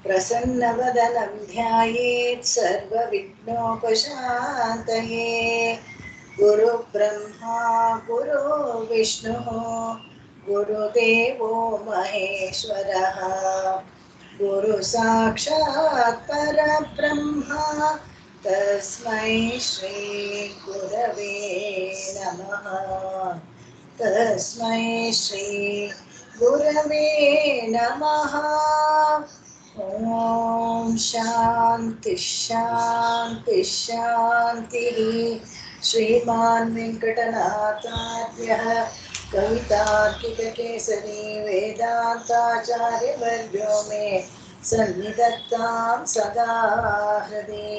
प्रसन्नवदनं ध्यायेत् सर्वविघ्नोपशान्तये। गुरुब्रह्मा गुरु विष्णुः गुरुदेवो महेश्वरः गुरुसाक्षात् परब्रह्मा तस्मै श्री गुरवे नमः। तस्मै श्री गुरवे नमः। ॐ शान्ति शान्ति शान्तिः। श्रीमान् वेङ्कटनाथार्यः कवितार्किककेसरी वेदान्ताचार्यवर्यो मे सन्निधत्तां सदा हृदि।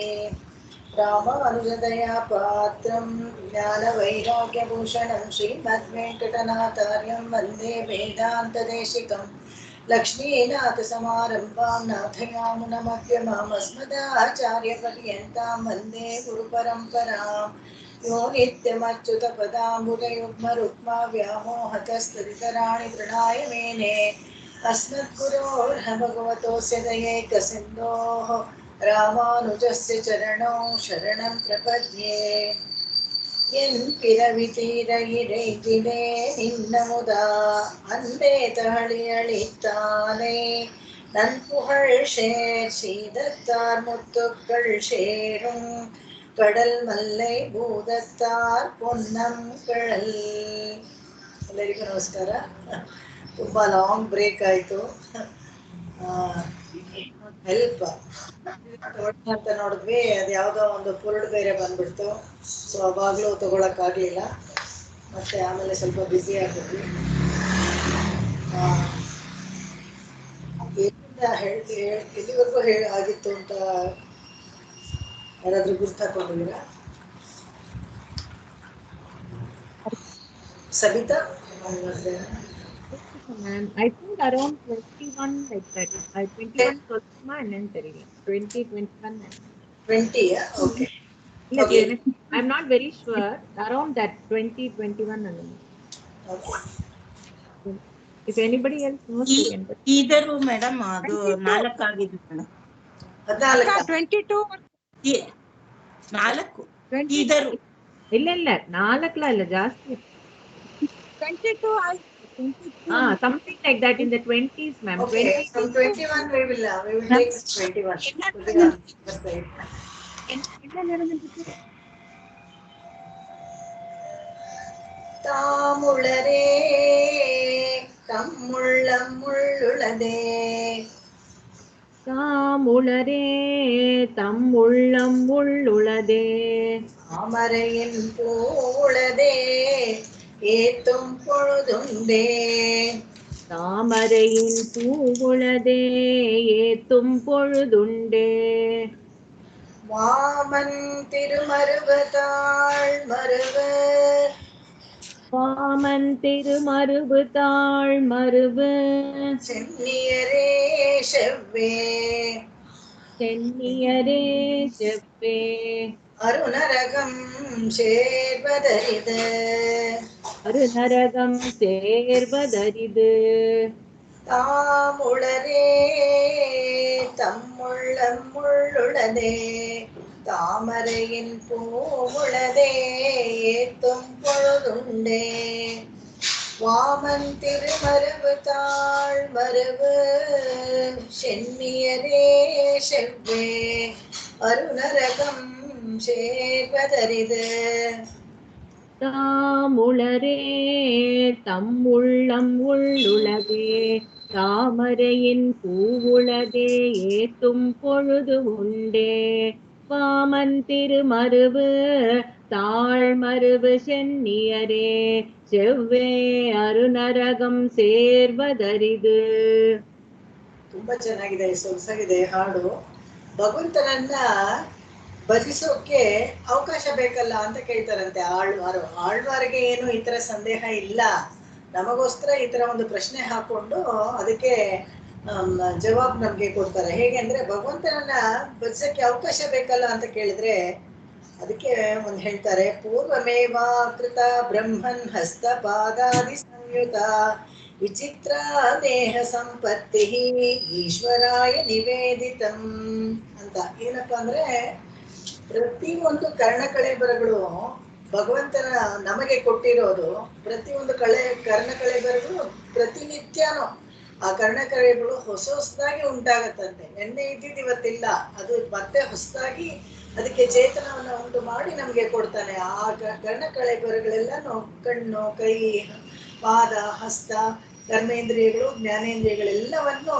रामानुजदया पात्रं ज्ञानवैराग्यभूषणं श्रीमद्वेङ्कटनाथार्यं वन्दे वेदान्तदेशिकं। लक्ष्मीनाथसमारम्भां नाथयामुनमध्यमाम् अस्मदाचार्यपर्यन्तां वन्दे गुरुपरम्पराम्। यो नित्यमच्युतपदाम्बुजयुग्मरुक्मा व्यामोहतस्तदितराणि तृणाय मेने अस्मद्गुरोर्ह भगवतोऽस्य दयैकसिन्धोः रामानुजस्य चरणौ शरणं प्रपद्ये। என் பிறவி தீர இறைத்திலே நின்னமுதா அன்பே தழி அளித்தானே நன் புகழ் சேர் சீதத்தார் முத்துக்கள் சேரும் கடல் மல்லை ಭೂದತ್ತಾರ್ பொன்னம் ಕಳಲ್. ಎಲ್ಲರಿಗೂ ನಮಸ್ಕಾರ. ತುಂಬಾ ಲಾಂಗ್ ಬ್ರೇಕ್ ಆಯ್ತು. ಹೆಲ್ಪ್ ಅಂತ ನೋಡಿದ್ವಿ, ಅದು ಯಾವುದೋ ಒಂದು ಪುರುಡ್ ಬೇರೆ ಬಂದ್ಬಿಡ್ತು. ಸೊ ಅವಾಗಲೂ ತಗೊಳಕ್ಕಾಗಲಿಲ್ಲ. ಮತ್ತೆ ಆಮೇಲೆ ಸ್ವಲ್ಪ ಬ್ಯುಸಿ ಆಗಿದ್ವಿ. ಎಲ್ಲಿಂದ ಎಲ್ಲಿವರೆಗೂ ಆಗಿತ್ತು ಅಂತ ಯಾರಾದ್ರೂ ಗುರ್ತಾಕೊಂಡಿದ್ದೀರಾ? Sabita ma'am, I think around 21 like that. 21 and then 2021. 20, okay. Okay. I'm not very sure. Around that 2021 and then. Okay. If anybody else knows, you can. ಇದರು ಮೇಡಮ್ ಅದು 4 ಆಗಿದೆ ಮೇಡಮ್. 22 4 ಇದರು ಇಲ್ಲ 4 ಅಲ್ಲ ಜಾಸ್ತಿ. 22 something like that in the 20s, ma'am. Okay, from 21 we will take 21. தாமுளரே தம்முள்ளம் முள்ளுளதே. தாமுளரே தம்முள்ளம் உள்ளுளதே. தாமரையின் பூவுளதே ஏத்தும் பொழுதுண்டே. தாமரையின் பூவுளதே ஏத்தும் பொழுதுண்டே. வாமன் திருமருவதாள் மருவு. வாமன் திருமருவு தாழ் மருவு. சென்னியரே செவ்வே. சென்னியரே செவ்வே. அருநரகம் சேர்வதரிது. அருநரகம் சேர்வதரிது. தாமுளரே தம்முள்ளம் முள்ளுளதே. தாமரையின் பூவுளதே ஏத்தும் பொழுதுண்டே. வாமன் திருமருவு தாழ் மருவு. சென்னியரே செவ்வே. அருநரகம் சேர்வதரிது. தாமுளரே தம்முள்ளம் உள்ளுளதே. தாமரையின் பூவுளதே ஏத்தும் பொழுது உண்டே. வாமன் திருமருவு தாழ்மருவு. சென்னியரே செவ்வே. ಅರುನರಗಂ ಸೇರ್ವದರಿದು. ತುಂಬಾ ಚೆನ್ನಾಗಿದೆ, ಸೊಗಸಾಗಿದೆ ಹಾಡು. ಭಗವಂತನನ್ನ ಭಜಿಸೋಕೆ ಅವಕಾಶ ಬೇಕಲ್ಲ ಅಂತ ಕೇಳ್ತಾರಂತೆ ಆಳ್ವಾರಿಗೆ. ಏನು ಈ ತರ ಸಂದೇಹ ಇಲ್ಲ, ನಮಗೋಸ್ಕರ ಈ ತರ ಒಂದು ಪ್ರಶ್ನೆ ಹಾಕೊಂಡು ಅದಕ್ಕೆ ಜವಾಬ್ ನಮ್ಗೆ ಕೊಡ್ತಾರೆ. ಹೇಗೆ ಅಂದ್ರೆ ಭಗವಂತನನ್ನ ಭಜಿಸಕ್ಕೆ ಅವಕಾಶ ಬೇಕಲ್ಲ ಅಂತ ಕೇಳಿದ್ರೆ ಅದಕ್ಕೆ ಒಂದು ಹೇಳ್ತಾರೆ, ಪೂರ್ವಮೇವಾ ಕೃತ ಬ್ರಹ್ಮನ್ ಹಸ್ತ ಪಾದಾದಿ ಸಂಯುತ ವಿಚಿತ್ರ ದೇಹ ಸಂಪತ್ತಿ ಈಶ್ವರಾಯ ನಿವೇದಿತಂ ಅಂತ. ಏನಪ್ಪಾ ಅಂದ್ರೆ ಪ್ರತಿಯೊಂದು ಕರ್ಣಕಳೆಬರಗಳು ಭಗವಂತನ ನಮಗೆ ಕೊಟ್ಟಿರೋದು. ಪ್ರತಿಯೊಂದು ಕರ್ಣಕಳೆಬರಗಳು ಪ್ರತಿನಿತ್ಯನೂ ಆ ಕರ್ಣಕಳೆಗಳು ಹೊಸದಾಗಿ ಉಂಟಾಗತ್ತಂತೆ. ನೆನ್ನೆ ಇದ್ದಿದ್ದು ಇವತ್ತಿಲ್ಲ, ಅದು ಮತ್ತೆ ಹೊಸದಾಗಿ ಅದಕ್ಕೆ ಚೇತನವನ್ನು ಉಂಟು ಮಾಡಿ ನಮ್ಗೆ ಕೊಡ್ತಾನೆ. ಆ ಕರ್ಣಕಳೆಬರಗಳೆಲ್ಲನೂ ಕಣ್ಣು, ಕೈ, ಪಾದ, ಹಸ್ತ, ಕರ್ಮೇಂದ್ರಿಯಗಳು, ಜ್ಞಾನೇಂದ್ರಿಯಗಳೆಲ್ಲವನ್ನು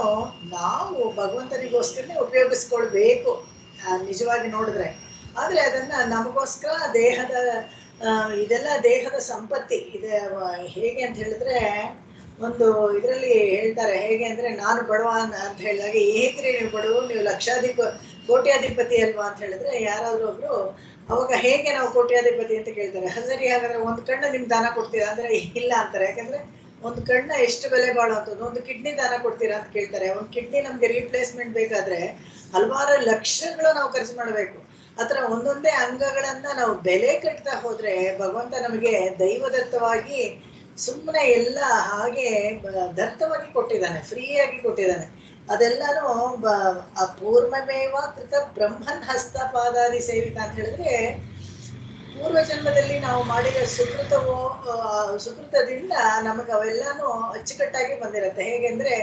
ನಾವು ಭಗವಂತನಿಗೋಸ್ಕರನೇ ಉಪಯೋಗಿಸ್ಕೊಳ್ಬೇಕು ನಿಜವಾಗಿ ನೋಡಿದ್ರೆ. ಆದ್ರೆ ಅದನ್ನ ನಮಗೋಸ್ಕರ ದೇಹದ ಇದೆಲ್ಲ ದೇಹದ ಸಂಪತ್ತಿ ಇದೆ. ಹೇಗೆ ಅಂತ ಹೇಳಿದ್ರೆ ಒಂದು ಇದರಲ್ಲಿ ಹೇಳ್ತಾರೆ, ಹೇಗೆ ಅಂದ್ರೆ ನಾನು ಬಡವ ಅಂತ ಹೇಳಿದಾಗ, ಹೇಗ್ರಿ ನೀವು ಬಡವ, ನೀವು ಕೋಟ್ಯಾಧಿಪತಿ ಅಲ್ವಾ ಅಂತ ಹೇಳಿದ್ರೆ ಯಾರಾದ್ರೂ ಒಬ್ರು ಅವಾಗ ಹೇಗೆ ನಾವು ಕೋಟ್ಯಾಧಿಪತಿ ಅಂತ ಕೇಳ್ತಾರೆ. ಸರಿ, ಹಾಗಾದ್ರೆ ಒಂದು ಕಣ್ಣು ನಿಮ್ ದಾನ ಕೊಡ್ತೀರಾ ಅಂದ್ರೆ ಇಲ್ಲ ಅಂತಾರೆ. ಯಾಕಂದ್ರೆ ಒಂದು ಕಣ್ಣ ಎಷ್ಟು ಬೆಲೆ ಬಾಳುವಂಥದ್ದು. ಒಂದು ಕಿಡ್ನಿ ದಾನ ಕೊಡ್ತೀರಾ ಅಂತ ಕೇಳ್ತಾರೆ. ಒಂದು ಕಿಡ್ನಿ ನಮ್ಗೆ ರೀಪ್ಲೇಸ್ಮೆಂಟ್ ಬೇಕಾದ್ರೆ ಹಲವಾರು ಲಕ್ಷಗಳು ನಾವು ಖರ್ಚು ಮಾಡಬೇಕು. ಆತರ ಒಂದೊಂದೇ ಅಂಗಗಳನ್ನ ನಾವು ಬೆಲೆ ಕಟ್ತಾ ಹೋದ್ರೆ ಭಗವಂತ ನಮಗೆ ದೈವದತ್ತವಾಗಿ ಸುಮ್ಮನೆ ಎಲ್ಲ ಹಾಗೆ ದತ್ತವಾಗಿ ಕೊಟ್ಟಿದ್ದಾನೆ, ಫ್ರೀಯಾಗಿ ಕೊಟ್ಟಿದ್ದಾನೆ. ಅದೆಲ್ಲಾನು ಅಪೂರ್ವಮೇವ ಕೃತ ಬ್ರಹ್ಮನ್ ಹಸ್ತಪಾದಾದಿ ಸೇವಿತ ಅಂತ ಹೇಳಿದ್ರೆ ಪೂರ್ವ ಜನ್ಮದಲ್ಲಿ ನಾವು ಮಾಡಿದ ಸುಕೃತದಿಂದ ನಮಗೆ ಅವೆಲ್ಲಾನು ಅಚ್ಚುಕಟ್ಟಾಗಿ ಬಂದಿರುತ್ತೆ. ಹೇಗೆಂದ್ರೆ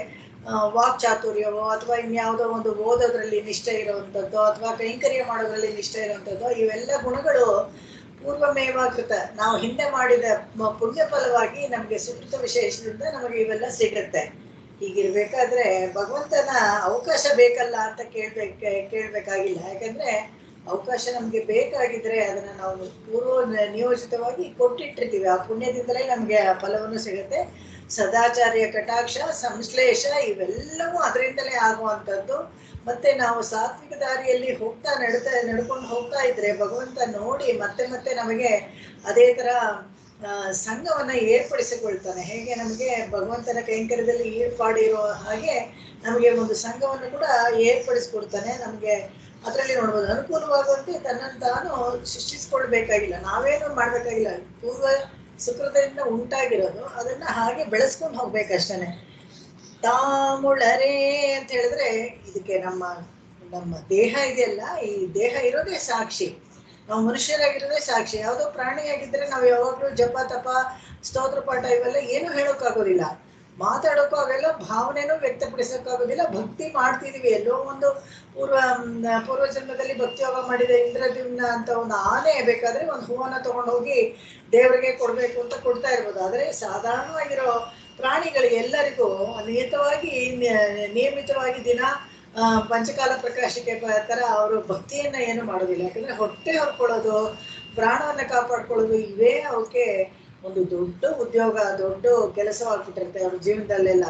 ವಾಕ್ ಚಾತುರ್ಯವೋ ಅಥವಾ ಇನ್ಯಾವುದೋ ಒಂದು ಓದೋದ್ರಲ್ಲಿ ನಿಷ್ಠೆ ಇರುವಂಥದ್ದು ಅಥವಾ ಕೈಂಕರ್ಯ ಮಾಡೋದ್ರಲ್ಲಿ ನಿಷ್ಠೆ ಇರುವಂಥದ್ದು, ಇವೆಲ್ಲ ಗುಣಗಳು ಪೂರ್ವಮೇವ ಕೃತ, ನಾವು ಹಿಂದೆ ಮಾಡಿದ ಪುಣ್ಯ ಫಲವಾಗಿ ನಮ್ಗೆ ಸುಕೃತ ವಿಶೇಷದಿಂದ ನಮಗೆ ಇವೆಲ್ಲ ಸಿಗುತ್ತೆ. ಹೀಗಿರ್ಬೇಕಾದ್ರೆ ಭಗವಂತನ ಅವಕಾಶ ಬೇಕಲ್ಲ ಅಂತ ಕೇಳ್ಬೇಕಾಗಿಲ್ಲ. ಯಾಕಂದ್ರೆ ಅವಕಾಶ ನಮ್ಗೆ ಬೇಕಾಗಿದ್ರೆ ಅದನ್ನ ನಾವು ಪೂರ್ವ ನಿಯೋಜಿತವಾಗಿ ಕೊಟ್ಟಿಟ್ಟಿರ್ತೀವಿ. ಆ ಪುಣ್ಯದಿಂದಲೇ ನಮ್ಗೆ ಆ ಫಲವನ್ನು ಸಿಗುತ್ತೆ. ಸದಾಚಾರ್ಯ ಕಟಾಕ್ಷ, ಸಂಶ್ಲೇಷ ಇವೆಲ್ಲವೂ ಅದರಿಂದಲೇ ಆಗುವಂಥದ್ದು. ಮತ್ತೆ ನಾವು ಸಾತ್ವಿಕ ದಾರಿಯಲ್ಲಿ ನಡ್ಕೊಂಡು ಹೋಗ್ತಾ ಇದ್ರೆ ಭಗವಂತ ನೋಡಿ ಮತ್ತೆ ಮತ್ತೆ ನಮಗೆ ಅದೇ ತರ ಸಂಘವನ್ನ ಏರ್ಪಡಿಸಿಕೊಳ್ತಾನೆ. ಹೇಗೆ ನಮಗೆ ಭಗವಂತನ ಕೈಂಕರ್ಯದಲ್ಲಿ ಏರ್ಪಾಡಿರೋ ಹಾಗೆ ನಮಗೆ ಒಂದು ಸಂಘವನ್ನು ಕೂಡ ಏರ್ಪಡಿಸ್ಕೊಡ್ತಾನೆ. ನಮ್ಗೆ ಅದರಲ್ಲಿ ನೋಡ್ಬೋದು ಅನುಕೂಲವಾಗುವಂತೆ ತನ್ನನ್ನು ತಾನು ಸೃಷ್ಟಿಸ್ಕೊಳ್ಬೇಕಾಗಿಲ್ಲ, ನಾವೇನು ಮಾಡ್ಬೇಕಾಗಿಲ್ಲ. ಪೂರ್ವ ಸುಕೃತದಿಂದ ಉಂಟಾಗಿರೋದು ಅದನ್ನ ಹಾಗೆ ಬೆಳೆಸ್ಕೊಂಡು ಹೋಗ್ಬೇಕಷ್ಟೇನೆ. ತಾಮುಳರೇ ಅಂತ ಹೇಳಿದ್ರೆ ಇದಕ್ಕೆ ನಮ್ಮ ದೇಹ ಇದೆಯಲ್ಲ, ಈ ದೇಹ ಇರೋದೇ ಸಾಕ್ಷಿ. ನಾವು ಮನುಷ್ಯರಾಗಿರೋದೇ ಸಾಕ್ಷಿ. ಯಾವುದೋ ಪ್ರಾಣಿಯಾಗಿದ್ರೆ ನಾವು ಯಾವಾಗ್ಲೂ ಜಪ ತಪ ಸ್ತೋತ್ರ ಪಾಠ ಇವೆಲ್ಲ ಏನು ಹೇಳೋಕ್ಕಾಗೋದಿಲ್ಲ, ಮಾತಾಡೋಕ್ಕೂ ಅವೆಲ್ಲ ಭಾವನೆನೂ ವ್ಯಕ್ತಪಡಿಸೋಕ್ಕಾಗೋದಿಲ್ಲ. ಭಕ್ತಿ ಮಾಡ್ತಿದೀವಿ, ಎಲ್ಲೋ ಒಂದು ಪೂರ್ವ ಜನ್ಮದಲ್ಲಿ ಭಕ್ತಿ ಯೋಗ ಮಾಡಿದ ಇಂದ್ರದ್ಯುಮ್ನ ಅಂತ ಒಂದು ಆನೆ ಬೇಕಾದ್ರೆ ಒಂದು ಹೂವನ್ನ ತಗೊಂಡು ಹೋಗಿ ದೇವರಿಗೆ ಕೊಡ್ಬೇಕು ಅಂತ ಕೊಡ್ತಾ ಇರ್ಬೋದು. ಆದ್ರೆ ಸಾಧಾರಣವಾಗಿರೋ ಪ್ರಾಣಿಗಳಿಗೆ ಎಲ್ಲರಿಗೂ ನಿಯಮಿತವಾಗಿ ದಿನ ಪಂಚಕಾಲ ಪ್ರಕಾಶಕ್ಕೆ ತರ ಅವರು ಭಕ್ತಿಯನ್ನ ಏನು ಮಾಡೋದಿಲ್ಲ. ಯಾಕಂದ್ರೆ ಹೊಟ್ಟೆ ಹೊರ್ಕೊಳ್ಳೋದು, ಪ್ರಾಣವನ್ನ ಕಾಪಾಡ್ಕೊಳ್ಳೋದು ಇವೇ ಅವಕ್ಕೆ ಒಂದು ದೊಡ್ಡ ಉದ್ಯೋಗ, ದೊಡ್ಡ ಕೆಲಸವಾಗ್ಬಿಟ್ಟಿರುತ್ತೆ ಅವ್ರ ಜೀವನದಲ್ಲೆಲ್ಲ.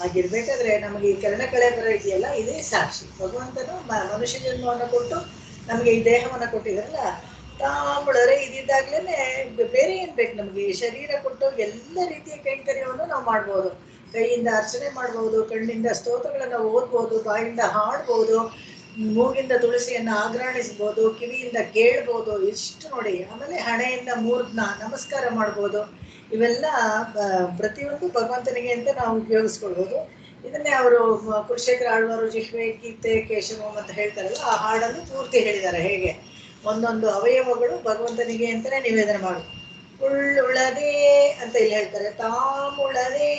ಹಾಗಿರ್ಬೇಕಾದ್ರೆ ನಮಗೆ ಈ ಕರ್ಣಕಳೆಬರ ಇದೆಯಲ್ಲ, ಇದೇ ಸಾಕ್ಷಿ. ಭಗವಂತನು ಮನುಷ್ಯ ಜನ್ಮವನ್ನು ಕೊಟ್ಟು ನಮಗೆ ಈ ದೇಹವನ್ನ ಕೊಟ್ಟಿದ್ರಲ್ಲ, ತಾಂಬಳರೆ ಇದಿದ್ದಾಗ್ಲೇನೆ ಬೇರೆ ಏನ್ ಬೇಕು ನಮ್ಗೆ? ಈ ಶರೀರ ಕೊಟ್ಟು ಎಲ್ಲ ರೀತಿಯ ಕೈಂಕರ್ಯವನ್ನು ನಾವು ಮಾಡ್ಬೋದು. ಕೈಯಿಂದ ಅರ್ಚನೆ ಮಾಡ್ಬೋದು, ಕಣ್ಣಿಂದ ಸ್ತೋತ್ರಗಳನ್ನ ಓದ್ಬೋದು, ಬಾಯಿಂದ ಹಾಡ್ಬೋದು, ಮೂಗಿಂದ ತುಳಸಿಯನ್ನ ಆಗ್ರಾಣಿಸ್ಬೋದು, ಕಿವಿಯಿಂದ ಕೇಳ್ಬೋದು, ಇಷ್ಟು ನೋಡಿ. ಆಮೇಲೆ ಹಣೆಯಿಂದ ಮೂರ್ಧ್ನ ನಮಸ್ಕಾರ ಮಾಡ್ಬೋದು. ಇವೆಲ್ಲ ಪ್ರತಿಯೊಂದು ಭಗವಂತನಿಗೆ ಅಂತ ನಾವು ಉಪಯೋಗಿಸ್ಕೊಳ್ಬೋದು. ಇದನ್ನೇ ಅವರು ಕುಲಶೇಖರ ಆಳ್ವಾರು ಜಿಹ್ವೆ ಕೀರ್ತೆ ಕೇಶವ ಅಂತ ಹೇಳ್ತಾರಲ್ಲ, ಆ ಹಾಡನ್ನು ಪೂರ್ತಿ ಹೇಳಿದ್ದಾರೆ. ಹೇಗೆ ಒಂದೊಂದು ಅವಯವಗಳು ಭಗವಂತನಿಗೆ ಅಂತಾನೆ ನಿವೇದನೆ ಮಾಡು. ಉಳ್ಳುಳದೇ ಅಂತ ಇಲ್ಲಿ ಹೇಳ್ತಾರೆ. ತಾಮುಳದೇ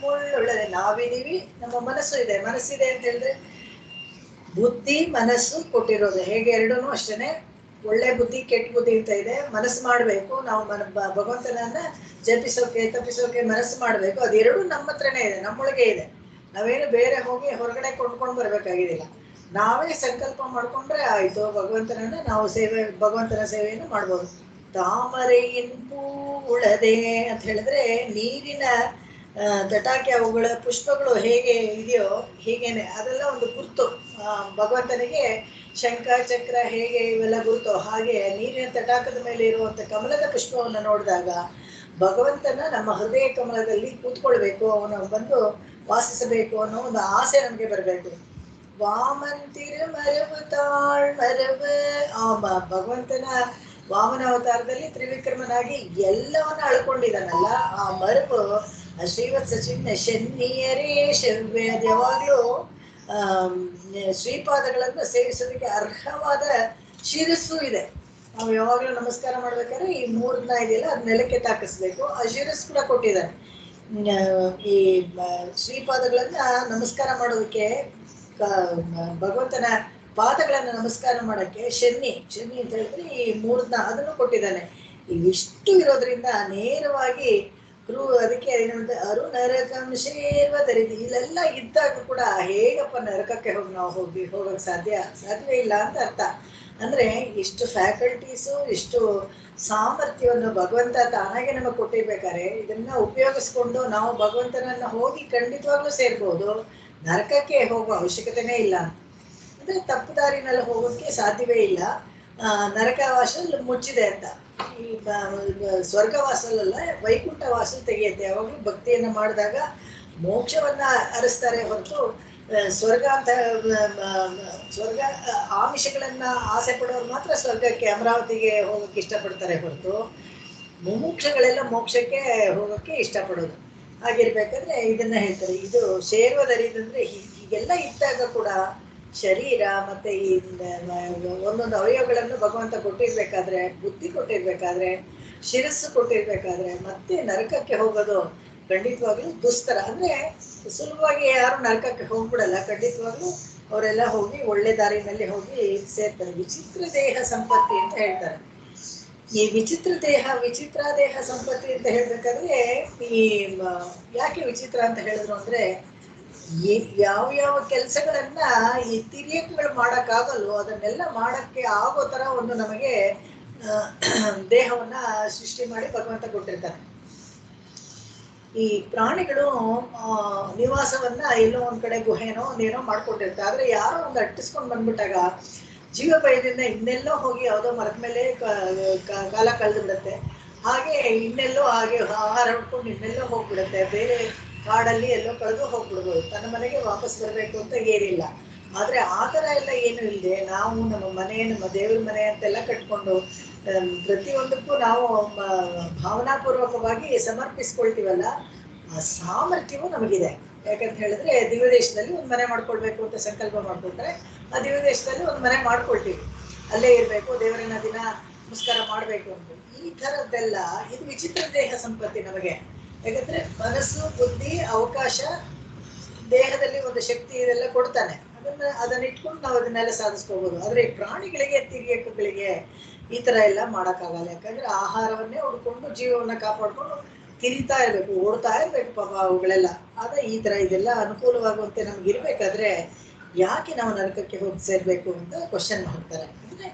ಮುಳ್ಳುಳ್ಳದೆ, ನಾವಿದೀವಿ, ನಮ್ಮ ಮನಸ್ಸು ಇದೆ. ಮನಸ್ಸಿದೆ ಅಂತ ಹೇಳಿದ್ರೆ ಬುದ್ಧಿ ಮನಸ್ಸು ಕೊಟ್ಟಿರೋದು. ಹೇಗೆ ಎರಡೂನು ಅಷ್ಟೇನೆ, ಒಳ್ಳೆ ಬುದ್ಧಿ ಕೆಟ್ಟ ಬುದ್ಧಿ ಅಂತ ಇದೆ. ಮನಸ್ಸು ಮಾಡ್ಬೇಕು, ನಾವು ಭಗವಂತನನ್ನ ಜಪಿಸೋಕೆ ತಪ್ಪಿಸೋಕೆ ಮನಸ್ಸು ಮಾಡ್ಬೇಕು. ಅದೆರಡು ನಮ್ಮ ಹತ್ರನೇ ಇದೆ, ನಮ್ಮೊಳಗೆ ಇದೆ. ನಾವೇನು ಬೇರೆ ಹೋಗಿ ಹೊರಗಡೆ ಕೊಂಡ್ಕೊಂಡು ಬರ್ಬೇಕಾಗಿದಿಲ್ಲ. ನಾವೇ ಸಂಕಲ್ಪ ಮಾಡ್ಕೊಂಡ್ರೆ ಆಯ್ತು, ಭಗವಂತನನ್ನ ನಾವು ಭಗವಂತನ ಸೇವೆಯನ್ನು ಮಾಡ್ಬೋದು. ತಾಮರೆಯಿನ್ ಪೂ ಉಳದೆ ಅಂತ ಹೇಳಿದ್ರೆ ನೀರಿನ ತಟಾಕೆ, ಅವುಗಳ ಪುಷ್ಪಗಳು ಹೇಗೆ ಇದೆಯೋ ಹೀಗೇನೆ ಅದೆಲ್ಲ ಒಂದು ಗುರುತು. ಭಗವಂತನಿಗೆ ಶಂಖ ಚಕ್ರ ಹೇಗೆ ಇವೆಲ್ಲ ಗುರುತು, ಹಾಗೆ ನೀರಿನ ತಟಾಕದ ಮೇಲೆ ಇರುವಂತ ಕಮಲದ ಪುಷ್ಪವನ್ನು ನೋಡಿದಾಗ ಭಗವಂತನ ನಮ್ಮ ಹೃದಯ ಕಮಲದಲ್ಲಿ ಕೂತ್ಕೊಳ್ಬೇಕು, ಅವನು ಬಂದು ವಾಸಿಸಬೇಕು ಅನ್ನೋ ಒಂದು ಆಸೆ ನಮ್ಗೆ ಬರಬೇಕು. ವಾಮನ್ ತಿರುಮರವು ತಾಳ್ಮರವು, ಭಗವಂತನ ವಾಮನ ಅವತಾರದಲ್ಲಿ ತ್ರಿವಿಕ್ರಮನಾಗಿ ಎಲ್ಲವನ್ನ ಅಳ್ಕೊಂಡಿದ್ದಾನಲ್ಲ, ಆ ಮರವು ಶ್ರೀವತ್ಸ ಚಿಹ್ನೆ ಶನಿಯರೇ ಶವ್ಯ, ಅದು ಯಾವಾಗ್ಲೂ ಶ್ರೀಪಾದಗಳನ್ನ ಸೇವಿಸೋದಕ್ಕೆ ಅರ್ಹವಾದ ಶಿರಸ್ಸು ಇದೆ. ನಾವು ಯಾವಾಗಲೂ ನಮಸ್ಕಾರ ಮಾಡ್ಬೇಕಾದ್ರೆ ಈ ಮೂರನ್ನ ಇದೆಯಲ್ಲ ಅದ್ ನೆಲಕ್ಕೆ ತಾಕಿಸ್ಬೇಕು. ಆ ಶಿರಸ್ ಕೂಡ ಕೊಟ್ಟಿದ್ದಾರೆ. ಈ ಶ್ರೀಪಾದಗಳನ್ನ ನಮಸ್ಕಾರ ಮಾಡೋದಕ್ಕೆ, ಭಗವಂತನ ಪಾದಗಳನ್ನ ನಮಸ್ಕಾರ ಮಾಡಕ್ಕೆ ಶನಿ ಅಂತ ಹೇಳಿದ್ರೆ ಈ ಮೂರನ್ನ ಅದನ್ನು ಕೊಟ್ಟಿದ್ದಾನೆ. ಇವಿಷ್ಟು ಇರೋದ್ರಿಂದ ನೇರವಾಗಿ ಅದಕ್ಕೆ ಅರು ನರಕಂ ಶೇರ್ವದರಿದಿ ಇಲ್ಲೆಲ್ಲ ಇದ್ದಾಗ ಕೂಡ ಹೇಗಪ್ಪ ನರಕಕ್ಕೆ ನಾವು ಹೋಗಕ್ ಸಾಧ್ಯವೇ ಇಲ್ಲ ಅಂತ ಅರ್ಥ. ಅಂದ್ರೆ ಇಷ್ಟು ಫ್ಯಾಕಲ್ಟೀಸು, ಇಷ್ಟು ಸಾಮರ್ಥ್ಯವನ್ನು ಭಗವಂತ ತಾನಾಗೆ ನಮಗೆ ಕೊಟ್ಟಿರ್ಬೇಕಾದ್ರೆ ಇದನ್ನ ಉಪಯೋಗಿಸ್ಕೊಂಡು ನಾವು ಭಗವಂತನನ್ನ ಹೋಗಿ ಖಂಡಿತವಾಗ್ಲೂ ಸೇರ್ಬೋದು, ನರಕಕ್ಕೆ ಹೋಗುವ ಅವಶ್ಯಕತೆನೇ ಇಲ್ಲ. ಅಂದ್ರೆ ತಪ್ಪು ದಾರಿನಲ್ಲಿ ಹೋಗೋಕ್ಕೆ ಸಾಧ್ಯವೇ ಇಲ್ಲ. ನರಕ ವಾಸಲ್ ಮುಚ್ಚಿದೆ ಅಂತ. ಈ ಸ್ವರ್ಗ ವಾಸಲಲ್ಲ, ವೈಕುಂಠ ವಾಸಲ್ ತೆಗೆಯುತ್ತೆ. ಯಾವಾಗಲೂ ಭಕ್ತಿಯನ್ನ ಮಾಡಿದಾಗ ಮೋಕ್ಷವನ್ನ ಅರಸ್ತಾರೆ ಹೊರತು ಸ್ವರ್ಗ ಅಂತ ಸ್ವರ್ಗ ಆಮಿಷಗಳನ್ನ ಆಸೆ ಪಡೋರು ಮಾತ್ರ ಸ್ವರ್ಗಕ್ಕೆ ಅಮರಾವತಿಗೆ ಹೋಗಕ್ಕೆ ಇಷ್ಟಪಡ್ತಾರೆ ಹೊರತು ಮುಮುಕ್ಷಗಳೆಲ್ಲ ಮೋಕ್ಷಕ್ಕೆ ಹೋಗಕ್ಕೆ ಇಷ್ಟಪಡೋದು. ಹಾಗಿರ್ಬೇಕಾದ್ರೆ ಇದನ್ನ ಹೇಳ್ತಾರೆ. ಇದು ಸೇರ್ವದರಿದಂದ್ರೆ ಹೀಗೆಲ್ಲ ಇದ್ದಾಗ ಕೂಡ ಶರೀರ ಮತ್ತೆ ಈ ಒಂದೊಂದು ಅವಯವಗಳನ್ನು ಭಗವಂತ ಕೊಟ್ಟಿರ್ಬೇಕಾದ್ರೆ, ಬುದ್ಧಿ ಕೊಟ್ಟಿರ್ಬೇಕಾದ್ರೆ, ಶಿರಸ್ಸು ಕೊಟ್ಟಿರ್ಬೇಕಾದ್ರೆ ಮತ್ತೆ ನರಕಕ್ಕೆ ಹೋಗೋದು ಖಂಡಿತವಾಗ್ಲೂ ದುಸ್ತರ. ಅಂದ್ರೆ ಸುಲಭವಾಗಿ ಯಾರು ನರಕಕ್ಕೆ ಹೋಗ್ಬಿಡಲ್ಲ, ಖಂಡಿತವಾಗ್ಲೂ ಅವರೆಲ್ಲ ಹೋಗಿ ಒಳ್ಳೆ ದಾರಿನಲ್ಲಿ ಹೋಗಿ ಸೇರ್ತಾರೆ. ವಿಚಿತ್ರ ದೇಹ ಸಂಪತ್ತಿ ಅಂತ ಹೇಳ್ತಾರೆ. ಈ ವಿಚಿತ್ರ ದೇಹ ಸಂಪತ್ತಿ ಅಂತ ಹೇಳ್ಬೇಕಾದ್ರೆ ಈ ಯಾಕೆ ವಿಚಿತ್ರ ಅಂತ ಹೇಳಿದ್ರು ಅಂದ್ರೆ, ಯಾವ ಕೆಲಸಗಳನ್ನ ಈ ತಿರ್ಯಕಗಳು ಮಾಡಕ್ಕಾಗಲ್ಲೋ ಅದನ್ನೆಲ್ಲ ಮಾಡಕ್ಕೆ ಆಗೋ ತರ ಒಂದು ನಮಗೆ ದೇಹವನ್ನ ಸೃಷ್ಟಿ ಮಾಡಿ ಭಗವಂತ ಕೊಟ್ಟಿರ್ತಾರೆ. ಈ ಪ್ರಾಣಿಗಳು ನಿವಾಸವನ್ನ ಎಲ್ಲೋ ಒಂದ್ ಕಡೆ ಗುಹೆನೋ ಒಂದೇನೋ ಮಾಡ್ಕೊಂಡಿರ್ತಾರೆ. ಆದ್ರೆ ಯಾರೋ ಒಂದು ಅಟ್ಟಿಸ್ಕೊಂಡ್ ಬಂದ್ಬಿಟ್ಟಾಗ ಜೀವ ಭಯದಿಂದ ಇನ್ನೆಲ್ಲೋ ಹೋಗಿ ಯಾವುದೋ ಮರದ ಮೇಲೆ ಕಾಲ ಕಳೆದು ಬಿಡುತ್ತೆ. ಹಾಗೆ ಇನ್ನೆಲ್ಲೋ ಹಾಗೆ ಆಹಾರ ಹುಡ್ಕೊಂಡು ಇನ್ನೆಲ್ಲೋ ಹೋಗ್ಬಿಡುತ್ತೆ. ಬೇರೆ ಕಾಡಲ್ಲಿ ಎಲ್ಲೋ ಕಳೆದು ಹೋಗ್ಬಿಡ್ಬೋದು. ತನ್ನ ಮನೆಗೆ ವಾಪಸ್ ಬರಬೇಕು ಅಂತ ಏನಿಲ್ಲ. ಆದ್ರೆ ಆ ಥರ ಎಲ್ಲ ಏನು ಇಲ್ಲದೆ ನಾವು ನಮ್ಮ ಮನೆ, ನಮ್ಮ ದೇವ್ರ ಮನೆ ಅಂತೆಲ್ಲ ಕಟ್ಕೊಂಡು ಪ್ರತಿಯೊಂದಕ್ಕೂ ನಾವು ಭಾವನಾಪೂರ್ವಕವಾಗಿ ಸಮರ್ಪಿಸ್ಕೊಳ್ತೀವಲ್ಲ, ಆ ಸಾಮರ್ಥ್ಯವೂ ನಮಗಿದೆ. ಯಾಕಂತ ಹೇಳಿದ್ರೆ ದಿವ್ಯ ದೇಶದಲ್ಲಿ ಒಂದು ಮನೆ ಮಾಡ್ಕೊಳ್ಬೇಕು ಅಂತ ಸಂಕಲ್ಪ ಮಾಡ್ಕೊಳ್ತಾರೆ. ಆ ದಿವ್ಯ ದೇಶದಲ್ಲಿ ಒಂದು ಮನೆ ಮಾಡ್ಕೊಳ್ತೀವಿ, ಅಲ್ಲೇ ಇರಬೇಕು, ದೇವರನ್ನ ದಿನ ನಮಸ್ಕಾರ ಮಾಡಬೇಕು ಅಂತ. ಈ ಥರದ್ದೆಲ್ಲ ಇದು ವಿಚಿತ್ರ ದೇಹ ಸಂಪತ್ತಿ ನಮಗೆ. ಯಾಕಂದ್ರೆ ಮನಸ್ಸು, ಬುದ್ಧಿ, ಅವಕಾಶ, ದೇಹದಲ್ಲಿ ಒಂದು ಶಕ್ತಿ ಇದೆಲ್ಲ ಕೊಡ್ತಾನೆ. ಅದನ್ನ ಇಟ್ಕೊಂಡು ನಾವು ಅದನ್ನೆಲ್ಲ ಸಾಧಿಸ್ಕೋಬಹುದು. ಆದ್ರೆ ಈ ಪ್ರಾಣಿಗಳಿಗೆ, ತಿರ್ಯಕಗಳಿಗೆ ಈ ತರ ಎಲ್ಲ ಮಾಡಕ್ಕಾಗಲ್ಲ. ಯಾಕಂದ್ರೆ ಆಹಾರವನ್ನೇ ಹುಡ್ಕೊಂಡು ಜೀವವನ್ನ ಕಾಪಾಡ್ಕೊಂಡು ತಿರಿತಾ ಇರ್ಬೇಕು, ಓಡ್ತಾ ಇರ್ಬೇಕು ಪಾಪ ಅವುಗಳೆಲ್ಲ. ಆದ್ರೆ ಈ ತರ ಇದೆಲ್ಲ ಅನುಕೂಲವಾಗುವಂತೆ ನಮ್ಗೆ ಇರ್ಬೇಕಾದ್ರೆ ಯಾಕೆ ನಾವು ನರಕಕ್ಕೆ ಹೋಗಿ ಸೇರ್ಬೇಕು ಅಂತ ಕ್ವಶನ್ ಮಾಡ್ತಾರೆ. ಅಂದ್ರೆ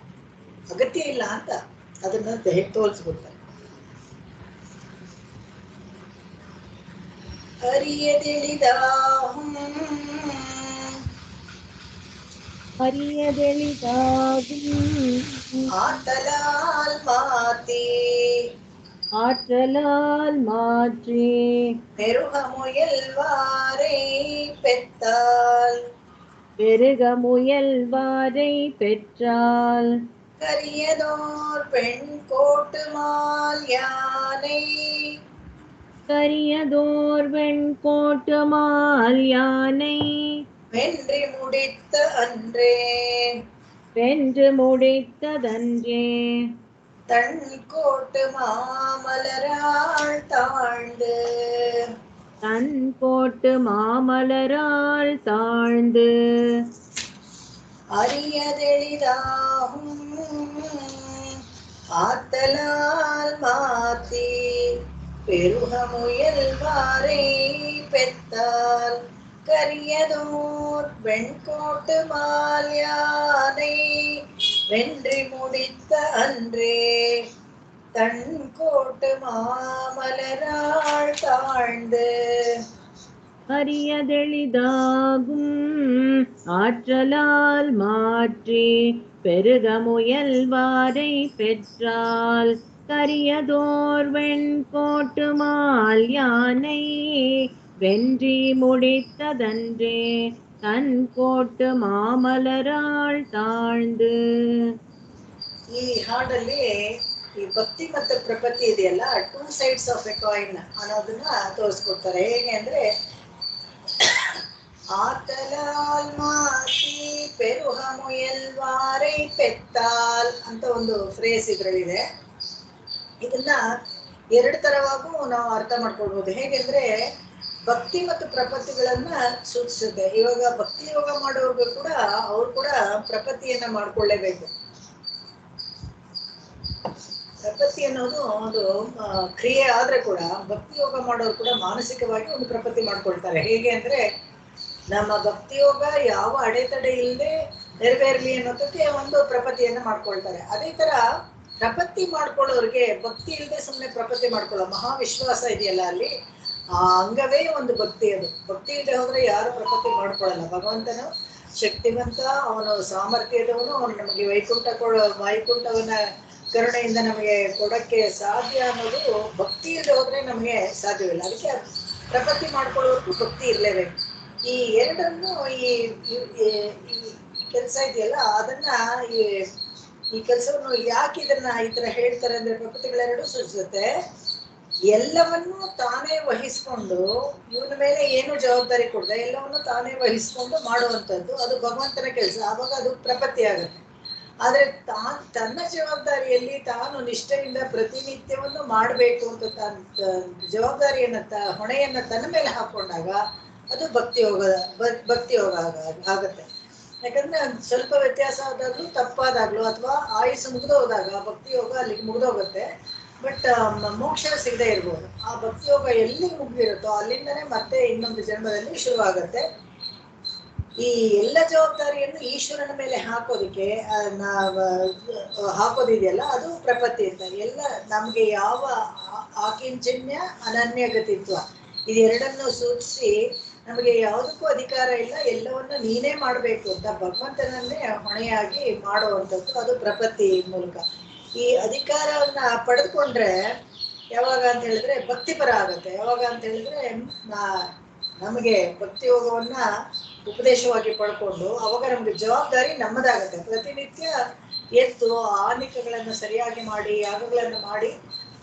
ಅಗತ್ಯ ಇಲ್ಲ ಅಂತ ಅದನ್ನ ತೋರಿಸ್ಕೊಡ್ತಾರೆ. ஆற்றலால் மாற்றி பெருக முயல்வாரை பெற்றால் கரியதோர் பெண் கோட்டுமால் யானை வென்று முடித்ததன்றே தன் கோட்டு மாமலராள் தாழ்ந்து அரியதெளிதாகும் ஆத்தலால் மாத்தி பெருக முயல்வாரை பெற்றால் கரியதோர் வெண்கோட்டு மால் யானை வென்று முடித்த அன்றே தன் கோட்டு மாமலராள் தாழ்ந்து. அரியதெளிதாகும் ஆற்றலால் மாற்றி பெருக முயல்வாரை பெற்றால் கரியதோர் வெண்கோட்டு மால் யானை வென்றி முடித்ததன்றே தன் கோட்டு மாமலராள் தாழ்ந்து. ಈ ಹಾಡಲ್ಲಿ ಈ ಭಕ್ತಿ ಮತ್ತು ಪ್ರಪತ್ತಿ ಇದೆಯಲ್ಲ, 2 sides ಆಫ್ ಎ ಕಾಯಿನ್ ಅನ್ನೋದನ್ನ ತೋರಿಸ್ಕೊಡ್ತಾರೆ. ಹೇಗೆ ಅಂದ್ರೆ, ಆತಲಾಲ್ ಮಾತಿ ಪೆರುಹಮುಯಲ್ವಾರೈ ಪೆತ್ತಾಲ್ ಅಂತ ಒಂದು ಫ್ರೇಸ್ ಇದ್ರಲ್ಲಿದೆ. ಇದನ್ನ 2 ತರವಾಗೂ ನಾವು ಅರ್ಥ ಮಾಡ್ಕೊಳ್ಬಹುದು. ಹೇಗೆಂದ್ರೆ, ಭಕ್ತಿ ಮತ್ತು ಪ್ರಪತ್ತಿಗಳನ್ನ ಸೂಚಿಸುತ್ತೆ. ಇವಾಗ ಭಕ್ತಿ ಯೋಗ ಮಾಡೋರ್ಗೂ ಕೂಡ ಅವ್ರು ಕೂಡ ಪ್ರಪತ್ತಿಯನ್ನ ಮಾಡ್ಕೊಳ್ಳೇಬೇಕು. ಪ್ರಪತ್ತಿ ಅನ್ನೋದು ಒಂದು ಕ್ರಿಯೆ ಆದ್ರೆ ಕೂಡ ಭಕ್ತಿ ಯೋಗ ಮಾಡೋರು ಕೂಡ ಮಾನಸಿಕವಾಗಿ ಒಂದು ಪ್ರಪತ್ತಿ ಮಾಡ್ಕೊಳ್ತಾರೆ. ಹೇಗೆ ಅಂದ್ರೆ, ನಮ್ಮ ಭಕ್ತಿ ಯೋಗ ಯಾವ ಅಡೆತಡೆ ಇಲ್ಲದೆ ನೆರವೇರ್ಲಿ ಅನ್ನೋದಕ್ಕೆ ಒಂದು ಪ್ರಪತ್ತಿಯನ್ನ ಮಾಡ್ಕೊಳ್ತಾರೆ. ಅದೇ ತರ ಪ್ರಪತ್ತಿ ಮಾಡ್ಕೊಳ್ಳೋರಿಗೆ ಭಕ್ತಿ ಇಲ್ಲದೆ ಸುಮ್ಮನೆ ಪ್ರಪತ್ತಿ ಮಾಡ್ಕೊಳ್ಳೋ ಮಹಾವಿಶ್ವಾಸ ಇದೆಯಲ್ಲ, ಅಲ್ಲಿ ಆ ಅಂಗವೇ ಒಂದು ಭಕ್ತಿ. ಅದು ಭಕ್ತಿ ಇಲ್ಲದೆ ಹೋದ್ರೆ ಯಾರು ಪ್ರಪತ್ತಿ ಮಾಡ್ಕೊಳ್ಳಲ್ಲ. ಭಗವಂತನು ಶಕ್ತಿವಂತ, ಅವನು ಸಾಮರ್ಥ್ಯದವನು, ಅವನು ನಮಗೆ ವೈಕುಂಠವನ್ನ ಕರುಣೆಯಿಂದ ನಮಗೆ ಕೊಡಕ್ಕೆ ಸಾಧ್ಯ ಅನ್ನೋದು ಭಕ್ತಿ ಇಲ್ಲದೆ ಹೋದ್ರೆ ನಮಗೆ ಸಾಧ್ಯವಿಲ್ಲ. ಅದಕ್ಕೆ ಪ್ರಪತ್ತಿ ಮಾಡ್ಕೊಳ್ಳೋರ್ಗೂ ಭಕ್ತಿ ಇರಲೇಬೇಕು. ಈ ಎರಡನ್ನು ಈ ಕೆಲಸ ಇದೆಯಲ್ಲ, ಅದನ್ನ ಈ ಕೆಲಸವನ್ನು ಯಾಕೆ ಇದನ್ನ ಈ ತರ ಹೇಳ್ತಾರೆ ಅಂದ್ರೆ, ಪ್ರಪತ್ತಿಗಳೆರಡು ಸೂಚಿಸುತ್ತೆ ಎಲ್ಲವನ್ನೂ ತಾನೇ ವಹಿಸ್ಕೊಂಡು, ಇವನ ಮೇಲೆ ಏನು ಜವಾಬ್ದಾರಿ ಕೊಡದೆ ಎಲ್ಲವನ್ನೂ ತಾನೇ ವಹಿಸ್ಕೊಂಡು ಮಾಡುವಂಥದ್ದು ಅದು ಭಗವಂತನ ಕೆಲಸ. ಆವಾಗ ಅದು ಪ್ರಪತ್ತಿ ಆಗುತ್ತೆ. ಆದ್ರೆ ತನ್ನ ಜವಾಬ್ದಾರಿಯಲ್ಲಿ ತಾನು ನಿಷ್ಠೆಯಿಂದ ಪ್ರತಿನಿತ್ಯವನ್ನು ಮಾಡಬೇಕು ಅಂತ ಜವಾಬ್ದಾರಿಯನ್ನ ಹೊಣೆಯನ್ನ ತನ್ನ ಮೇಲೆ ಹಾಕೊಂಡಾಗ ಅದು ಭಕ್ತಿ ಯೋಗ ಆಗತ್ತೆ. ಯಾಕಂದ್ರೆ ಸ್ವಲ್ಪ ವ್ಯತ್ಯಾಸ ಆದಾಗ್ಲೂ ತಪ್ಪಾದಾಗ್ಲೂ ಅಥವಾ ಆಯುಸ್ಸು ಮುಗಿದೋದಾಗ ಭಕ್ತಿ ಯೋಗ ಅಲ್ಲಿಗೆ ಮುಗಿದೋಗುತ್ತೆ. ಬಟ್ ಮೋಕ್ಷ ಸಿಗದೆ ಇರ್ಬೋದು. ಆ ಭಕ್ತಿ ಯೋಗ ಎಲ್ಲಿ ಮುಗಿದಿರುತ್ತೋ ಅಲ್ಲಿಂದನೇ ಮತ್ತೆ ಇನ್ನೊಂದು ಜನ್ಮದಲ್ಲಿ ಶುರು ಆಗತ್ತೆ. ಈ ಎಲ್ಲ ಜವಾಬ್ದಾರಿಯನ್ನು ಈಶ್ವರನ ಮೇಲೆ ಹಾಕೋದಿದೆಯಲ್ಲ, ಅದು ಪ್ರಪತ್ತಿ ಅಂತ. ಎಲ್ಲ ನಮ್ಗೆ ಯಾವ ಆಕಿಂಚನ್ಯ ಅನನ್ಯಗತಿತ್ವ ಇದೆರಡನ್ನು ಸೂಚಿಸಿ ನಮಗೆ ಯಾವುದಕ್ಕೂ ಅಧಿಕಾರ ಇಲ್ಲ, ಎಲ್ಲವನ್ನು ನೀನೇ ಮಾಡಬೇಕು ಅಂತ ಭಗವಂತನನ್ನೇ ಹೊಣೆಯಾಗಿ ಮಾಡುವಂಥದ್ದು ಅದು ಪ್ರಪತ್ತಿ ಮೂಲಕ. ಈ ಅಧಿಕಾರವನ್ನ ಪಡೆದುಕೊಂಡ್ರೆ ಯಾವಾಗ ಅಂತ ಹೇಳಿದ್ರೆ ಭಕ್ತಿಪರ ಆಗುತ್ತೆ. ಯಾವಾಗ ಅಂತ ಹೇಳಿದ್ರೆ ನಮಗೆ ಭಕ್ತಿ ಯೋಗವನ್ನ ಉಪದೇಶವಾಗಿ ಪಡ್ಕೊಂಡು ಅವಾಗ ನಮ್ಗೆ ಜವಾಬ್ದಾರಿ ನಮ್ಮದಾಗತ್ತೆ. ಪ್ರತಿನಿತ್ಯ ಎದ್ದು ಆನಿಕಗಳನ್ನು ಸರಿಯಾಗಿ ಮಾಡಿ ಯಾಗಗಳನ್ನು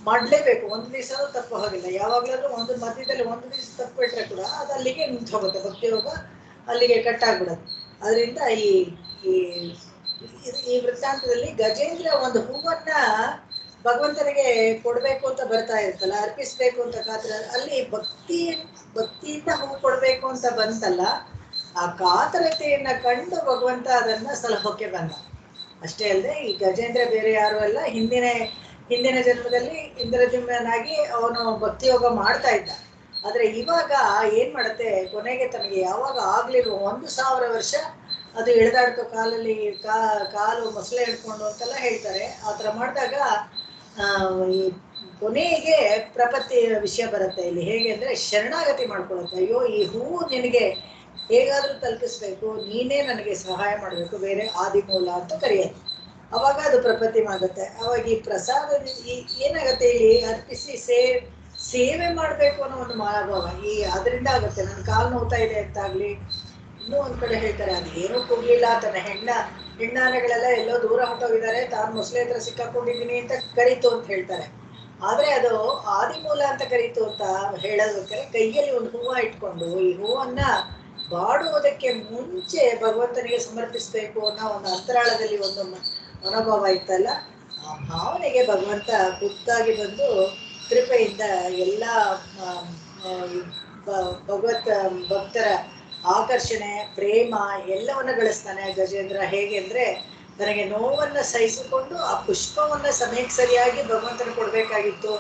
ಮಾಡಲೇಬೇಕು. ಒಂದು ದಿವಸ ತಪ್ಪು ಹೋಗಿಲ್ಲ. ಯಾವಾಗ್ಲಾದ್ರೂ ಒಂದು ಮಧ್ಯದಲ್ಲಿ ಒಂದು ದಿವಸ ತಪ್ಪಿಟ್ರೆ ಕೂಡ ಅದು ಅಲ್ಲಿಗೆ ನಿಂತು ಹೋಗುತ್ತೆ. ಭಕ್ತಿ ಯೋಗ ಅಲ್ಲಿಗೆ ಕಟ್ಟಾಗ್ಬಿಡುತ್ತೆ. ಅದರಿಂದ ಈ ವೃತ್ತಾಂತದಲ್ಲಿ ಗಜೇಂದ್ರ ಒಂದು ಹೂವನ್ನ ಭಗವಂತನಿಗೆ ಕೊಡ್ಬೇಕು ಅಂತ ಬರ್ತಾ ಇರ್ತಲ್ಲ, ಅರ್ಪಿಸ್ಬೇಕು ಅಂತ ಕಾತರ, ಅಲ್ಲಿ ಭಕ್ತಿಯಿಂದ ಹೂ ಕೊಡ್ಬೇಕು ಅಂತ ಬಂತಲ್ಲ, ಆ ಕಾತರತೆಯನ್ನ ಕಂಡು ಭಗವಂತ ಅದನ್ನ ಸಲಹೋಕೆ ಬಂದ. ಅಷ್ಟೇ ಅಲ್ಲದೆ ಈ ಗಜೇಂದ್ರ ಬೇರೆ ಯಾರು ಅಲ್ಲ, ಹಿಂದಿನ ಜನ್ಮದಲ್ಲಿ ಇಂದ್ರಜಿಮ್ನಾಗಿ ಅವನು ಭಕ್ತಿ ಯೋಗ ಮಾಡ್ತಾ ಇದ್ದ. ಆದ್ರೆ ಇವಾಗ ಏನ್ ಮಾಡುತ್ತೆ, ಕೊನೆಗೆ ತನಗೆ ಯಾವಾಗ ಆಗ್ಲಿರುವ 1000 ವರ್ಷ ಅದು ಎಳೆದಾಡ್ತು, ಕಾಲು ಮೊಸಳೆ ಹಿಡ್ಕೊಂಡು ಅಂತೆಲ್ಲ ಹೇಳ್ತಾರೆ. ಆ ಥರ ಮಾಡಿದಾಗ ಈ ಕೊನೆಗೆ ಪ್ರಪತ್ತಿಯ ವಿಷಯ ಬರುತ್ತೆ ಇಲ್ಲಿ. ಹೇಗೆ ಅಂದ್ರೆ ಶರಣಾಗತಿ ಮಾಡ್ಕೊಳುತ್ತೆ. ಅಯ್ಯೋ, ಈ ಹೂವು ನಿನಗೆ ಹೇಗಾದ್ರೂ ತಲುಪಿಸ್ಬೇಕು, ನೀನೇ ನನಗೆ ಸಹಾಯ ಮಾಡಬೇಕು, ಬೇರೆ ಆದಿಮೂಲ ಅಂತ ಕರೆಯುತ್ತೆ. ಅವಾಗ ಅದು ಪ್ರಪತ್ತಿ ಆಗುತ್ತೆ. ಅವಾಗ ಈ ಪ್ರಸಾದ ಏನಾಗತ್ತೆ, ಇಲ್ಲಿ ಅರ್ಪಿಸಿ ಸೇವೆ ಮಾಡಬೇಕು ಅನ್ನೋ ಒಂದು ಮನೋಭಾವ ಅದರಿಂದ ಆಗುತ್ತೆ. ನನ್ನ ಕಾಲು ನೋವ್ತಾ ಇದೆ ಅಂತಾಗ್ಲಿ, ಇನ್ನೂ ಒಂದ್ ಕಡೆ ಹೇಳ್ತಾರೆ ಅದು ಏನೂ ಕೂಗ್ಲಿಲ್ಲ, ತನ್ನ ಹೆಣ್ಣಾನೆಗಳೆಲ್ಲ ಎಲ್ಲೋ ದೂರ ಹೊಟ್ಟೋಗಿದ್ದಾರೆ, ತಾನು ಮೊಸಳೆ ಹತ್ರ ಸಿಕ್ಕಾಕೊಂಡಿದ್ದೀನಿ ಅಂತ ಕರೀತು ಅಂತ ಹೇಳ್ತಾರೆ. ಆದ್ರೆ ಅದು ಆದಿಮೂಲ ಅಂತ ಕರೀತು ಅಂತ ಹೇಳೋದಕ್ಕೆ ಕೈಯಲ್ಲಿ ಒಂದು ಹೂವ ಇಟ್ಕೊಂಡು ಈ ಹೂವನ್ನ ಬಾಡುವುದಕ್ಕೆ ಮುಂಚೆ ಭಗವಂತನಿಗೆ ಸಮರ್ಪಿಸ್ಬೇಕು ಅನ್ನೋ ಒಂದು ಅಂತರಾಳದಲ್ಲಿ ಒಂದು ಮನೋಭಾವ ಇತ್ತಲ್ಲ, ಆ ಭಾವನೆಗೆ ಭಗವಂತ ಖುದ್ದಾಗಿ ಬಂದು ಕೃಪೆಯಿಂದ ಎಲ್ಲ ಭಕ್ತರ ಆಕರ್ಷಣೆ, ಪ್ರೇಮ ಎಲ್ಲವನ್ನ ಗಳಿಸ್ತಾನೆ ಗಜೇಂದ್ರ. ಹೇಗೆ ಅಂದ್ರೆ, ತನಗೆ ನೋವನ್ನ ಸಹಿಸಿಕೊಂಡು ಆ ಪುಷ್ಪವನ್ನ ಸಮಯಕ್ಕೆ ಸರಿಯಾಗಿ ಭಗವಂತನ ಕೊಡ್ಬೇಕಾಗಿತ್ತು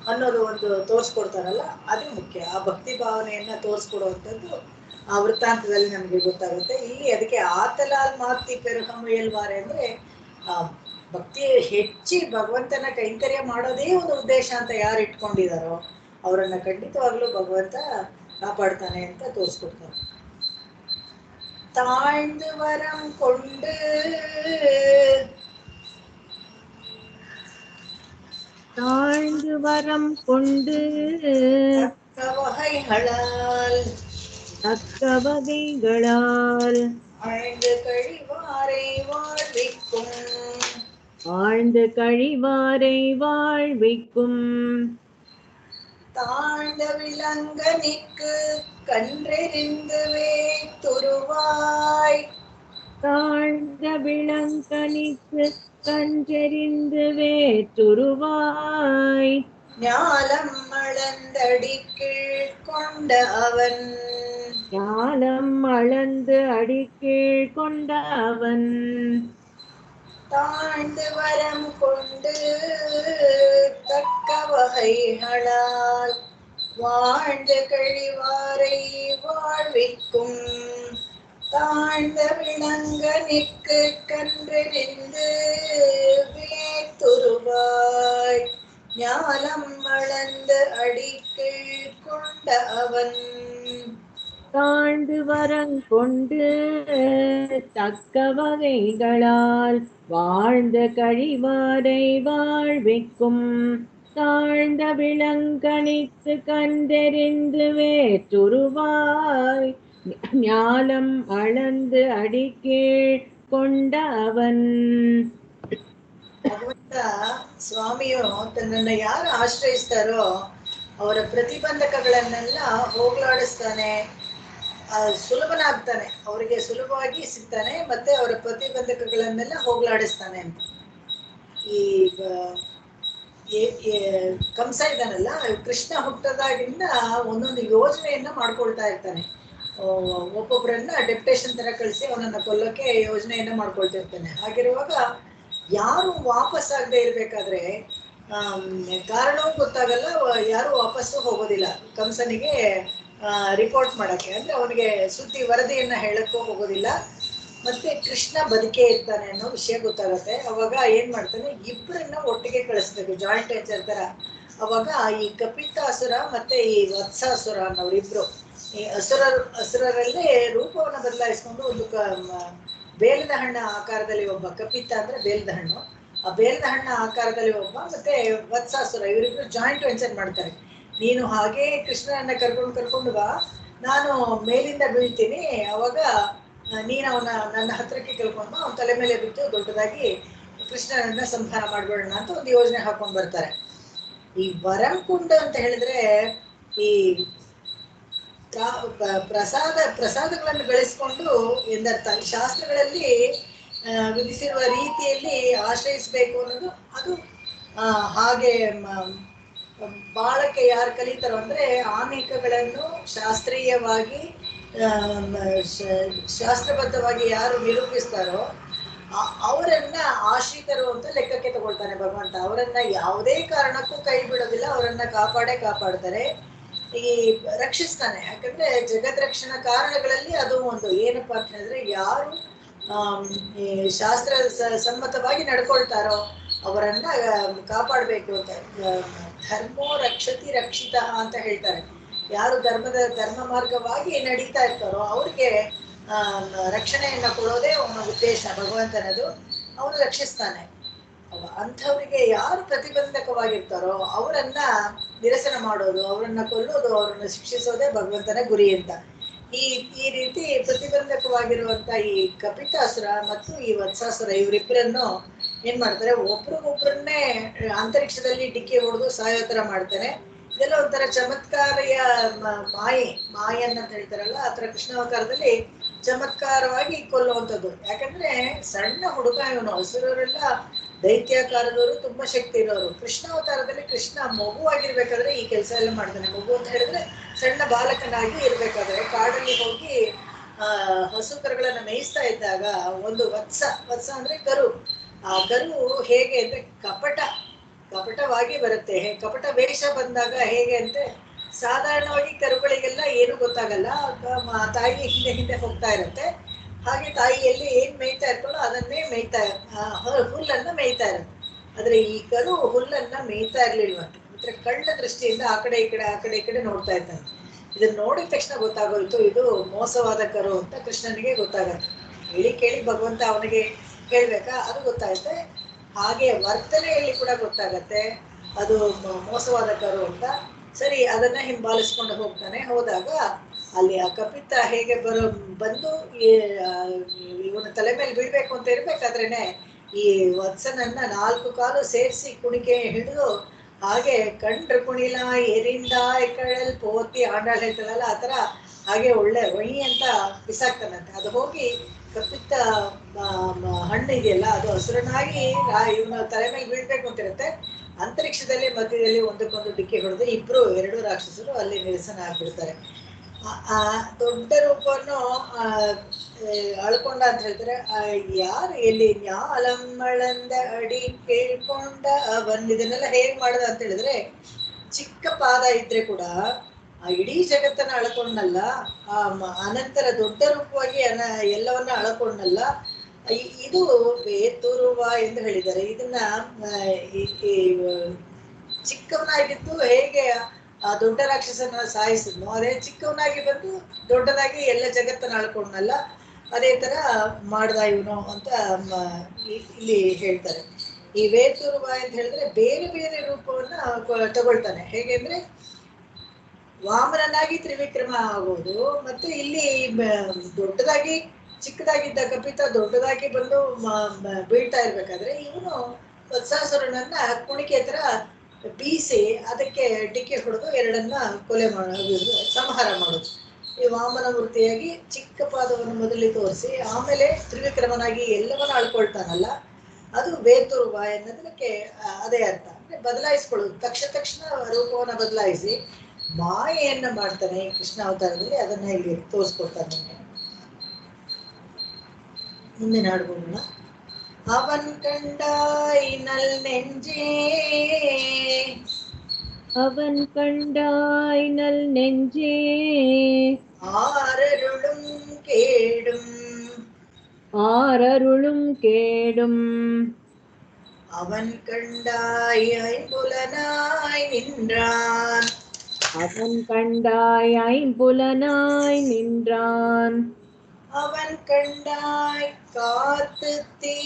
ಅನ್ನೋದು ಒಂದು ತೋರಿಸ್ಕೊಡ್ತಾರಲ್ಲ, ಅದು ಮುಖ್ಯ. ಆ ಭಕ್ತಿ ಭಾವನೆಯನ್ನ ತೋರಿಸ್ಕೊಡುವಂಥದ್ದು ಆ ವೃತ್ತಾಂತದಲ್ಲಿ ನಮಗೆ ಗೊತ್ತಾಗುತ್ತೆ. ಇಲ್ಲಿ ಅದಕ್ಕೆ ಆತಲಾಲ್ ಮಾತಿ ಪೆರುಹಮುಯಲ್ವಾರೆ ಅಂದ್ರೆ ಭಕ್ತಿ ಹೆಚ್ಚಿ ಭಗವಂತನ ಕೈಂಕರ್ಯ ಮಾಡೋದೇ ಒಂದು ಉದ್ದೇಶ ಅಂತ ಯಾರು ಇಟ್ಕೊಂಡಿದಾರೋ ಅವರನ್ನ ಖಂಡಿತವಾಗ್ಲೂ ಭಗವಂತ ಕಾಪಾಡ್ತಾನೆ ಅಂತ ತೋರಿಸ್ಕೊಡ್ತಾರೆ. தாழ்ந்து வரம் கொண்டு தக்க வகைகளால் ஆழ்ந்து கழிவாரை வாழ்விக்கும் வாழ்ந்து கழிவாரை வாழ்விக்கும் தாழ்ந்த விலங்கனிக்கு கன்றெறிந்துவே துருவாய் தாழ்ந்த விளங்கனிக்கு கன்றெறிந்து வேற்றுருவாய் ஞாலம் அளந்தடிக்கீழ் கொண்ட அவன் ஞாலம் அளந்து அடிக்கீழ் கொண்ட அவன் தாழ்ந்து வரம் கொண்டு தக்க வகைகளால் வாழ்ந்து கழிவாரை வாழ்விக்கும் தாழ்ந்த விளங்கனிக்கு கன்றெறிந்து வேத்துருவாய் ஞாலம் அளந்து அடிக்கீழ் கொண்ட அவன் தாழ்ந்து வரங்கொண்டு தக்க வகைகளால் வாழ்ந்த கழிவாரை வாழ்விக்கும் தாழ்ந்த விளங்கனித்து கண்டெறிந்து வேற்றுருவாய் ஞாலம் அளந்து அடிக்கீழ் கொண்ட அவன். ಭಗವಂತ ಸ್ವಾಮಿಯು ತನ್ನನ್ನ ಯಾರು ಆಶ್ರಯಿಸ್ತಾರೋ ಅವರ ಪ್ರತಿಬಂಧಕಗಳನ್ನೆಲ್ಲ ಹೋಗಲಾಡಿಸ್ತಾನೆ, ಸುಲಭನಾಗ್ತಾನೆ, ಅವರಿಗೆ ಸುಲಭವಾಗಿ ಸಿಗ್ತಾನೆ, ಮತ್ತೆ ಅವರ ಪ್ರತಿಬಂಧಕಗಳನ್ನೆಲ್ಲ ಹೋಗಲಾಡಿಸ್ತಾನೆ ಅಂತ. ಈ ಕಂಸ ಇದ್ದಾನಲ್ಲ, ಕೃಷ್ಣ ಹುಟ್ಟದಾಗಿಂದ ಒಂದೊಂದು ಯೋಜನೆಯನ್ನ ಮಾಡ್ಕೊಳ್ತಾ ಇರ್ತಾನೆ. ಒಬ್ಬೊಬ್ಬರನ್ನ ಡೆಪ್ಟೇಷನ್ ತರ ಕಳಿಸಿ ಅವನನ್ನ ಕೊಲ್ಲೋಕೆ ಯೋಜನೆಯನ್ನ ಮಾಡ್ಕೊಳ್ತಿರ್ತಾನೆ. ಹಾಗಿರುವಾಗ ಯಾರು ವಾಪಸ್ ಆಗದೆ ಇರ್ಬೇಕಾದ್ರೆ ಕಾರಣವೂ ಗೊತ್ತಾಗಲ್ಲ, ಯಾರು ವಾಪಸ್ಸು ಹೋಗೋದಿಲ್ಲ ಕಂಸನಿಗೆ ರಿಪೋರ್ಟ್ ಮಾಡಕ್ಕೆ, ಅಂದ್ರೆ ಅವನಿಗೆ ಸುದ್ದಿ ವರದಿಯನ್ನ ಹೇಳಕ್ಕೂ ಹೋಗೋದಿಲ್ಲ. ಮತ್ತೆ ಕೃಷ್ಣ ಬದುಕೇ ಇರ್ತಾನೆ ಅನ್ನೋ ವಿಷಯ ಗೊತ್ತಾಗುತ್ತೆ. ಅವಾಗ ಏನ್ ಮಾಡ್ತಾನೆ, ಇಬ್ಬರನ್ನ ಒಟ್ಟಿಗೆ ಕಳಿಸ್ಬೇಕು, ಜಾಯಿಂಟ್ ವೆಂಚರ್ ತರ. ಅವಾಗ ಈ ಕಪಿತಾಸುರ ಮತ್ತೆ ಈ ವತ್ಸಾಸುರ ಅನ್ನೋರಿಬ್ರು, ಈ ಅಸುರರಲ್ಲೇ ರೂಪವನ್ನ ಬದಲಾಯಿಸ್ಕೊಂಡು ಒಂದು ಬೇಲದ ಹಣ್ಣ ಆಕಾರದಲ್ಲಿ ಒಬ್ಬ, ಕಪಿತ ಅಂದ್ರೆ ಬೇಲದ ಹಣ್ಣು, ಆ ಬೇಲದ ಹಣ್ಣ ಆಕಾರದಲ್ಲಿ ಒಬ್ಬ, ಮತ್ತೆ ವತ್ಸಾಸುರ, ಇವರಿಬ್ರು ಜಾಯಿಂಟ್ ವೆಂಚರ್ ಮಾಡ್ತಾರೆ. ನೀನು ಹಾಗೆ ಕೃಷ್ಣನನ್ನ ಕರ್ಕೊಂಡು ಬಾ, ನಾನು ಮೇಲಿಂದ ಬೀಳ್ತೀನಿ, ಅವಾಗ ನೀನು ಅವನ ನನ್ನ ಹತ್ರಕ್ಕೆ ಕರ್ಕೊಂಡು ಬಾ, ಅವನ ತಲೆ ಮೇಲೆ ಬಿಟ್ಟು ದೊಡ್ಡದಾಗಿ ಕೃಷ್ಣನನ್ನ ಸಂಹಾರ ಮಾಡ್ಬೇಡೋಣ ಅಂತ ಒಂದು ಯೋಜನೆ ಹಾಕೊಂಡ್ ಬರ್ತಾರೆ. ಈ ವರಂಕುಂಡ ಅಂತ ಹೇಳಿದ್ರೆ ಈ ಪ್ರಸಾದಗಳನ್ನು ಗಳಿಸ್ಕೊಂಡು ಎಂದರ್ಥ. ಶಾಸ್ತ್ರಗಳಲ್ಲಿ ವಿಧಿಸಿರುವ ರೀತಿಯಲ್ಲಿ ಆಶ್ರಯಿಸಬೇಕು ಅನ್ನೋದು ಅದು. ಹಾಗೆ ಬಾಳಕ್ಕೆ ಯಾರು ಕಲಿತಾರೋ ಅಂದ್ರೆ ಆನೇಕಗಳನ್ನು ಶಾಸ್ತ್ರೀಯವಾಗಿ ಶಾಸ್ತ್ರಬದ್ಧವಾಗಿ ಯಾರು ನಿರೂಪಿಸ್ತಾರೋ ಅವರನ್ನ ಆಶ್ರಿತರು ಅಂತ ಲೆಕ್ಕಕ್ಕೆ ತಗೊಳ್ತಾನೆ ಭಗವಂತ. ಅವರನ್ನ ಯಾವುದೇ ಕಾರಣಕ್ಕೂ ಕೈ ಬಿಡೋದಿಲ್ಲ, ಅವರನ್ನ ಕಾಪಾಡ್ತಾರೆ, ಈ ರಕ್ಷಿಸ್ತಾನೆ. ಯಾಕಂದ್ರೆ ಜಗದ್ ರಕ್ಷಣಾ ಕಾರಣಗಳಲ್ಲಿ ಅದು ಒಂದು. ಏನಪ್ಪಾ ಅಂತ ಹೇಳಿದ್ರೆ, ಯಾರು ಶಾಸ್ತ್ರ ಸಮ್ಮತವಾಗಿ ನಡ್ಕೊಳ್ತಾರೋ ಅವರನ್ನ ಕಾಪಾಡ್ಬೇಕು ಅಂತ. ಧರ್ಮೋ ರಕ್ಷತಿ ರಕ್ಷಿತ ಅಂತ ಹೇಳ್ತಾರೆ. ಯಾರು ಧರ್ಮ ಮಾರ್ಗವಾಗಿ ನಡೀತಾ ಇರ್ತಾರೋ ಅವ್ರಿಗೆ ರಕ್ಷಣೆಯನ್ನ ಕೊಡೋದೇ ಅವನ ಉದ್ದೇಶ ಭಗವಂತನದು. ಅವನು ರಕ್ಷಿಸ್ತಾನೆ. ಅಂಥವ್ರಿಗೆ ಯಾರು ಪ್ರತಿಬಂಧಕವಾಗಿರ್ತಾರೋ ಅವರನ್ನ ನಿರಸನ ಮಾಡೋದು, ಅವರನ್ನ ಕೊಲ್ಲೋದು, ಅವರನ್ನ ಶಿಕ್ಷಿಸೋದೇ ಭಗವಂತನ ಗುರಿ ಅಂತ. ಈ ರೀತಿ ಪ್ರತಿಬಂಧಕವಾಗಿರುವಂತ ಈ ಕಪಿತಾಸುರ ಮತ್ತು ಈ ವತ್ಸಾಸುರ ಇವರಿಬ್ಬರನ್ನು ಏನ್ ಮಾಡ್ತಾರೆ, ಒಬ್ರನ್ನೇ ಅಂತರಿಕ್ಷದಲ್ಲಿ ಡಿಕ್ಕಿ ಹೊಡೆದು ಸಾಯೋ ತರ ಮಾಡ್ತಾನೆ. ಇದೆಲ್ಲ ಒಂಥರ ಚಮತ್ಕಾರಿಯ ಮಾಯನ್ ಅಂತ ಹೇಳ್ತಾರಲ್ಲ, ಆ ತರ ಕೃಷ್ಣಾವತಾರದಲ್ಲಿ ಚಮತ್ಕಾರವಾಗಿ ಕೊಲ್ಲುವಂಥದ್ದು. ಯಾಕಂದ್ರೆ ಸಣ್ಣ ಹುಡುಗ ಇವನು. ಅಸುರರೆಲ್ಲ ದೈತ್ಯಾಕಾರದವರು, ತುಂಬಾ ಶಕ್ತಿ ಇರೋರು. ಕೃಷ್ಣಾವತಾರದಲ್ಲಿ ಕೃಷ್ಣ ಮಗುವಾಗಿರ್ಬೇಕಾದ್ರೆ ಈ ಕೆಲಸ ಎಲ್ಲ ಮಾಡ್ತಾನೆ. ಮಗು ಅಂತ ಹೇಳಿದ್ರೆ ಸಣ್ಣ ಬಾಲಕನಾಗಿ ಇರ್ಬೇಕಾದ್ರೆ ಕಾಡಲ್ಲಿ ಹೋಗಿ ಹಸು ಕರುಗಳನ್ನ ಮೇಯಿಸ್ತಾ ಇದ್ದಾಗ ಒಂದು ವತ್ಸ ಅಂದ್ರೆ ಕರು. ಆ ಕರು ಹೇಗೆ ಅಂದ್ರೆ ಕಪಟವಾಗಿ ಬರುತ್ತೆ. ಕಪಟ ವೇಷ ಬಂದಾಗ ಹೇಗೆ ಅಂದ್ರೆ, ಸಾಧಾರಣವಾಗಿ ಕರುಗಳಿಗೆಲ್ಲ ಏನು ಗೊತ್ತಾಗಲ್ಲ, ತಾಯಿ ಹಿಂದೆ ಹೋಗ್ತಾ ಇರುತ್ತೆ. ಹಾಗೆ ತಾಯಿಯಲ್ಲಿ ಏನ್ ಮೇಯ್ತಾ ಇರ್ತಾಳೋ ಅದನ್ನೇ ಹುಲ್ಲನ್ನ ಮೇಯ್ತಾ ಇರುತ್ತೆ. ಆದ್ರೆ ಈ ಕರು ಹುಲ್ಲನ್ನ ಮೇಯ್ತಾ ಇರ್ಲಿಲ್ವಂತೆ. ಅಂದ್ರೆ ಕಳ್ಳ ದೃಷ್ಟಿಯಿಂದ ಆ ಕಡೆ ಈ ಕಡೆ ನೋಡ್ತಾ ಇರ್ತಾನೆ. ಇದನ್ನ ನೋಡಿದ ತಕ್ಷಣ ಗೊತ್ತಾಗೋಯ್ತು ಇದು ಮೋಸವಾದ ಕರು ಅಂತ ಕೃಷ್ಣನಿಗೆ ಗೊತ್ತಾಗತ್ತೆ. ಕೇಳಿ ಭಗವಂತ ಅವನಿಗೆ ಹೇಳ್ಬೇಕಾ, ಅದು ಗೊತ್ತಾಗುತ್ತೆ. ಹಾಗೆ ವರ್ತನೆಯಲ್ಲಿ ಕೂಡ ಗೊತ್ತಾಗತ್ತೆ ಅದು ಮೋಸವಾದ ಕರು ಅಂತ. ಸರಿ, ಅದನ್ನ ಹಿಂಬಾಲಿಸ್ಕೊಂಡು ಹೋದಾಗ ಅಲ್ಲಿ ಆ ಕಪಿತ ಹೇಗೆ ಬಂದು ಇವನ ತಲೆ ಮೇಲೆ ಬೀಳ್ಬೇಕು ಅಂತ ಇರ್ಬೇಕಾದ್ರೇನೆ ಈ ವತ್ಸನನ್ನ 4 ಕಾಲು ಸೇರಿಸಿ ಕುಣಿಕೆ ಹಿಡಿದು ಹಾಗೆ ಕಂಡ್ರು ಕುಣಿಲ ಎರಿಂದ ಕಳಲ್ ಪೋತಿ ಆಂಡಾಳ್ ಹೇಳ್ತಾರಲ್ಲ ಆ ತರ ಹಾಗೆ ಒಳ್ಳೆ ಒಯಿ ಅಂತ ಬಿಸಾಕ್ತಾನಂತೆ. ಅದು ಹೋಗಿ ಕಪ್ಪಿತ್ತ ಹಣ್ಣು ಇದೆಯಲ್ಲ ಅದು ಹಸುರನಾಗಿ ಇವನ ತಲೆ ಮೇಲೆ ಬೀಳ್ಬೇಕು ಅಂತಿರುತ್ತೆ. ಅಂತರಿಕ್ಷದಲ್ಲಿ ಮಧ್ಯದಲ್ಲಿ ಒಂದಕ್ಕೊಂದು ಡಿಕ್ಕಿ ಹೊಡೆದು ಇಬ್ರು 2 ರಾಕ್ಷಸರು ಅಲ್ಲಿ ನಿರಸನ ಆಗ್ಬಿಡ್ತಾರೆ. ಆ ದೊಡ್ಡ ರೂಪವನ್ನು ಅಳ್ಕೊಂಡ ಅಂತ ಹೇಳ್ತಾರೆ. ಯಾರು ಎಲ್ಲಿ ஞாலம்மளந்த ಅಡಿ ಕೇಳ್ಕೊಂಡ ಅವನ್ ಇದನ್ನೆಲ್ಲ ಹೇಗ್ ಮಾಡ್ದ ಅಂತ ಹೇಳಿದ್ರೆ, ಚಿಕ್ಕ ಪಾದ ಇದ್ರೆ ಕೂಡ ಆ ಇಡೀ ಜಗತ್ತನ್ನ ಅಳ್ಕೊಂಡಲ್ಲ, ಆ ಅನಂತರ ದೊಡ್ಡ ರೂಪವಾಗಿ ಎಲ್ಲವನ್ನ ಅಳ್ಕೊಂಡಲ್ಲ. ಇದು ಬೇತುರುವ ಎಂದು ಹೇಳಿದ್ದಾರೆ. ಇದನ್ನ ಚಿಕ್ಕವನಾಗಿದ್ದು ಹೇಗೆ ಆ ದೊಡ್ಡ ರಾಕ್ಷಸನ ಸಾಯಿಸಿದ್ನು, ಅದೇ ಚಿಕ್ಕವನಾಗಿ ಬಂದು ದೊಡ್ಡದಾಗಿ ಎಲ್ಲ ಜಗತ್ತನ್ನ ಆಳ್ಕೊಂಡಲ್ಲ, ಅದೇ ತರ ಮಾಡ್ದ ಇವನು ಅಂತ ಇಲ್ಲಿ ಹೇಳ್ತಾರೆ. ಈ ವೇತುರುವ ಅಂತ ಹೇಳಿದ್ರೆ ಬೇರೆ ಬೇರೆ ರೂಪವನ್ನ ತಗೊಳ್ತಾನೆ. ಹೇಗೆಂದ್ರೆ ವಾಮನನಾಗಿ ತ್ರಿವಿಕ್ರಮ ಆಗೋದು, ಮತ್ತೆ ಇಲ್ಲಿ ದೊಡ್ಡದಾಗಿ ಚಿಕ್ಕದಾಗಿದ್ದ ಕಪಿತ ದೊಡ್ಡದಾಗಿ ಬಂದು ಬೀಳ್ತಾ ಇರ್ಬೇಕಾದ್ರೆ ಇವನು ವತ್ಸಾಸುರನನ್ನ ಕುಣಿಕೆ ತರ ಬೀಸಿ ಅದಕ್ಕೆ ಡಿಕ್ಕಿ ಹೊಡೆದು ಎರಡನ್ನ ಕೊಲೆ ಮಾಡೋದು, ಸಂಹಾರ ಮಾಡೋದು. ಈ ವಾಮನ ವೃತ್ತಿಯಾಗಿ ಚಿಕ್ಕ ಪಾದವನ್ನು ಮೊದಲಿಗೆ ತೋರಿಸಿ ಆಮೇಲೆ ತ್ರಿವಿಕ್ರಮನಾಗಿ ಎಲ್ಲವನ್ನ ಆಳ್ಕೊಳ್ತಾನಲ್ಲ, ಅದು ವೇತುರುವ ಎನ್ನೋದಕ್ಕೆ ಅದೇ ಅರ್ಥ. ಅಂದ್ರೆ ಬದಲಾಯಿಸ್ಕೊಳ್ಳೋದು, ತಕ್ಷಣ ರೂಪವನ್ನ ಬದಲಾಯಿಸಿ ಮಾಯೆಯನ್ನ ಮಾಡ್ತಾನೆ ಕೃಷ್ಣ ಅವತಾರದಲ್ಲಿ. ಅದನ್ನ ಇಲ್ಲಿ ತೋರಿಸ್ಕೊಡ್ತಾನೆ. ಮುಂದಿನ ಹಾಡ್ಬೋಣ. ಅವನ್ ಕಂಡಾಯಿನಲ್ ನೆಂಜೇ, அவன் கண்டாய்நல் நெஞ்சே, ஆரருளும் கேடும் ஆரருளும் கேடும், அவன் கண்டாய் ஐம்புலனாய் நின்றான், அவன் கண்டாய் ஐம்புலனாய் நின்றான், அவன் கண்டாய் காத்து தீ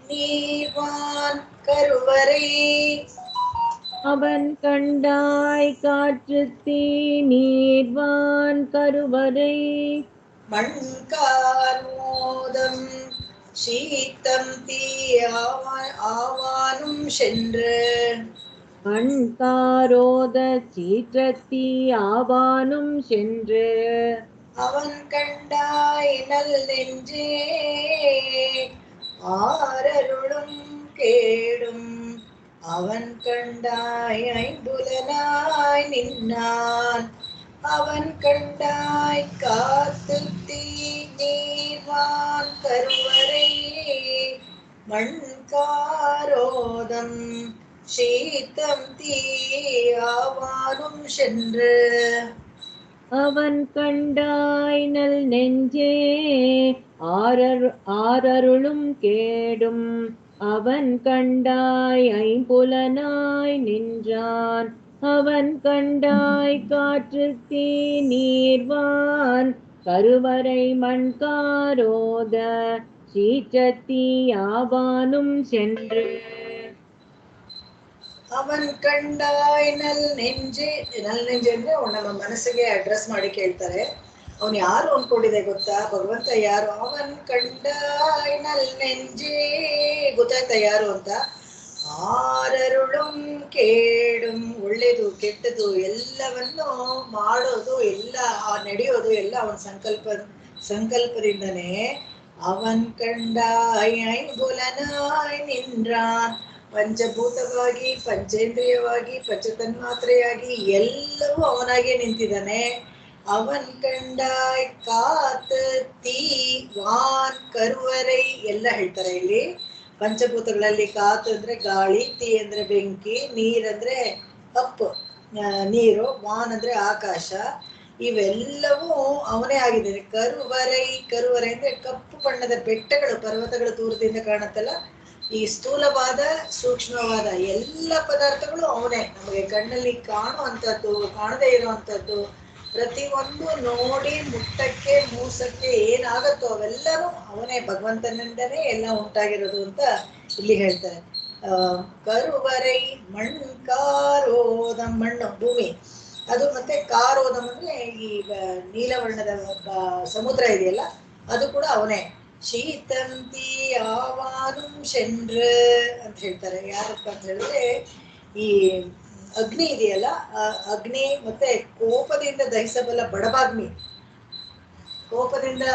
நீர்வான் கருவறை, அவன் கண்டாய் காற்று தீ நீர்வான் கருவறை, மண்காரோதம் சீத்தம் தீ ஆவானும் சென்று, மண்காரோத சீற்றத்தீ ஆவானும் சென்று, அவன் கண்டாய் நல் நெஞ்சே ஆரருளும் கேடும், அவன் கண்டாய் ஐம்புலனாய் நின்னான், அவன் கண்டாய் காத்து தீ நீர்வான் கருவறை, மண்காரோதம் சீத்தம் தீ ஆவானும் சென்று, அவன் கண்டாய்நல் நெஞ்சே ஆரருளும் கேடும், அவன் கண்டாய் ஐம்புலனாய் நின்றான், அவன் கண்டாய் காற்று தீ நீர்வான் கருவறை, மண்காரோத சீற்றத்தீ ஆவானும் சென்று, ಅವನ್ ಕಂಡಾಯ್ ನಲ್ ನೆಂಜೆ. ನಲ್ ನೆಂಜೆ ಅಂದ್ರೆ ನಮ್ಮ ಮನಸ್ಸಿಗೆ ಅಡ್ರೆಸ್ ಮಾಡಿ ಕೇಳ್ತಾರೆ. ಅವನ್ ಯಾರು ಅನ್ಕೊಂಡಿದೆ ಗೊತ್ತಾ, ಭಗವಂತ ಯಾರು? ಅವನ್ ಕಂಡಾಯ್ ನಲ್ ನೆಂಜೆ, ಗೊತ್ತಾಯ್ತಾ ಯಾರು ಅಂತ? ಆರರುಳುಂ ಕೇಡುಂ, ಒಳ್ಳೇದು ಕೆಟ್ಟದು ಎಲ್ಲವನ್ನು ಮಾಡೋದು, ಎಲ್ಲ ನಡೆಯೋದು ಎಲ್ಲ ಅವನ ಸಂಕಲ್ಪದಿಂದನೇ. ಅವನ್ ಕಂಡಾಯ್ ಐಂಬುಲನಾಯ್ ನಿನ್ರಾನ್, ಪಂಚಭೂತವಾಗಿ ಪಂಚೇಂದ್ರಿಯವಾಗಿ ಪಂಚತನ್ಮಾತ್ರೆಯಾಗಿ ಎಲ್ಲವೂ ಅವನಾಗೆ ನಿಂತಿದ್ದಾನೆ. ಅವನ್ ಕಂಡಾಯ್ ಕಾತ್ ತೀ ವಾನ್ ಕರುವರೈ ಎಲ್ಲ ಹೇಳ್ತಾರೆ ಇಲ್ಲಿ. ಪಂಚಭೂತಗಳಲ್ಲಿ ಕಾತ್ ಅಂದ್ರೆ ಗಾಳಿ, ತೀ ಅಂದ್ರೆ ಬೆಂಕಿ, ನೀರಂದ್ರೆ ಕಪ್ಪು ನೀರು, ವಾನ್ ಅಂದ್ರೆ ಆಕಾಶ, ಇವೆಲ್ಲವೂ ಅವನೇ ಆಗಿದ್ದಾನೆ. ಕರುವರೈ, ಕರುವರೈ ಅಂದ್ರೆ ಕಪ್ಪು ಬಣ್ಣದ ಬೆಟ್ಟಗಳು, ಪರ್ವತಗಳು ದೂರದಿಂದ ಕಾಣುತ್ತಲ್ಲ, ಈ ಸ್ಥೂಲವಾದ ಸೂಕ್ಷ್ಮವಾದ ಎಲ್ಲ ಪದಾರ್ಥಗಳು ಅವನೇ. ನಮಗೆ ಕಣ್ಣಲ್ಲಿ ಕಾಣುವಂಥದ್ದು, ಕಾಣದೇ ಇರುವಂಥದ್ದು, ಪ್ರತಿಯೊಂದು ನೋಡಿ ಮುಟ್ಟಕ್ಕೆ ಮೂಸಕ್ಕೆ ಏನಾಗತ್ತೋ ಅವೆಲ್ಲರೂ ಅವನೇ, ಭಗವಂತನಿಂದನೇ ಎಲ್ಲ ಉಂಟಾಗಿರೋದು ಅಂತ ಇಲ್ಲಿ ಹೇಳ್ತಾರೆ. ಕರುವರೈ ಮಣ್ಕಾರೋದ, ಮಣ್ಣು ಭೂಮಿ ಅದು, ಮತ್ತೆ ಕಾರೋದಂ ಅಂದ್ರೆ ಈ ನೀಲವರ್ಣದ ಸಮುದ್ರ ಇದೆಯಲ್ಲ ಅದು ಕೂಡ ಅವನೇ. ಶೀತಂತಿ ಯಾವಾನು ಶೆಂಡ್ರ ಅಂತ ಹೇಳ್ತಾರೆ. ಯಾರಪ್ಪ ಅಂತ ಹೇಳಿದ್ರೆ ಈ ಅಗ್ನಿ ಇದೆಯಲ್ಲ, ಆ ಅಗ್ನಿ ಮತ್ತೆ ಕೋಪದಿಂದ ದಹಿಸಬಲ್ಲ ಬಡಬಾಗ್ನಿ, ಕೋಪದಿಂದ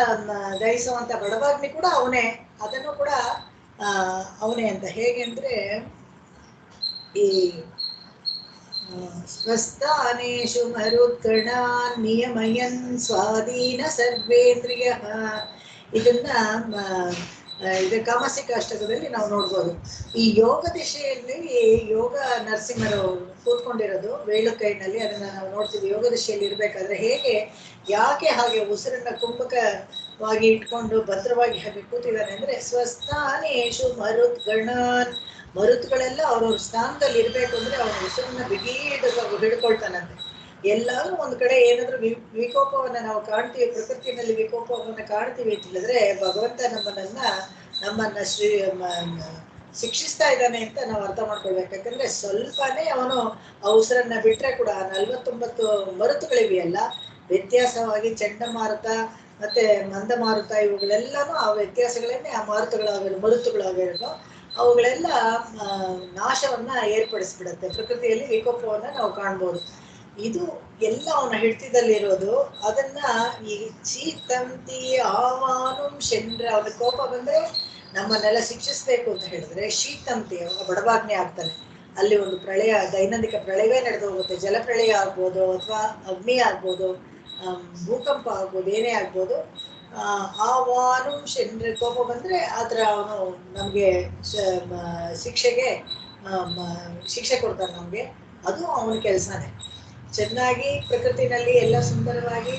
ದಹಿಸುವಂತ ಬಡಬಾಗ್ನಿ ಕೂಡ ಅವನೇ, ಅದನ್ನು ಕೂಡ ಅವನೇ ಅಂತ. ಹೇಗೆ ಅಂದ್ರೆ ಈ ಸ್ವಸ್ಥಾನೇಷು ಮರುದ್ಗಣಾನ್ ನಿಯಮಯನ್ ಸ್ವಾಧೀನ ಸರ್ವೇಂದ್ರಿಯ, ಇದನ್ನ ಇದು ಕಾಮಸಿಕ ಅಷ್ಟಕದಲ್ಲಿ ನಾವು ನೋಡ್ಬೋದು. ಈ ಯೋಗ ದಿಶೆಯಲ್ಲಿ ಯೋಗ ನರಸಿಂಹರು ಕೂತ್ಕೊಂಡಿರೋದು ವೇಳುಕೈನಲ್ಲಿ, ಅದನ್ನ ನಾವು ನೋಡ್ತೀವಿ. ಯೋಗ ದಿಶೆಯಲ್ಲಿ ಇರ್ಬೇಕಾದ್ರೆ ಹೇಗೆ, ಯಾಕೆ ಹಾಗೆ ಉಸಿರನ್ನ ಕುಂಭಕವಾಗಿ ಇಟ್ಕೊಂಡು ಭದ್ರವಾಗಿ ಹಾಗೆ ಕೂತಿದ್ದಾನೆ ಅಂದ್ರೆ, ಸ್ವಸ್ಥಾನೇಷು ಮರುದ್ಗಣಾನ್, ಮರುತ್ಗಳೆಲ್ಲ ಅವ್ರವ್ರ ಸ್ಥಾನದಲ್ಲಿ ಇರ್ಬೇಕು ಅಂದ್ರೆ ಅವನ ಉಸಿರನ್ನ ಬಿಗಿ ಹಿಡ್ಕೊಳ್ತಾನಂತೆ. ಎಲ್ಲಾದ್ರೂ ಒಂದ್ ಕಡೆ ಏನಾದ್ರೂ ವಿಕೋಪವನ್ನ ನಾವು ಕಾಣ್ತೀವಿ, ಪ್ರಕೃತಿನಲ್ಲಿ ವಿಕೋಪವನ್ನ ಕಾಣ್ತೀವಿ ಅಂತ ಹೇಳಿದ್ರೆ ಭಗವಂತ ನಮ್ಮನ್ನ ಶಿಕ್ಷಿಸ್ತಾ ಇದ್ದಾನೆ ಅಂತ ನಾವು ಅರ್ಥ ಮಾಡ್ಕೊಳ್ಬೇಕು. ಯಾಕಂದ್ರೆ ಸ್ವಲ್ಪನೇ ಅವನು ಆ ಉಸಿರನ್ನ ಬಿಟ್ರೆ ಕೂಡ 49 ಮರುತುಗಳಿವೆಯಲ್ಲ, ವ್ಯತ್ಯಾಸವಾಗಿ ಚಂಡಮಾರುತ ಮತ್ತೆ ಮಂದಮಾರುತ ಇವುಗಳೆಲ್ಲಾನು ಆ ವ್ಯತ್ಯಾಸಗಳನ್ನೇ ಆ ಮರುತುಗಳಾಗಿರೋದು, ಅವುಗಳೆಲ್ಲ ನಾಶವನ್ನ ಏರ್ಪಡಿಸ್ಬಿಡತ್ತೆ. ಪ್ರಕೃತಿಯಲ್ಲಿ ವಿಕೋಪವನ್ನ ನಾವು ಕಾಣ್ಬೋದು. ಇದು ಎಲ್ಲ ಅವನ ಹಿಡಿತದಲ್ಲಿರೋದು. ಅದನ್ನ ಈ ಚೀತಂತಿ ಆವಾನು ಶೆಂಡ್ರ, ಅವನ ಕೋಪ ಬಂದ್ರೆ ನಮ್ಮನ್ನೆಲ್ಲ ಶಿಕ್ಷಿಸ್ಬೇಕು ಅಂತ ಹೇಳಿದ್ರೆ ಶೀತಂತಿ ಬಡಬಾಗ್ನೆ ಆಗ್ತಾನೆ. ಅಲ್ಲಿ ಒಂದು ಪ್ರಳಯ, ದೈನಂದಿಕ ಪ್ರಳಯವೇ ನಡೆದು ಹೋಗುತ್ತೆ. ಜಲಪ್ರಳಯ ಆಗ್ಬೋದು ಅಥವಾ ಅಗ್ನಿ ಆಗ್ಬೋದು, ಭೂಕಂಪ ಆಗ್ಬೋದು, ಏನೇ ಆಗ್ಬೋದು. ಆವಾನು ಶೆಂಡ್ರ, ಕೋಪ ಬಂದ್ರೆ ಆತರ ಅವನು ನಮ್ಗೆ ಶಿಕ್ಷೆ ಕೊಡ್ತಾನೆ ನಮ್ಗೆ. ಅದು ಅವನ ಕೆಲಸನೇ. ಚೆನ್ನಾಗಿ ಪ್ರಕೃತಿನಲ್ಲಿ ಎಲ್ಲ ಸುಂದರವಾಗಿ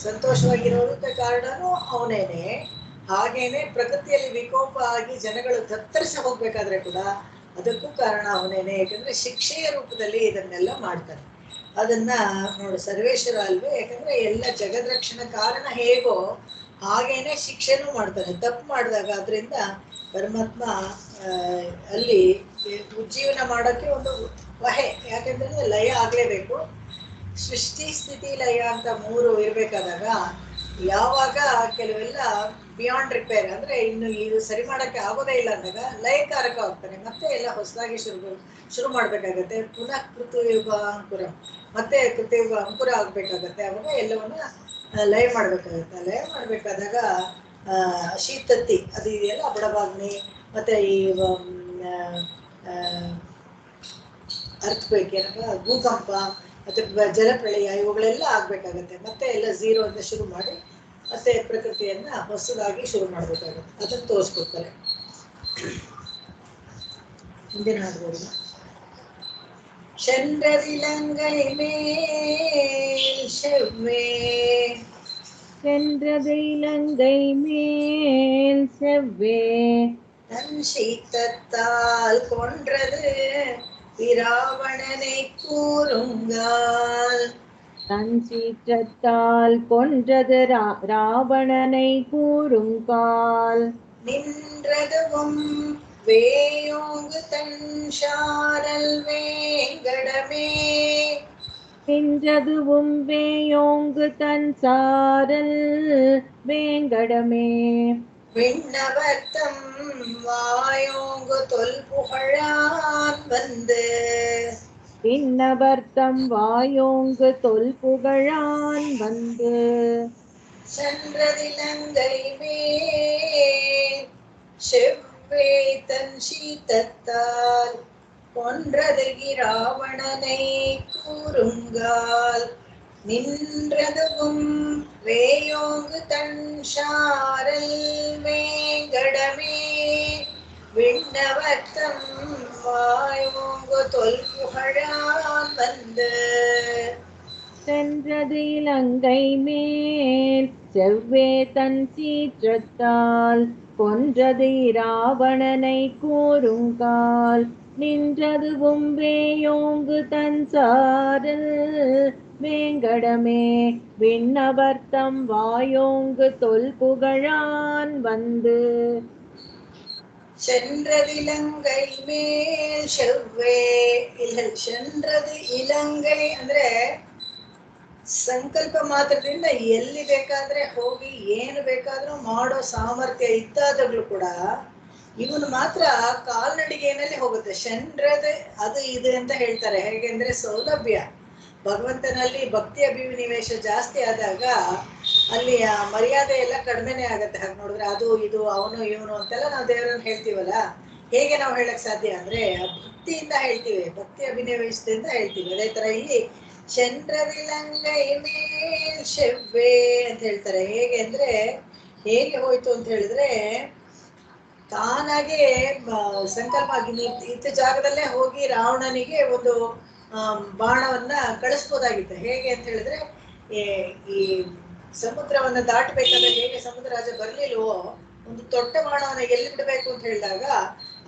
ಸಂತೋಷವಾಗಿರೋದಕ್ಕೆ ಕಾರಣನೂ ಅವನೇನೆ. ಹಾಗೇನೆ ಪ್ರಕೃತಿಯಲ್ಲಿ ವಿಕೋಪ ಆಗಿ ಜನಗಳು ತತ್ತರಿಸಿ ಹೋಗ್ಬೇಕಾದ್ರೆ ಕೂಡ ಅದಕ್ಕೂ ಕಾರಣ ಅವನೇನೆ. ಯಾಕಂದ್ರೆ ಶಿಕ್ಷೆಯ ರೂಪದಲ್ಲಿ ಇದನ್ನೆಲ್ಲ ಮಾಡ್ತಾನೆ. ಅದನ್ನ ನೋಡು ಸರ್ವೇಶ್ವರ ಅಲ್ವೇ. ಯಾಕಂದ್ರೆ ಎಲ್ಲ ಜಗದ್ರಕ್ಷಣ ಕಾರಣ ಹೇಗೋ ಹಾಗೇನೆ ಶಿಕ್ಷೆನೂ ಮಾಡ್ತಾನೆ. ತಪ್ಪು ಮಾಡಿದಾಗ ಅದರಿಂದ ಪರಮಾತ್ಮ ಅಲ್ಲಿ ಉಜ್ಜೀವನ ಮಾಡೋಕ್ಕೆ ಒಂದು ವಹೆ. ಯಾಕಂದ್ರೆ ಲಯ ಆಗ್ಲೇಬೇಕು. ಸೃಷ್ಟಿ ಸ್ಥಿತಿ ಲಯ ಅಂತ 3 ಇರ್ಬೇಕಾದಾಗ ಯಾವಾಗ ಕೆಲವೆಲ್ಲ ಬಿಯಾಂಡ್ ರಿಪೇರ್ ಅಂದ್ರೆ ಇನ್ನು ಇದು ಸರಿ ಮಾಡಕ್ಕೆ ಆಗೋದೇ ಇಲ್ಲ ಅಂದಾಗ ಲಯಕಾರಕ ಆಗ್ತಾನೆ. ಮತ್ತೆ ಎಲ್ಲ ಹೊಸದಾಗಿ ಶುರು ಮಾಡ್ಬೇಕಾಗತ್ತೆ. ಪುನಃ ಕೃತಯುಗ ಅಂಕುರ, ಮತ್ತೆ ಕೃತಯುಗ ಅಂಕುರ ಆಗ್ಬೇಕಾಗತ್ತೆ. ಅವಾಗ ಎಲ್ಲವನ್ನ ಲಯ ಮಾಡ್ಬೇಕಾಗತ್ತೆ. ಲಯ ಮಾಡ್ಬೇಕಾದಾಗ ಶೀತತ್ತಿ ಅದು ಇದೆಯಲ್ಲ, ಬಡಬಾಗ್ನಿ ಮತ್ತೆ ಈ ಅರ್ಥಕ್ವೇಕ್ ಏನಪ್ಪ, ಭೂಕಂಪ ಮತ್ತೆ ಜಲಪ್ರಳಯ ಇವುಗಳೆಲ್ಲ ಆಗ್ಬೇಕಾಗತ್ತೆ. ಮತ್ತೆ ಎಲ್ಲ 0 ಅಂತ ಶುರು ಮಾಡಿ ಮತ್ತೆ ಪ್ರಕೃತಿಯನ್ನ ಹೊಸದಾಗಿ ಶುರು ಮಾಡ್ಬೇಕಾಗತ್ತೆ. ಅದನ್ನ ತೋರಿಸ್ಕೊಡ್ತಾರೆ. ಮುಂದಿನ ಹಾಡ್ಬೋದು. ಚಂದ್ರದಿಲಂಗೈ ಮೇಲ್ செவ்வே, சென்றதிலங்கை மேல் செவ்வே, தன் சீத்தத்தால் கொன்றது இராவணனை கூறுங்கால், தன் சீற்றத்தால் கொன்றது ராவணனை கூறுங்கால், நின்றதுவும் வேயோங்கு தன் சாரல் வேங்கடமே, நின்றதுவும் வேயோங்கு தன் சாரல் வேங்கடமே, விண்ணவர்த்தம் வாயோங்கு தொல்புகழான் வந்து, விண்ணவர்த்தம் வாயோங்கு தொல்புகழான் வந்து, சென்றதிலங்கை மேல் செவ்வே தன் சீத்தத்தால் கொன்றது இராவணனை கூறுங்கால், நின்றதுவும் வேயோங்கு தன் சாரல் வேங்கடமே, விண்ணவர்த்தம் வாயோங்கு தொல்புகழான் வந்து. சென்றது இலங்கை மேல் செவ்வே தன் சீற்றத்தால் கொன்றது இராவணனை கூறுங்கால், நின்றதுவும் வேயோங்கு தன் சாரல் வேங்கடமே, விண்ணவர்த்தம் வாயோங்கு தொல்புகழான் வந்து. சென்றதிலங்கை மேல் செவ்வே, ಇಲ್ಲ சென்றது ಇಲಂಗೈ ಅಂದ್ರೆ ಸಂಕಲ್ಪ ಮಾತ್ರದಿಂದ ಎಲ್ಲಿ ಬೇಕಾದ್ರೆ ಹೋಗಿ ಏನು ಬೇಕಾದ್ರೂ ಮಾಡೋ ಸಾಮರ್ಥ್ಯ ಇದ್ದಾದಾಗ್ಲೂ ಕೂಡ ಇವನು ಮಾತ್ರ ಕಾಲ್ನಡಿಗೆಯಲ್ಲಿ ಹೋಗುತ್ತೆ. ಷಂಡ್ರದ ಅದು ಇದು ಅಂತ ಹೇಳ್ತಾರೆ. ಹೇಗೆಂದ್ರೆ ಸೌಲಭ್ಯ, ಭಗವಂತನಲ್ಲಿ ಭಕ್ತಿ ಅಭಿನಿವೇಶ ಜಾಸ್ತಿ ಆದಾಗ ಅಲ್ಲಿ ಆ ಮರ್ಯಾದೆ ಎಲ್ಲ ಕಡಿಮೆನೆ ಆಗತ್ತೆ. ಹಾಗೆ ನೋಡಿದ್ರೆ ಅದು ಇದು ಅವನು ಇವನು ಅಂತೆಲ್ಲ ನಾವು ದೇವರನ್ನು ಹೇಳ್ತೀವಲ್ಲ, ಹೇಗೆ ನಾವು ಹೇಳಕ್ ಸಾಧ್ಯ ಅಂದ್ರೆ ಭಕ್ತಿಯಿಂದ ಹೇಳ್ತೀವಿ, ಭಕ್ತಿ ಅಭಿನಿವೇಶದಿಂದ ಹೇಳ್ತೀವಿ. ಅದೇ ತರ ಇಲ್ಲಿ ಚಂದ್ರವಿಲಂಗೈ ಮೇಲ್ ಶೆವ್ವೆ ಅಂತ ಹೇಳ್ತಾರೆ. ಹೇಗೆ ಅಂದ್ರೆ ಹೇಗೆ ಹೋಯ್ತು ಅಂತ ಹೇಳಿದ್ರೆ ತಾನಾಗೆ ಸಂಕಲ್ಪ ಆಗಿ ಇತ್ತ ಜಾಗದಲ್ಲೇ ಹೋಗಿ ರಾವಣನಿಗೆ ಒಂದು ಬಾಣವನ್ನ ಕಳಿಸ್ಬೋದಾಗಿತ್ತು. ಹೇಗೆ ಅಂತ ಹೇಳಿದ್ರೆ ಈ ಸಮುದ್ರವನ್ನ ದಾಟಬೇಕಾದ್ರೆ ಹೇಗೆ ಸಮುದ್ರ ರಾಜ ಬರ್ಲಿಲ್ವೋ, ಒಂದು ದೊಡ್ಡ ಬಾಣವನ್ನ ಎಲ್ಲಿ ಬಿಡಬೇಕು ಅಂತ ಹೇಳಿದಾಗ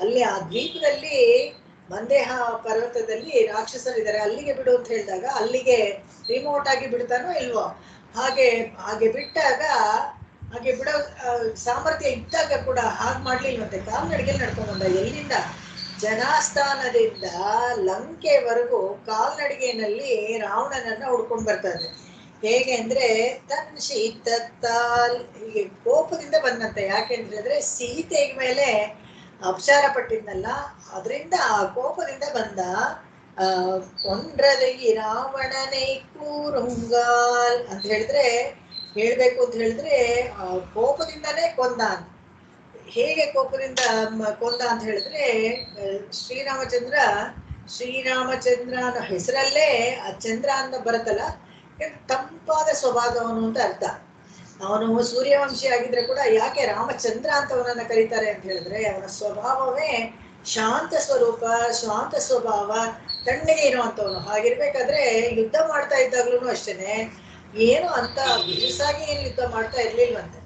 ಅಲ್ಲಿ ಆ ದ್ವೀಪದಲ್ಲಿ ಮಂದೇಹ ಪರ್ವತದಲ್ಲಿ ರಾಕ್ಷಸರಿದ್ದಾರೆ, ಅಲ್ಲಿಗೆ ಬಿಡು ಅಂತ ಹೇಳಿದಾಗ ಅಲ್ಲಿಗೆ ರಿಮೋಟ್ ಆಗಿ ಬಿಡ್ತಾನೋ ಇಲ್ವೋ, ಹಾಗೆ ಹಾಗೆ ಬಿಟ್ಟಾಗ ಹಾಗೆ ಬಿಡೋ ಸಾಮರ್ಥ್ಯ ಇದ್ದಾಗ ಕೂಡ ಹಾಗೆ ಮಾಡ್ಲಿಲ್ವಂತೆ. ಕಾಲ್ನಡಿಗೆಯಲ್ಲಿ ನಡ್ಕೊಂಡ್ ಬಂದ. ಎಲ್ಲಿಂದ? ಜನಾಸ್ಥಾನದಿಂದ ಲಂಕೆವರೆಗೂ ಕಾಲ್ನಡಿಗೆಯಲ್ಲಿ ರಾವಣನನ್ನ ಹುಡ್ಕೊಂಡ್ ಬರ್ತಾರೆ. ಹೇಗೆ ಅಂದ್ರೆ ತನ್ ಶೀತತ್ತಾಲ್ ಹೀಗೆ ಕೋಪದಿಂದ ಬಂದಂತೆ. ಯಾಕೆ ಅಂತ ಹೇಳಿದ್ರೆ ಸೀತೆ ಮೇಲೆ ಅಪಚಾರ ಪಟ್ಟಿದ್ನಲ್ಲ, ಅದರಿಂದ ಆ ಕೋಪದಿಂದ ಬಂದ. ಕೊಂಡ್ರದೈ ರಾವಣನೈ ಕೂರುಂಗಾಲ್ ಅಂತ ಹೇಳಿದ್ರೆ ಹೇಳ್ಬೇಕು ಅಂತ ಹೇಳಿದ್ರೆ ಕೋಪದಿಂದಾನೇ ಕೊಂದ. ಹೇಗೆ ಕೋಪದಿಂದ ಕೊಂದ ಅಂತ ಹೇಳಿದ್ರೆ ಶ್ರೀರಾಮಚಂದ್ರ ಅನ್ನೋ ಹೆಸರಲ್ಲೇ ಆ ಚಂದ್ರ ಅಂತ ಬರುತ್ತಲ್ಲ, ತಂಪಾದ ಸ್ವಭಾವದವನು ಅಂತ ಅರ್ಥ. ಅವನು ಸೂರ್ಯವಂಶಿ ಆಗಿದ್ರೆ ಕೂಡ ಯಾಕೆ ರಾಮಚಂದ್ರ ಅಂತ ಅವನನ್ನ ಕರೀತಾರೆ ಅಂತ ಹೇಳಿದ್ರೆ ಅವನ ಸ್ವಭಾವವೇ ಶಾಂತ ಸ್ವರೂಪ, ಶಾಂತ ಸ್ವಭಾವ, ತಣ್ಣಗೆ ಇರುವಂತವನು. ಹಾಗಿರ್ಬೇಕಾದ್ರೆ ಯುದ್ಧ ಮಾಡ್ತಾ ಇದ್ದಾಗ್ಲೂ ಅಷ್ಟೇನೆ ಏನು ಅಂತ ಬಿರುಸಾಗಿ ಏನು ಯುದ್ಧ ಮಾಡ್ತಾ ಇರ್ಲಿಲ್ವಂತೆ.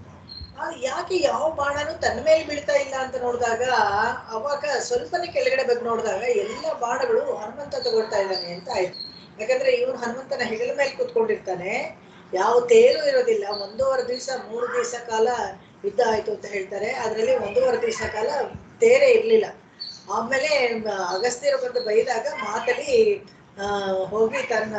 ಯಾಕೆ ಯಾವ ಬಾಣನು ತನ್ನ ಮೇಲೆ ಬೀಳ್ತಾ ಇಲ್ಲ ಅಂತ ನೋಡಿದಾಗ ಅವಾಗ ಸ್ವಲ್ಪನೇ ಕೆಳಗಡೆ ಬಗ್ಗೆ ನೋಡಿದಾಗ ಎಲ್ಲ ಬಾಣಗಳು ಹನುಮಂತ ತಗೊಳ್ತಾ ಇದ್ದಾನೆ ಅಂತ ಆಯ್ತು. ಯಾಕಂದ್ರೆ ಇವನು ಹನುಮಂತನ ಹೆಗಲ ಮೇಲೆ ಕೂತ್ಕೊಂಡಿರ್ತಾನೆ, ಯಾವ ತೇರು ಇರೋದಿಲ್ಲ. 1.5 ದಿವಸ 3 ದಿವಸ ಕಾಲ ಯುದ್ಧ ಆಯ್ತು ಅಂತ ಹೇಳ್ತಾರೆ. ಅದರಲ್ಲಿ 1.5 ದಿವಸ ಕಾಲ ತೇರೇ ಇರ್ಲಿಲ್ಲ. ಆಮೇಲೆ ಅಗಸ್ತ್ಯರು ಬಂದು ಬೈದಾಗ ಮಾತಲಿ ಹೋಗಿ ತನ್ನ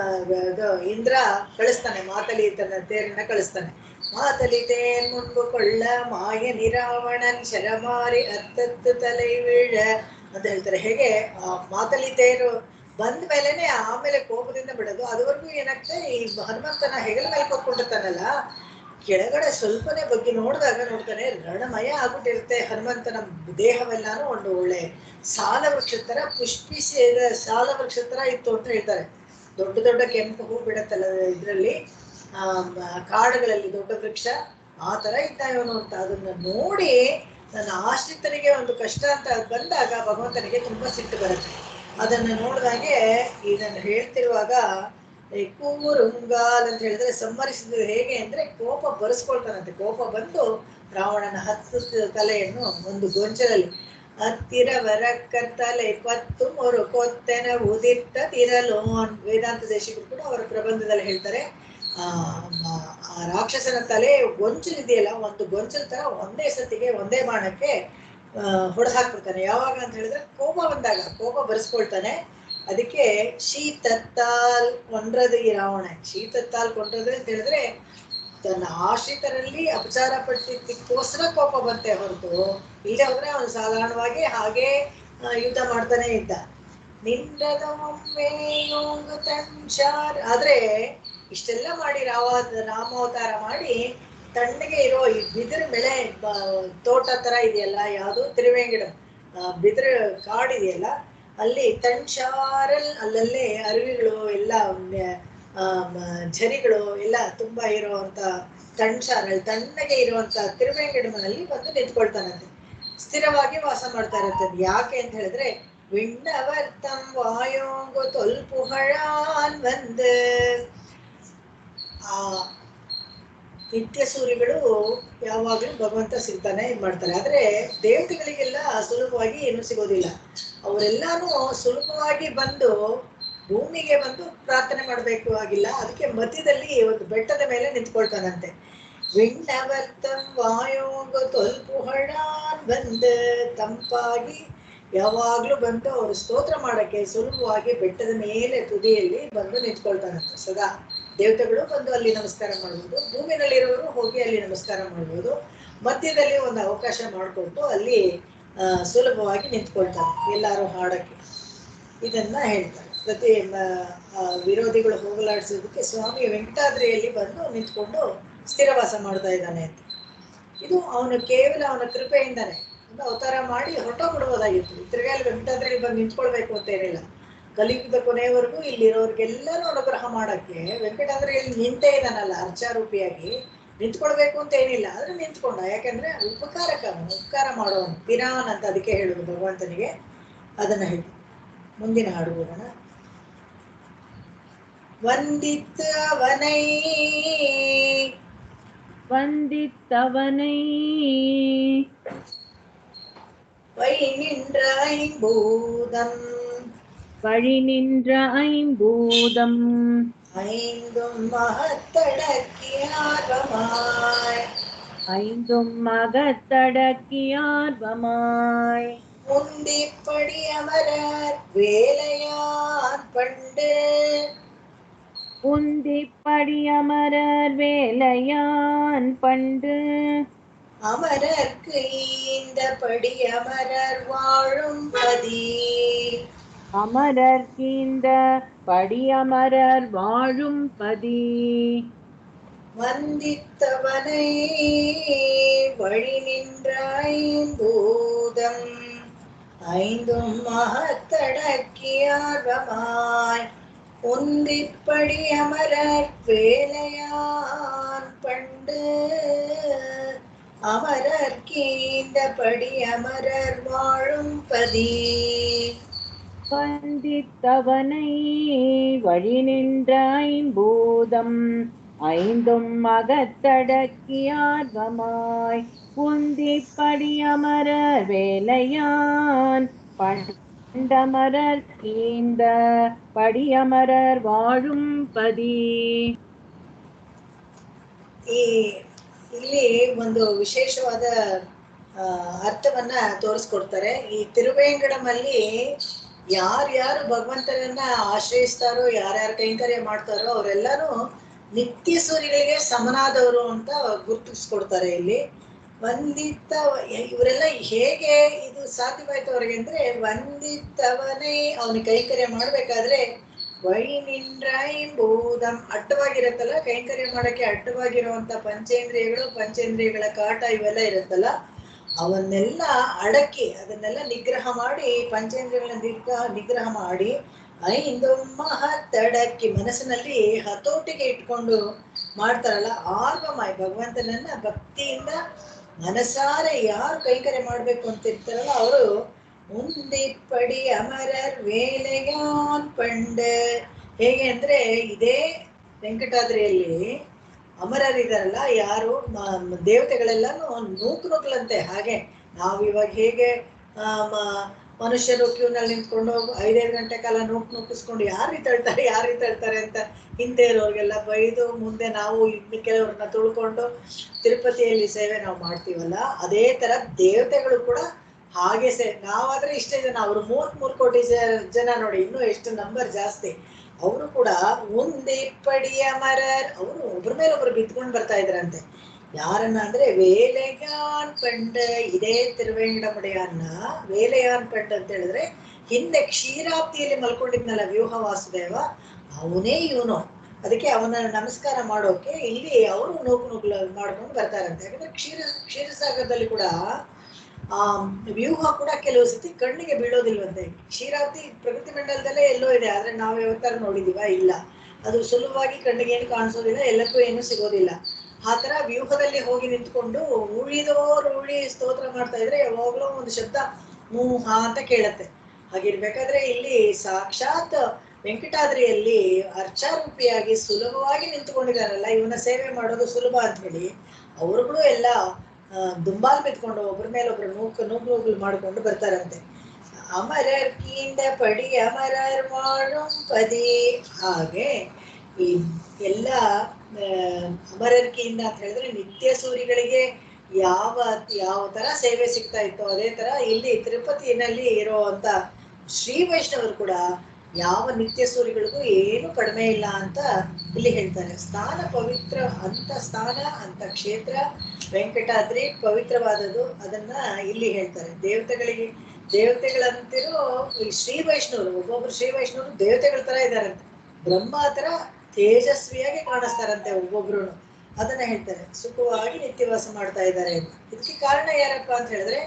ಇಂದ್ರ ಕಳಿಸ್ತಾನೆ, ಮಾತಲಿ ತನ್ನ ತೇರನ್ನ ಕಳಿಸ್ತಾನೆ. ಮಾತಲಿ ತೇನ್ ಮುನ್ಬು ಕೊಳ್ಳ ಮಾಯ ನಿರಾವಣನ್ ಶರಮಾರಿ ಅತ್ತತ್ತು ತಲೆ ವೀಳ ಅಂತ ಹೇಳ್ತಾರೆ. ಹೇಗೆ ಮಾತಲಿ ತೇರು ಬಂದ ಮೇಲೆನೆ ಆಮೇಲೆ ಕೋಪದಿಂದ ಬಿಡೋದು. ಅದುವರೆಗೂ ಏನಾಗ್ತದೆ, ಈ ಹನುಮಂತನ ಹೆಗಲ ಮೇಲೆ ಕೂತ್ಕೊಂಡಿರ್ತಾನಲ್ಲ, ಕೆಳಗಡೆ ಸ್ವಲ್ಪನೇ ಬಗ್ಗೆ ನೋಡ್ತಾನೆ ರಣಮಯ ಆಗ್ಬಿಟ್ಟಿರುತ್ತೆ ಹನುಮಂತನ ದೇಹವೆಲ್ಲಾನು. ಒಂದು ಒಳ್ಳೆ ಸಾಲ ವೃಕ್ಷದ ತರ ಪುಷ್ಪಿಸಿದ ಸಾಲ ವೃಕ್ಷದ ತರ ಇತ್ತು ಅಂತ ಹೇಳ್ತಾರೆ. ದೊಡ್ಡ ದೊಡ್ಡ ಕೆಂಪು ಹೂ ಬಿಡತ್ತಲ್ಲ ಇದ್ರಲ್ಲಿ ಕಾಡುಗಳಲ್ಲಿ ದೊಡ್ಡ ವೃಕ್ಷ, ಆ ತರ ಇದ್ದ ಇವನು ಅಂತ. ಅದನ್ನ ನೋಡಿ ನನ್ನ ಆಶ್ರಿತನಿಗೆ ಒಂದು ಕಷ್ಟ ಅಂತ ಬಂದಾಗ ಭಗವಂತನಿಗೆ ತುಂಬಾ ಸಿಟ್ಟು ಬರುತ್ತೆ. ಅದನ್ನ ನೋಡಿದಾಗೆ ಇದನ್ನು ಹೇಳ್ತಿರುವಾಗ ಕೂರುಂಗಾಲ್ ಅಂತ ಹೇಳಿದ್ರೆ ಸಂಹರಿಸಿದ್ರು. ಹೇಗೆ ಅಂದ್ರೆ ಕೋಪ ಬರೆಸ್ಕೊಳ್ತಾನಂತೆ. ಕೋಪ ಬಂದು ರಾವಣನ 10 ತಲೆಯನ್ನು ಒಂದು ಗೊಂಚಲಲ್ಲಿ ಹತ್ತಿರವರ ಕತ್ತಲೆ 10 ಕೊತ್ತೆನ ಉದಿತ್ತ ತಿರಲು ವೇದಾಂತ ದೇಶಿಕರು ಕೂಡ ಅವರ ಪ್ರಬಂಧದಲ್ಲಿ ಹೇಳ್ತಾರೆ. ಆ ರಾಕ್ಷಸನ ತಲೆ ಗೊಂಚಲಿದೆಯಲ್ಲ, ಒಂದು ಗೊಂಚಲ ತರ ಒಂದೇ ಸತಿಗೆ ಒಂದೇ ಬಾಣಕ್ಕೆ ಹೊಡೆದು ಹಾಕ್ಬಿಡ್ತಾನೆ. ಯಾವಾಗ ಅಂತ ಹೇಳಿದ್ರೆ ಕೋಪ ಬಂದಾಗ ಕೋಪ ಬರೆಸ್ಕೊಳ್ತಾನೆ. ಅದಕ್ಕೆ ಶೀತತ್ತಾಲ್ ಕೊಂಡ್ರದು ಈ ರಾವಣ. ಶೀತತ್ತಾಲ್ ಕೊಂಡ್ರದು ಅಂತ ಹೇಳಿದ್ರೆ ತನ್ನ ಆಶ್ರಿತರಲ್ಲಿ ಅಪಚಾರ ಪಟ್ಟಿದ್ದಕ್ಕೋಸ್ಕರ ಕೋಪ ಬಂತೆ ಹೊರತು ಇಲ್ಲೇ ಹೋದ್ರೆ ಅವನು ಸಾಧಾರಣವಾಗಿ ಹಾಗೆ ಯುದ್ಧ ಮಾಡ್ತಾನೆ ಇದ್ದ. ನಿಂದದ ಒಮ್ಮೆ ಆದ್ರೆ ಇಷ್ಟೆಲ್ಲ ಮಾಡಿ ರಾಮಾವತಾರ ಮಾಡಿ ತಣ್ಣಗೆ ಇರೋ ಈ ಬಿದಿರು ಬೆಳೆ ತೋಟ ತರ ಇದೆಯಲ್ಲ, ಯಾವುದು ತಿರುವೇಂಗಡ ಬಿದಿರು ಕಾಡಿದೆಯಲ್ಲ, ಅಲ್ಲಿ ತಣ್ಸಾರಲ್ ಅಲ್ಲಲ್ಲೇ ಅರುವಿಗಳು ಎಲ್ಲ ಝರಿಗಳು ಎಲ್ಲ ತುಂಬಾ ಇರುವಂತ ತಣ್ಸಾರಲ್ ತಣ್ಣಗೆ ಇರುವಂತ ತಿರುವೇಂಗಡಮನಲ್ಲಿ ಬಂದು ನಿಂತ್ಕೊಳ್ತಾನಂತೆ. ಸ್ಥಿರವಾಗಿ ವಾಸ ಮಾಡ್ತಾ ಇರುತ್ತದೆ. ಯಾಕೆ ಅಂತ ಹೇಳಿದ್ರೆ ವಿಣ್ಣವರ್ತಂ ವಾಯೋಂಗು ತೊಲ್ಪುಹಳಾನ್ ಬಂದು ಆ ನಿತ್ಯ ಸೂರ್ಯಗಳು ಯಾವಾಗಲೂ ಭಗವಂತ ಸಿಗ್ತಾನೆ ಇದು ಮಾಡ್ತಾರೆ. ಆದ್ರೆ ದೇವತೆಗಳಿಗೆಲ್ಲ ಸುಲಭವಾಗಿ ಏನು ಸಿಗೋದಿಲ್ಲ. ಅವರೆಲ್ಲಾನು ಸುಲಭವಾಗಿ ಬಂದು ಭೂಮಿಗೆ ಬಂದು ಪ್ರಾರ್ಥನೆ ಮಾಡಬೇಕು ಆಗಿಲ್ಲ. ಅದಕ್ಕೆ ಮಧ್ಯದಲ್ಲಿ ಒಂದು ಬೆಟ್ಟದ ಮೇಲೆ ನಿಂತ್ಕೊಳ್ತಾನಂತೆ. ವಿಣ್ಣವರ್ತಂ ವಾಯೋಂಗು ತೊಲ್ಪುಹಳಾನ್ ಬಂದು ತಂಪಾಗಿ ಯಾವಾಗ್ಲೂ ಬಂದು ಅವರು ಸ್ತೋತ್ರ ಮಾಡಕ್ಕೆ ಸುಲಭವಾಗಿ ಬೆಟ್ಟದ ಮೇಲೆ ತುದಿಯಲ್ಲಿ ಬಂದು ನಿಂತ್ಕೊಳ್ತಾನಂತೆ ಸದಾ. ದೇವತೆಗಳು ಬಂದು ಅಲ್ಲಿ ನಮಸ್ಕಾರ ಮಾಡ್ಬೋದು, ಭೂಮಿನಲ್ಲಿರೋರು ಹೋಗಿ ಅಲ್ಲಿ ನಮಸ್ಕಾರ ಮಾಡ್ಬೋದು. ಮಧ್ಯದಲ್ಲಿ ಒಂದು ಅವಕಾಶ ಮಾಡಿಕೊಟ್ಟು ಅಲ್ಲಿ ಸುಲಭವಾಗಿ ನಿಂತ್ಕೊಳ್ತಾರೆ ಎಲ್ಲರೂ ಹಾಡಕ್ಕೆ. ಇದನ್ನ ಹೇಳ್ತಾರೆ. ಪ್ರತಿ ವಿರೋಧಿಗಳು ಹೋಗಲಾಡಿಸೋದಕ್ಕೆ ಸ್ವಾಮಿ ವೆಂಕಟಾದ್ರಿಯಲ್ಲಿ ಬಂದು ನಿಂತ್ಕೊಂಡು ಸ್ಥಿರವಾಸ ಮಾಡ್ತಾ ಇದ್ದಾನೆ ಅಂತ. ಇದು ಅವನು ಕೇವಲ ಅವನ ಕೃಪೆಯಿಂದಾನೆ ಒಂದು ಅವತಾರ ಮಾಡಿ ಹೊರಟೋಗ್ಬಿಡ್ಬೋದಾಗಿತ್ತು. ತಿರ್ಗಾಲಿ ವೆಂಕಟಾದ್ರಿಯಲ್ಲಿ ಬಂದು ನಿಂತ್ಕೊಳ್ಬೇಕು ಅಂತ ಏನಿಲ್ಲ. ಕಲಿಯುಗದ ಕೊನೆಯವರೆಗೂ ಇಲ್ಲಿರೋರ್ಗೆಲ್ಲರೂ ಅನುಗ್ರಹ ಮಾಡಕ್ಕೆ ವೆಂಕಟಾದ್ರಿಯಲ್ಲಿ ನಿಂತೇ ಇದ್ದಾನಲ್ಲ, ಅರ್ಚಾರೂಪಿಯಾಗಿ ನಿಂತ್ಕೊಳ್ಬೇಕು ಅಂತ ಏನಿಲ್ಲ. ಆದ್ರೆ ನಿಂತ್ಕೊಂಡ, ಯಾಕಂದ್ರೆ ಉಪಕಾರಕ, ಅವನು ಉಪಕಾರ ಮಾಡೋನು, ಪಿರಾನ್ ಅಂತ ಅದಕ್ಕೆ ಹೇಳುದು ಭಗವಂತನಿಗೆ. ಅದನ್ನ ಹೇಳಿ ಮುಂದಿನ ಹಾಡು ಹೋಗೋಣ. ವಂದಿತ್ತವನೈ ವಂದಿತ್ತವನೈ ವೈ ನಿன்ற ஐம்பூதம் வழி நின்ற ஐம்பூதம் ஐந்தும் மகத்தடக்கியார்வமாய் ஐந்தும் மகத்தடக்கியார்வமாய் முந்திப்படி அமரர் வேலையான் பண்டு உந்திப்படி அமரர் வேலையான் பண்டு அமரர்க்கு இந்த படி அமரர் வாழும் பதி அமரர்க்கு இந்த படி அமரர் வாழும் பதி வந்தித்தவனை வழி நின்ற ஐம்பூதம் ஐந்தும் மகத்தடக்கியார்வமாய் உந்திப்படி அமரர் வேலையான் பண்டு அமரர்க்கு இந்த படி அமரர் வாழும் பதி. வந்தித்தவனை வழி நின்ற ஐம்பூதம் ஐந்தும் மகத்தடக்கியார்வமாய் உந்திப்படி அமரர் வேலையான் பண்டமரர் இந்த படியமரர் வாழும் பதி. ಇಲ್ಲಿ ಒಂದು ವಿಶೇಷವಾದ ಅರ್ಥವನ್ನ ತೋರಿಸ್ಕೊಡ್ತಾರೆ. ಈ ತಿರುವೇಂಕಡಮಲ್ಲಿ ಯಾರ್ಯಾರು ಭಗವಂತನನ್ನ ಆಶ್ರಯಿಸ್ತಾರೋ, ಯಾರ್ಯಾರು ಕೈಂಕರ್ಯ ಮಾಡ್ತಾರೋ ಅವರೆಲ್ಲರೂ ನಿತ್ಯ ಸೂರ್ಯಗಳಿಗೆ ಸಮನಾದವರು ಅಂತ ಗುರುತಿಸ್ಕೊಡ್ತಾರೆ ಇಲ್ಲಿ. ವಂದಿತ್ತ ಇವರೆಲ್ಲ ಹೇಗೆ ಇದು ಸಾಧ್ಯವಾಯ್ತು ಅವ್ರಿಗೆ ಅಂದ್ರೆ, ವಂದಿತ್ತವನೇ ಅವನಿಗೆ ಕೈಂಕರ್ಯ ಮಾಡ್ಬೇಕಾದ್ರೆ ವೈ ನಿಂದ್ರ ಐಂಬೂದಂ ಅಡ್ಡವಾಗಿರತ್ತಲ್ಲ, ಕೈಂಕರ್ಯ ಮಾಡಕ್ಕೆ ಅಡ್ಡವಾಗಿರುವಂತ ಪಂಚೇಂದ್ರಿಯಗಳ ಕಾಟ ಇವೆಲ್ಲ ಇರುತ್ತಲ್ಲ, ಅವನ್ನೆಲ್ಲ ಅಡಕಿ ಅದನ್ನೆಲ್ಲ ನಿಗ್ರಹ ಮಾಡಿ, ಪಂಚೇಂದ್ರಿಯಗಳನ್ನ ನಿಗ್ರಹ ಮಾಡಿ ಐದು ಮಹತ್ತಡಕ್ಕಿ ಮನಸ್ಸಿನಲ್ಲಿ ಹತೋಟಿಗೆ ಇಟ್ಕೊಂಡು ಮಾಡ್ತಾರಲ್ಲ, ಆರ್ವಮಾಯಿ ಭಗವಂತನನ್ನ ಭಕ್ತಿಯಿಂದ ಮನಸಾರೆ ಯಾರು ಕೈಂಕರ್ಯ ಮಾಡ್ಬೇಕು ಅಂತ ಇರ್ತಾರಲ್ಲ ಅವರು ಉಂದಿಪ್ಪಡಿ ಅಮರರ್ ವೇಲೆಯಾನ್ ಪಂಡ. ಹೇಗೆ ಅಂದ್ರೆ ಇದೇ ವೆಂಕಟಾದ್ರಿಯಲ್ಲಿ ಅಮರರಿದಾರಲ್ಲ ಯಾರು ದೇವತೆಗಳೆಲ್ಲಾನು ನೂಕುನುಗ್ಲಂತೆ. ಹಾಗೆ ನಾವು ಇವಾಗ ಹೇಗೆ ಮನುಷ್ಯರು ಕ್ಯೂನಲ್ಲಿ ನಿಂತ್ಕೊಂಡು 5-5 ಗಂಟೆ ಕಾಲ ನೂಕಿಸ್ಕೊಂಡು ಯಾರು ತಳ್ತಾರೆ ಅಂತ ಹಿಂದೆ ಇರೋರಿಗೆಲ್ಲ ಬೈದು ಮುಂದೆ ನಾವು ಇನ್ನು ಕೆಲವ್ರನ್ನ ತುಳ್ಕೊಂಡು ತಿರುಪತಿಯಲ್ಲಿ ಸೇವೆ ನಾವು ಮಾಡ್ತೀವಲ್ಲ, ಅದೇ ತರ ದೇವತೆಗಳು ಕೂಡ ಹಾಗೆ ನಾವಾದ್ರೆ ಇಷ್ಟೇ ಜನ, ಅವರು 33 ಕೋಟಿ ಜನ ನೋಡಿ, ಇನ್ನೂ ಎಷ್ಟು ನಂಬರ್ ಜಾಸ್ತಿ. ಅವರು ಕೂಡ ಒಂದಿಪ್ಪಡಿ ಅಮರರ್, ಅವರು ಒಬ್ರ ಮೇಲೆ ಒಬ್ರು ಬಿತ್ಕೊಂಡು ಬರ್ತಾ ಇದ್ರಂತೆ. ಯಾರನ್ನ ಅಂದ್ರೆ ವೇಲೆಯಾನ್ ಪಂಡ, ಇದೇ ತಿರುವೇಂಕಟಮುಡಿಯನ್ನ ವೇಲೆಯಾನ್ ಪಂಡ್ ಅಂತ ಹೇಳಿದ್ರೆ ಹಿಂದೆ ಕ್ಷೀರಾಬ್ದಿಯಲ್ಲಿ ಮಲ್ಕೊಂಡಿದ್ನಲ್ಲ ವ್ಯೂಹ ವಾಸುದೇವ, ಅವನೇ ಇವನು. ಅದಕ್ಕೆ ಅವನ ನಮಸ್ಕಾರ ಮಾಡೋಕೆ ಇಲ್ಲಿ ಅವರು ನೂಕು ಮಾಡ್ಕೊಂಡು ಬರ್ತಾರಂತೆ. ಯಾಕಂದ್ರೆ ಕ್ಷೀರಸಾಗರದಲ್ಲಿ ಕೂಡ ಆ ವ್ಯೂಹ ಕೂಡ ಕೆಲವು ಸತಿ ಕಣ್ಣಿಗೆ ಬೀಳೋದಿಲ್ವಂತೆ. ಕ್ಷೀರಾಬ್ದಿ ಪ್ರಕೃತಿ ಮಂಡಲದಲ್ಲೇ ಎಲ್ಲೋ ಇದೆ, ಆದ್ರೆ ನಾವು ಯಾವತ್ತಾರ ನೋಡಿದೀವ? ಇಲ್ಲ. ಅದು ಸುಲಭವಾಗಿ ಕಣ್ಣಿಗೆ ಏನು ಕಾಣಿಸೋದಿಲ್ಲ, ಎಲ್ಲಕ್ಕೂ ಏನು ಸಿಗೋದಿಲ್ಲ. ಆ ತರ ವ್ಯೂಹದಲ್ಲಿ ಹೋಗಿ ನಿಂತ್ಕೊಂಡು ಉಳಿದವರು ಸ್ತೋತ್ರ ಮಾಡ್ತಾ ಇದ್ರೆ ಯಾವಾಗ್ಲೂ ಒಂದು ಶಬ್ದ ಮೂಹ ಅಂತ ಕೇಳತ್ತೆ. ಹಾಗಿರ್ಬೇಕಾದ್ರೆ ಇಲ್ಲಿ ಸಾಕ್ಷಾತ್ ವೆಂಕಟಾದ್ರಿಯಲ್ಲಿ ಅರ್ಚಾರೂಪಿಯಾಗಿ ಸುಲಭವಾಗಿ ನಿಂತ್ಕೊಂಡಿದಾರಲ್ಲ, ಇವನ ಸೇವೆ ಮಾಡೋದು ಸುಲಭ ಅಂತ ಹೇಳಿ ಅವರುಗಳು ಎಲ್ಲ ದುಂಬಾಲ್ ಬಿತ್ಕೊಂಡು ಒಬ್ರ ಮೇಲೆ ಒಬ್ರು ನೂಕು ಮಾಡ್ಕೊಂಡು ಬರ್ತಾರಂತೆ. ಅಮರರ್ ಕೀಂದ ಪಡಿ ಅಮರರ್ ವಾಳುಂ ಪದಿ. ಹಾಗೆ ಈ ಎಲ್ಲ ಅಮರರ್ಕಿಯಿಂದ ಅಂತ ಹೇಳಿದ್ರೆ ನಿತ್ಯ ಸೂರಿಗಳಿಗೆ ಯಾವ ತರ ಸೇವೆ ಸಿಗ್ತಾ ಇತ್ತು, ಅದೇ ತರ ಇಲ್ಲಿ ತಿರುಪತಿನಲ್ಲಿ ಇರುವಂತ ಶ್ರೀ ವೈಷ್ಣವರು ಕೂಡ ಯಾವ ನಿತ್ಯ ಸೂರಿಗಳಿಗೂ ಏನು ಕಡಿಮೆ ಇಲ್ಲ ಅಂತ ಇಲ್ಲಿ ಹೇಳ್ತಾರೆ. ಸ್ಥಾನ ಪವಿತ್ರ, ಅಂತ ಸ್ಥಾನ ಅಂತ ಕ್ಷೇತ್ರ ವೆಂಕಟಾದ್ರಿ ಪವಿತ್ರವಾದದ್ದು, ಅದನ್ನ ಇಲ್ಲಿ ಹೇಳ್ತಾರೆ. ದೇವತೆಗಳಂತಿರೋ ಈ ಶ್ರೀ ವೈಷ್ಣವರು, ಒಬ್ಬೊಬ್ರು ಶ್ರೀ ವೈಷ್ಣವರು ದೇವತೆಗಳ ತರ ಇದಾರಂತೆ, ಬ್ರಹ್ಮ ತರ ತೇಜಸ್ವಿಯಾಗಿ ಕಾಣಿಸ್ತಾರಂತೆ ಒಬ್ಬೊಬ್ರು. ಅದನ್ನ ಹೇಳ್ತಾರೆ, ಸುಖವಾಗಿ ನಿತ್ಯವಾಸ ಮಾಡ್ತಾ ಇದ್ದಾರೆ ಅಂತ. ಇದಕ್ಕೆ ಕಾರಣ ಯಾರಪ್ಪ ಅಂತ ಹೇಳಿದ್ರೆ,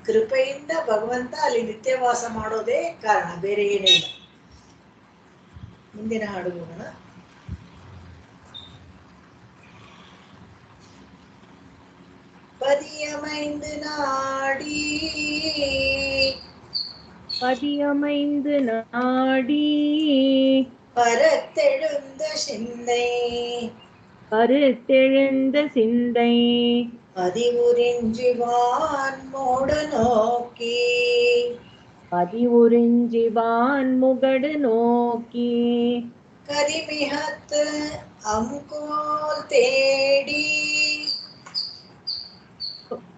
ಕೃಪೆಯಿಂದ ಭಗವಂತ ಅಲ್ಲಿ ನಿತ್ಯವಾಸ ಮಾಡೋದೇ ಕಾರಣ, ಬೇರೆ ಏನಿಲ್ಲ. ಮುಂದಿನ ಹಾಡು ಹೋಗೋಣ. பதியமைந்து நாடி பதியமைந்து நாடி பரத்தெழுந்த சிந்தை கருத்தெழுந்த சிந்தை பதிவுறிஞ்சிவான் மோடு நோக்கி பதிவுறிஞ்சிவான் முகடு நோக்கி கரிமிகத்து அம்கோல் தேடி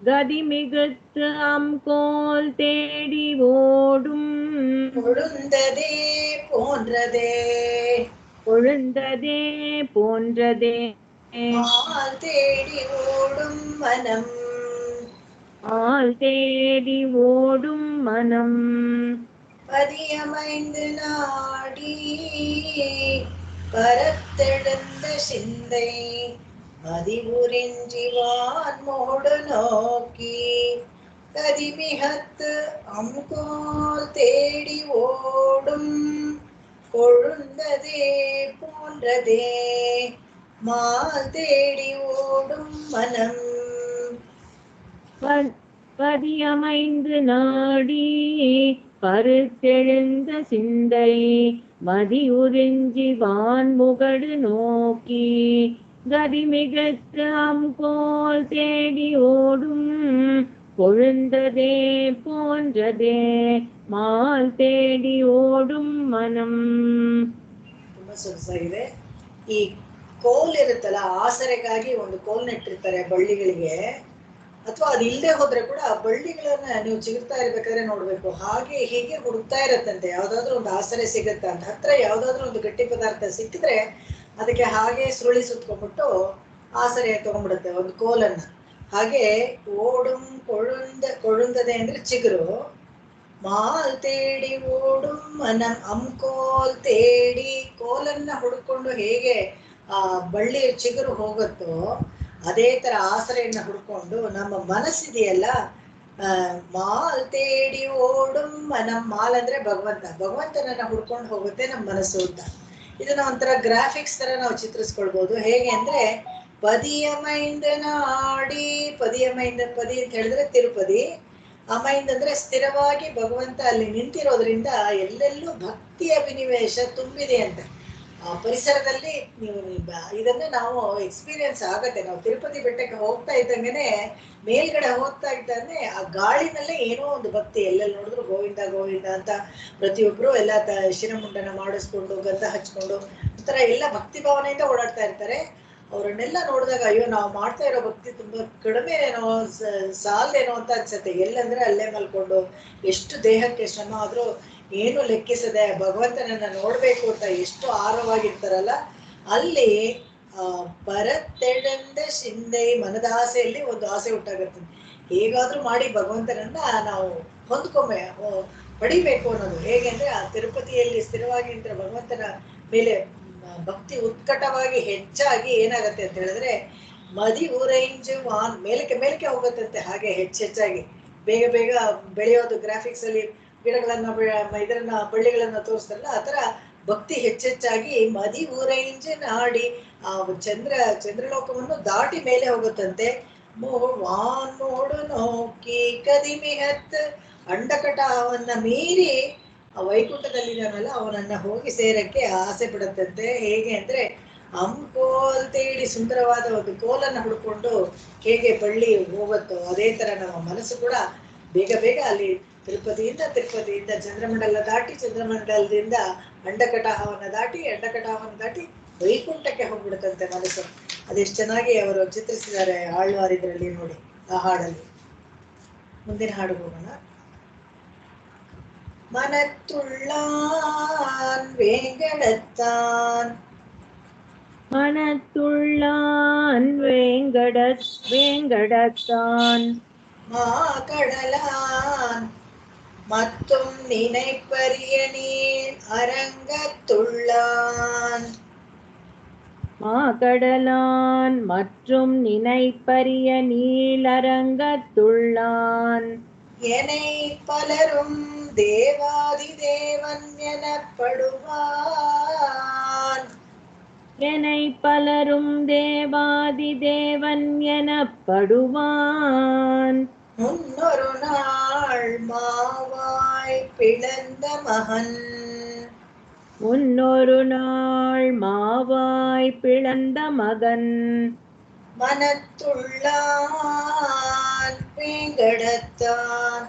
கதிமிகுத்து அம்கோல் தேடி ஓடும் கொழுந்ததே போன்றதே கொழுந்ததே போன்றதே மால் தேடி ஓடும் மனம் ஆள் தேடி ஓடும் மனம் பதியமைந்து நாடி பரத்தெழுந்த சிந்தை பதிவுறிஞ்சிவான் மோடு நோக்கி கதிமிகத்து அம்கோல் தேடி ஓடும் கொழுந்ததே போன்றதே மால் தேடி ஓடும் மனம். பதியமைந்து நாடி பருத்தெழுந்த சிந்தை மதியுறிஞ்சி வான்முகடு நோக்கி கதிமிகத்து அம்கோல் தேடி ஓடும் கொழுந்ததே போன்றதே மால் தேடி ಓடும் ಮನಂ. ತುಂಬಾ ಸೊಗಸಾಗಿದೆ. ಈ ಕೋಲ್ ಇರುತ್ತಲ್ಲ, ಆಸರೆಗಾಗಿ ಒಂದು ಕೋಲ್ ನೆಟ್ಟಿರ್ತಾರೆ ಬಳ್ಳಿಗಳಿಗೆ, ಅಥವಾ ಅದು ಇಲ್ಲದೆ ಹೋದ್ರೆ ಕೂಡ ಆ ಬಳ್ಳಿಗಳನ್ನ ನೀವು ಚಿಗುರ್ತಾ ಇರ್ಬೇಕಾದ್ರೆ ನೋಡ್ಬೇಕು, ಹಾಗೆ ಹೀಗೆ ಹುಡುಕ್ತಾ ಇರತ್ತಂತೆ ಯಾವ್ದಾದ್ರು ಒಂದು ಆಸರೆ ಸಿಗತ್ತ ಅಂತ. ಹತ್ರ ಯಾವ್ದಾದ್ರು ಒಂದು ಗಟ್ಟಿ ಪದಾರ್ಥ ಸಿಕ್ಕಿದ್ರೆ ಅದಕ್ಕೆ ಹಾಗೆ ಸುರುಳಿ ಸುತ್ಕೊಂಡ್ಬಿಟ್ಟು ಆಸರೆ ತಗೊಂಡ್ಬಿಡುತ್ತೆ ಒಂದು ಕೋಲನ್ನ. ಹಾಗೆ ಓಡುಂ ಕೊಳುಂದದೆ ಅಂದ್ರೆ ಚಿಗುರು, ಮಾಲ್ ತೇಡಿ ಓಡುಂ ಮನಂ ಅಮ್ಕೋಲ್ ತೇಡಿ, ಕೋಲನ್ನ ಹುಡ್ಕೊಂಡು ಹೇಗೆ ಆ ಬಳ್ಳಿ ಚಿಗುರು ಹೋಗುತ್ತೋ ಅದೇ ತರ ಆಸರೆಯನ್ನ ಹುಡ್ಕೊಂಡು ನಮ್ಮ ಮನಸ್ಸಿದೆಯಲ್ಲ, ಮಾಲ್ ತೇಡಿ ಓಡುಂ ಮನಂ, ಮಾಲ್ ಅಂದ್ರೆ ಭಗವಂತನನ್ನ ಹುಡ್ಕೊಂಡು ಹೋಗುತ್ತೆ ನಮ್ಮ ಮನಸ್ಸು ಅಂತ. ಇದನ್ನ ಒಂಥರ ಗ್ರಾಫಿಕ್ಸ್ ತರ ನಾವು ಚಿತ್ರಿಸ್ಕೊಳ್ಬಹುದು. ಹೇಗೆ ಅಂದ್ರೆ, ಪದಿಯಮೈಂದ ನಾಡಿ, ಪದಿಯಮೈಂದ, ಪದಿ ಅಂತ ಹೇಳಿದ್ರೆ ತಿರುಪತಿ, ಅಮೈಂದ್ ಅಂದ್ರೆ ಸ್ಥಿರವಾಗಿ ಭಗವಂತ ಅಲ್ಲಿ ನಿಂತಿರೋದ್ರಿಂದ ಎಲ್ಲೆಲ್ಲೂ ಭಕ್ತಿಯ ವಿನಿವೇಶ ತುಂಬಿದೆ ಅಂತ. ಆ ಪರಿಸರದಲ್ಲಿ ನೀವು ಇದನ್ನ ನಾವು ಎಕ್ಸ್ಪೀರಿಯನ್ಸ್ ಆಗತ್ತೆ. ನಾವು ತಿರುಪತಿ ಬೆಟ್ಟಕ್ಕೆ ಹೋಗ್ತಾ ಇದ್ದಂಗೆನೆ, ಮೇಲ್ಗಡೆ ಹೋಗ್ತಾ ಇದ್ದಂಗೆ ಆ ಗಾಳಿನಲ್ಲೇ ಏನೋ ಒಂದು ಭಕ್ತಿ, ಎಲ್ಲೆಲ್ಲಿ ನೋಡಿದ್ರು ಗೋವಿಂದ ಗೋವಿಂದ ಅಂತ ಪ್ರತಿಯೊಬ್ರು ಎಲ್ಲ ಶಿರಮುಂಡನ ಮಾಡಿಸ್ಕೊಂಡು ಗಂಧ ಹಚ್ಕೊಂಡು ಒಂಥರ ಎಲ್ಲ ಭಕ್ತಿ ಭಾವನೆಯಿಂದ ಓಡಾಡ್ತಾ ಇರ್ತಾರೆ. ಅವರನ್ನೆಲ್ಲ ನೋಡಿದಾಗ ಅಯ್ಯೋ ನಾವು ಮಾಡ್ತಾ ಇರೋ ಭಕ್ತಿ ತುಂಬಾ ಕಡಿಮೆನೇನೋ, ಸಾಲದೇನೋ ಅಂತ ಅನ್ಸತ್ತೆ. ಎಲ್ಲಂದ್ರೆ ಅಲ್ಲೇ ಮಲ್ಕೊಂಡು ಎಷ್ಟು ದೇಹಕ್ಕೆ ಶ್ರಮ ಆದ್ರೂ ಏನು ಲೆಕ್ಕಿಸದೆ ಭಗವಂತನನ್ನ ನೋಡ್ಬೇಕು ಅಂತ ಎಷ್ಟು ಆರವಾಗಿರ್ತಾರಲ್ಲ, ಅಲ್ಲಿ ಪರತ್ತೆಡೆಂದ ಶಿಂದೆ, ಮನದ ಆಸೆಯಲ್ಲಿ ಒಂದು ಆಸೆ ಹುಟ್ಟಾಗತ್ತೆ. ಹೇಗಾದ್ರೂ ಮಾಡಿ ಭಗವಂತನನ್ನ ನಾವು ಪಡಿಬೇಕು ಅನ್ನೋದು. ಹೇಗೆ ಅಂದ್ರೆ ಆ ತಿರುಪತಿಯಲ್ಲಿ ಸ್ಥಿರವಾಗಿ ನಿಂತರ ಭಗವಂತನ ಮೇಲೆ ಭಕ್ತಿ ಉತ್ಕಟವಾಗಿ ಹೆಚ್ಚಾಗಿ ಏನಾಗತ್ತೆ ಅಂತ ಹೇಳಿದ್ರೆ, ಮದಿ ಊರೈಂಜ್ ವಾನ್ ಮೇಲಕ್ಕೆ ಹೋಗತ್ತಂತೆ. ಹಾಗೆ ಹೆಚ್ಚಾಗಿ ಬೇಗ ಬೆಳೆಯೋದು. ಗ್ರಾಫಿಕ್ಸ್ ಅಲ್ಲಿ ಗಿಡಗಳನ್ನ ಇದನ್ನ ಬಳ್ಳಿಗಳನ್ನ ತೋರಿಸ್ತಾರಲ್ಲ, ಆ ತರ ಭಕ್ತಿ ಹೆಚ್ಚಾಗಿ ಮದಿ ಊರೈಂಜ್ ನಾಡಿ ಆ ಚಂದ್ರಲೋಕವನ್ನು ದಾಟಿ ಮೇಲೆ ಹೋಗುತ್ತಂತೆ. ವಾನ್ ನೋಡು ನೋಕಿ ಕದಿಮಿಹತ್, ಅಂಡಕಟಾವನ್ನ ಮೀರಿ ಆ ವೈಕುಂಠದಲ್ಲಿದ್ದಾನಲ್ಲ ಅವನನ್ನ ಹೋಗಿ ಸೇರಕ್ಕೆ ಆಸೆ ಪಡುತ್ತಂತೆ. ಹೇಗೆ ಅಂದ್ರೆ, ಕೋಲ್ ತೇಡಿ, ಸುಂದರವಾದ ಒಂದು ಕೋಲನ್ನ ಹುಡ್ಕೊಂಡು ಹೇಗೆ ಬಳ್ಳಿ ಹೋಗುತ್ತೋ ಅದೇ ತರ ನಮ್ಮ ಮನಸ್ಸು ಕೂಡ ಬೇಗ ಅಲ್ಲಿ ತಿರುಪತಿಯಿಂದ ಚಂದ್ರಮಂಡಲ ದಾಟಿ, ಚಂದ್ರಮಂಡಲದಿಂದ ಅಂಡಕಟಾಹವನ್ನ ದಾಟಿ ವೈಕುಂಠಕ್ಕೆ ಹೋಗ್ಬಿಡುತ್ತಂತೆ ಮನಸ್ಸು. ಅದೆಷ್ಟು ಚೆನ್ನಾಗಿ ಅವರು ಚಿತ್ರಿಸಿದ್ದಾರೆ ಆಳ್ವಾರ್ ಇದರಲ್ಲಿ ನೋಡಿ, ಆ ಹಾಡಲ್ಲಿ. ಮುಂದಿನ ಹಾಡು ಹೋಗೋಣ. மனத்துள்ளான் வேங்கடத்தான் மனத்துள்ளான் வேங்கடத்தான் மாகடலான் மத்தும் நினைப்பரிய நீர் அரங்கத்துள்ளான் மாகடலான் மற்றும் நினைப்பரிய நீளரங்கத்துள்ளான் எனை பலரும் தேவாதி தேவன் எனப்படுவான் எனை பலரும் தேவாதி தேவன் எனப்படுவான் முன்னொரு நாள் மாவாய் பிளந்த மகன் முன்னொரு நாள் மாவாய் பிளந்த மகன் மனத்துள்ளான் வேங்கடத்தான்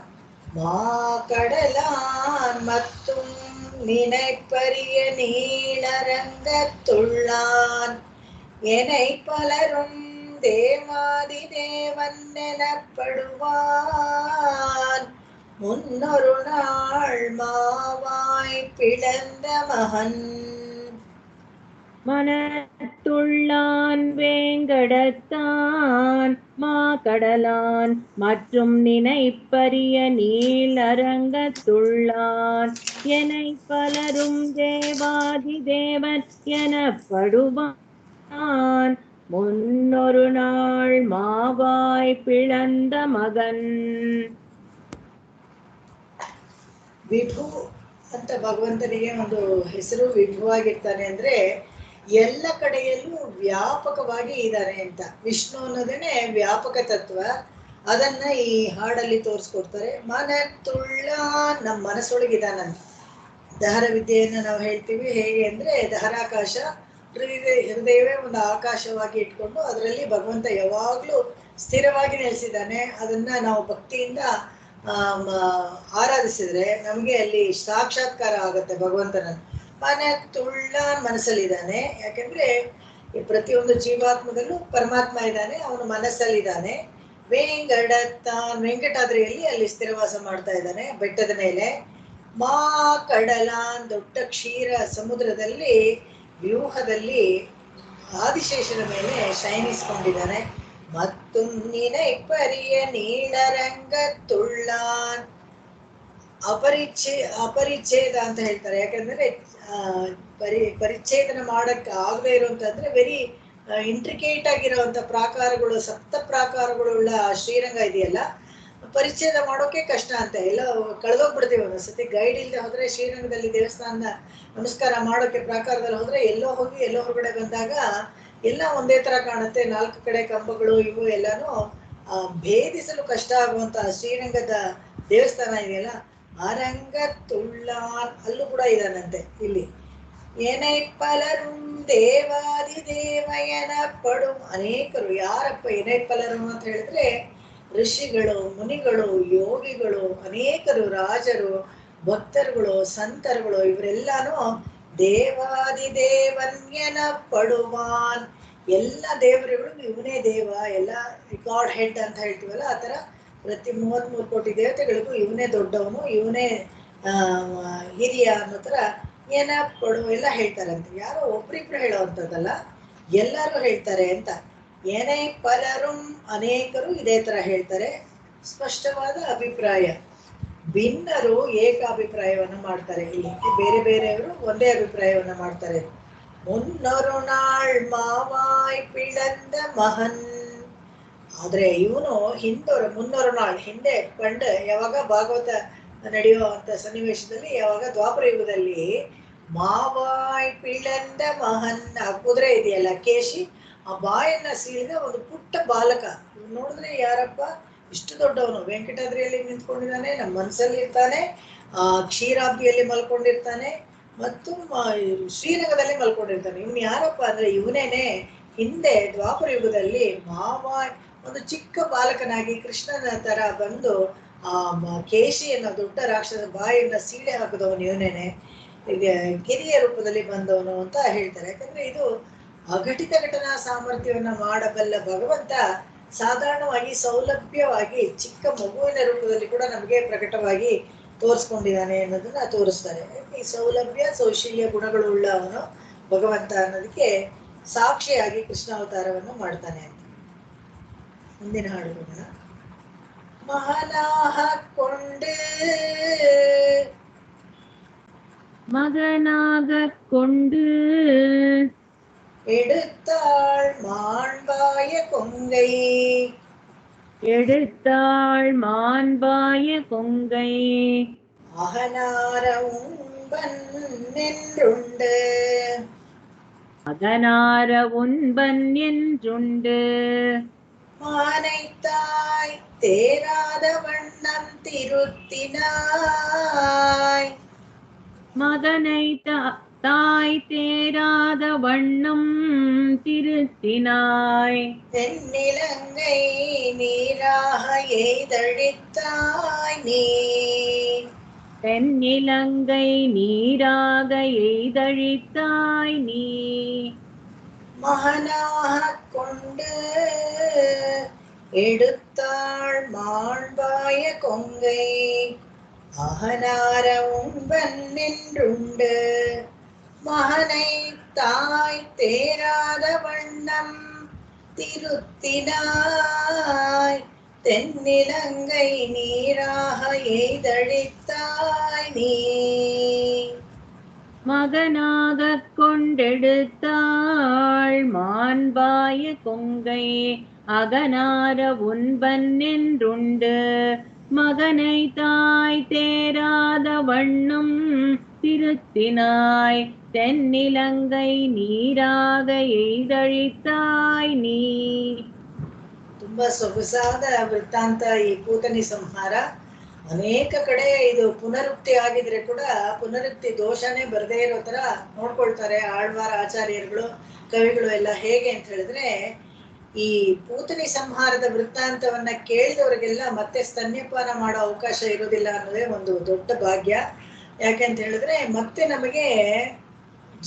மாகடலான் மத்தும் நினைப்பரிய நீளரங்கத்துள்ளான் எனை பலரும் தேவாதி தேவன் எனப்படுவான் முன்னொரு நாள் மாவாய் பிளந்த மகன் மனத்துள்ளான் வேங்கடத்தான் மாகடலான் மற்றும் நினைப்பரிய நீளரங்கத்துள்ளான் எனை பலரும் தேவாதி தேவன் எனப்படுவான் ಮುನ್ನೊರು ನಾಳ್ ಮಾವಾಯ್ ಪಿಳಂದ ಮಗನ್. ವಿಭು ಅಂತ ಭಗವಂತನಿಗೆ ಒಂದು ಹೆಸರು ವಿಭುವಾಗಿರ್ತಾನೆ ಅಂದ್ರೆ ಎಲ್ಲ ಕಡೆಯಲ್ಲೂ ವ್ಯಾಪಕವಾಗಿ ಇದ್ದಾನೆ ಅಂತ. ವಿಷ್ಣು ಅನ್ನೋದೇನೆ ವ್ಯಾಪಕ ತತ್ವ. ಅದನ್ನ ಈ ಹಾಡಲ್ಲಿ ತೋರಿಸ್ಕೊಡ್ತಾರೆ. ಮನತುಳ್ಳ ನಮ್ಮ ಮನಸ್ಸೊಳಗಿದಾನಂತ. ದಹರ ವಿದ್ಯೆಯನ್ನು ನಾವು ಹೇಳ್ತೀವಿ ಹೇಗೆ ಅಂದ್ರೆ ದಹರಾಕಾಶ, ಹೃದಯವೇ ಒಂದು ಆಕಾಶವಾಗಿ ಇಟ್ಕೊಂಡು ಅದರಲ್ಲಿ ಭಗವಂತ ಯಾವಾಗ್ಲೂ ಸ್ಥಿರವಾಗಿ ನೆಲೆಸಿದ್ದಾನೆ. ಅದನ್ನ ನಾವು ಭಕ್ತಿಯಿಂದ ಆರಾಧಿಸಿದ್ರೆ ನಮ್ಗೆ ಅಲ್ಲಿ ಸಾಕ್ಷಾತ್ಕಾರ ಆಗುತ್ತೆ ಭಗವಂತನ. ಮನತುಳ್ಳ ಮನಸ್ಸಲ್ಲಿದ್ದಾನೆ. ಯಾಕೆಂದ್ರೆ ಪ್ರತಿಯೊಂದು ಜೀವಾತ್ಮದಲ್ಲೂ ಪರಮಾತ್ಮ ಇದ್ದಾನೆ, ಅವನು ಮನಸ್ಸಲ್ಲಿದ್ದಾನೆ. ವೇಂಗಡತ್ತಾನ್, ವೆಂಕಟಾದ್ರಿಯಲ್ಲಿ ಅಲ್ಲಿ ಸ್ಥಿರವಾಸ ಮಾಡ್ತಾ ಇದ್ದಾನೆ ಬೆಟ್ಟದ ಮೇಲೆ. ಮಾ ಕಡಲಾನ್, ದೊಡ್ಡ ಕ್ಷೀರ ಸಮುದ್ರದಲ್ಲಿ ವ್ಯೂಹದಲ್ಲಿ ಆದಿಶೇಷನ ಮೇಲೆ ಶಯನಿಸ್ಕೊಂಡಿದ್ದಾನೆ. ಮತ್ತು ನಿನೈಪರಿಯ ನೀಳರಂಗತ್ತುಳ್ಳಾನ್, ಅಪರಿಚ್ಛೇದ ಅಂತ ಹೇಳ್ತಾರೆ. ಯಾಕಂದ್ರೆ ಪರಿಚ್ಛೇದನ ಮಾಡಕ್ಕೆ ಆಗದೆ ಇರುವಂತಂದ್ರೆ ವೆರಿ ಇಂಟ್ರಿಕೇಟ್ ಆಗಿರುವಂತ ಪ್ರಾಕಾರಗಳು, ಸಪ್ತ ಪ್ರಾಕಾರಗಳುಳ್ಳ ಶ್ರೀರಂಗ ಇದೆಯಲ್ಲ, ಪರಿಚ್ಛೇದ ಮಾಡೋಕೆ ಕಷ್ಟ ಅಂತ. ಎಲ್ಲ ಕಳೆದೋಗ್ಬಿಡ್ತೀವಿ ಒಂದೊಂದ್ಸತಿ. ಗೈಡ್ ಇಲ್ಲದೆ ಹೋದ್ರೆ ಶ್ರೀರಂಗದಲ್ಲಿ ದೇವಸ್ಥಾನ ನಮಸ್ಕಾರ ಮಾಡೋಕೆ ಪ್ರಾಕಾರದಲ್ಲಿ ಹೋದ್ರೆ ಎಲ್ಲೋ ಹೋಗಿ ಎಲ್ಲೋ ಹೊರಗಡೆ ಬಂದಾಗ ಎಲ್ಲ ಒಂದೇ ತರ ಕಾಣುತ್ತೆ. 4 ಕಡೆ ಕಂಬಗಳು ಇವು ಎಲ್ಲಾನು ಭೇದಿಸಲು ಕಷ್ಟ ಆಗುವಂತ ಶ್ರೀರಂಗದ ದೇವಸ್ಥಾನ ಇದೆಯಲ್ಲ, ಅರಂಗತ್ತುಳ್ಳಾನ್ ಅಲ್ಲೂ ಕೂಡ ಇದಾನಂತೆ. ಇಲ್ಲಿ ಏನೇ ಪಲರು ದೇವಾದಿ ದೇವಯನ ಪಡು, ಅನೇಕರು. ಯಾರಪ್ಪ ಏನೇ ಪಲರು ಅಂತ ಹೇಳಿದ್ರೆ ಋಷಿಗಳು, ಮುನಿಗಳು, ಯೋಗಿಗಳು, ಅನೇಕರು, ರಾಜರು, ಭಕ್ತರುಗಳು, ಸಂತರುಗಳು, ಇವರೆಲ್ಲಾನು ದೇವಾದಿ ದೇವನ್ಯನ ಪಡುವಾನ್. ಎಲ್ಲ ದೇವರುಗಳು ಇವನೇ ದೇವ, ಎಲ್ಲ ರಿಕಾರ್ಡ್ ಹೆಡ್ ಅಂತ ಹೇಳ್ತೀವಲ್ಲ, ಆ ತರ ಪ್ರತಿ 33 ಕೋಟಿ ದೇವತೆಗಳಿಗೂ ಇವನೇ ದೊಡ್ಡವನು, ಇವನೇ ಹಿರಿಯ ಅನ್ನೋ ತರ ಏನ ಪಡು ಎಲ್ಲ ಹೇಳ್ತಾರಂತೆ. ಯಾರೋ ಒಬ್ರಿಬ್ರು ಹೇಳೋವಂಥದ್ದಲ್ಲ, ಎಲ್ಲರೂ ಹೇಳ್ತಾರೆ ಅಂತ. ಏನೇ ಪಲರು, ಅನೇಕರು ಇದೇ ತರ ಹೇಳ್ತಾರೆ. ಸ್ಪಷ್ಟವಾದ ಅಭಿಪ್ರಾಯ. ಭಿನ್ನರು ಏಕಾಭಿಪ್ರಾಯವನ್ನು ಮಾಡ್ತಾರೆ. ಇಲ್ಲಿ ಬೇರೆ ಬೇರೆಯವರು ಒಂದೇ ಅಭಿಪ್ರಾಯವನ್ನ ಮಾಡ್ತಾರೆ. ಮುನ್ನೊರು ನಾಳ್ ಮಾವಾಯ್ ಪಿಳಂದ ಮಹನ್. ಆದ್ರೆ ಇವನು ಮುನ್ನೊರು ನಾಳ್ ಹಿಂದೆ ಪಂಡ್ ಯಾವಾಗ ಭಾಗವತ ನಡೆಯುವಂತ ಸನ್ನಿವೇಶದಲ್ಲಿ, ಯಾವಾಗ ದ್ವಾಪರ ಯುಗದಲ್ಲಿ ಮಾವಾಯ್ ಪಿಳಂದ ಮಹನ್, ಆ ಕುದುರೆ ಇದೆಯಲ್ಲ ಕೇಶಿ, ಆ ಬಾಯನ್ನ ಸೀಳಿದ ಒಂದು ಪುಟ್ಟ ಬಾಲಕ. ನೋಡಿದ್ರೆ ಯಾರಪ್ಪ ಇಷ್ಟು ದೊಡ್ಡವನು, ವೆಂಕಟಾದ್ರಿಯಲ್ಲಿ ನಿಂತ್ಕೊಂಡಿದ್ದಾನೆ, ನಮ್ಮ ಮನಸ್ಸಲ್ಲಿ ಇರ್ತಾನೆ, ಕ್ಷೀರಾಬ್ದಿಯಲ್ಲಿ ಮಲ್ಕೊಂಡಿರ್ತಾನೆ, ಮತ್ತು ಶ್ರೀರಂಗದಲ್ಲಿ ಮಲ್ಕೊಂಡಿರ್ತಾನೆ. ಇವನು ಯಾರಪ್ಪ ಅಂದ್ರೆ ಇವನೇನೆ ಹಿಂದೆ ದ್ವಾಪರ ಯುಗದಲ್ಲಿ ಮಾವಾಯ್ ಒಂದು ಚಿಕ್ಕ ಬಾಲಕನಾಗಿ ಕೃಷ್ಣನ ತರ ಬಂದು ಆ ಕೇಶಿಯನ್ನ, ದೊಡ್ಡ ರಾಕ್ಷಸ ಬಾಯನ್ನ ಸೀಳೆ ಹಾಕಿದವನು ಇವನೇನೆ, ಗಿರಿಯ ರೂಪದಲ್ಲಿ ಬಂದವನು ಅಂತ ಹೇಳ್ತಾರೆ. ಯಾಕಂದ್ರೆ ಇದು ಅಘಟಿತ ಘಟನಾ ಸಾಮರ್ಥ್ಯವನ್ನ ಮಾಡಬಲ್ಲ ಭಗವಂತ ಸಾಧಾರಣವಾಗಿ ಸೌಲಭ್ಯವಾಗಿ ಚಿಕ್ಕ ಮಗುವಿನ ರೂಪದಲ್ಲಿ ಕೂಡ ನಮಗೆ ಪ್ರಕಟವಾಗಿ ತೋರಿಸ್ಕೊಂಡಿದ್ದಾನೆ ಅನ್ನೋದನ್ನ ತೋರಿಸ್ತಾರೆ. ಈ ಸೌಲಭ್ಯ ಸೌಶಲ್ಯ ಗುಣಗಳು ಉಳ್ಳ ಅವನು ಭಗವಂತ ಅನ್ನೋದಕ್ಕೆ ಸಾಕ್ಷಿಯಾಗಿ ಕೃಷ್ಣಾವತಾರವನ್ನು ಮಾಡ್ತಾನೆ ಅಂತ. ಮುಂದಿನ ಹಾಡುಗಳನ್ನ மகனாகொண்டு மகனாகக் கொண்டு எடுத்தாள் மாண்பாய கொங்கை எடுத்தாள் மாண்பாய கொங்கை அகனார உண்பன் என்றுண்டு அகனார உண்பன் என்றுண்டு மானைத்தாய் தேராத வண்ணம் திருத்தினாய் மகனை தாய் தேராத வண்ணம் திருத்தினாய் தென்னிலங்கை நீராக எய்தழித்தாய் நீ தென்னிலங்கை நீராக எய்தழித்தாய் நீ மகனாகக் கொண்டு எடுத்தாள் மாண்பாய கொங்கை அகனார உண்பன் என்றுண்டு மகனை தாய் தேராத வண்ணம் திருத்தினாய் தென்னிலங்கை நீராக எய்தழித்தாய் நீ மகனாகக் கொண்டெடுத்தாள் மாண்பாய கொங்கை அகனார உண்பன் என்றுண்டு மகனை தாய் தேராத வண்ணம் திருத்தினாய் தென்னிலங்கை நீராக எய்தழித்தாய் நீ. ತುಂಬಾ ಸೊಗಸಾದ ವೃತ್ತಾಂತ ಈ ಪೂತನಿ ಸಂಹಾರ. ಅನೇಕ ಕಡೆ ಇದು ಪುನರುಕ್ತಿ ಆಗಿದ್ರೆ ಕೂಡ ಪುನರುಕ್ತಿ ದೋಷನೇ ಬರದೇ ಇರೋ ತರ ನೋಡ್ಕೊಳ್ತಾರೆ ಆಳ್ವಾರ ಆಚಾರ್ಯರುಗಳು ಕವಿಗಳು ಎಲ್ಲ. ಹೇಗೆ ಅಂತ ಹೇಳಿದ್ರೆ ಈ ಪೂತನಿ ಸಂಹಾರದ ವೃತ್ತಾಂತವನ್ನ ಕೇಳಿದವರಿಗೆಲ್ಲ ಮತ್ತೆ ಸ್ತನ್ಯಪಾನ ಮಾಡೋ ಅವಕಾಶ ಇರೋದಿಲ್ಲ ಅನ್ನೋದೇ ಒಂದು ದೊಡ್ಡ ಭಾಗ್ಯ. ಯಾಕೆಂತ ಹೇಳಿದ್ರೆ ಮತ್ತೆ ನಮಗೆ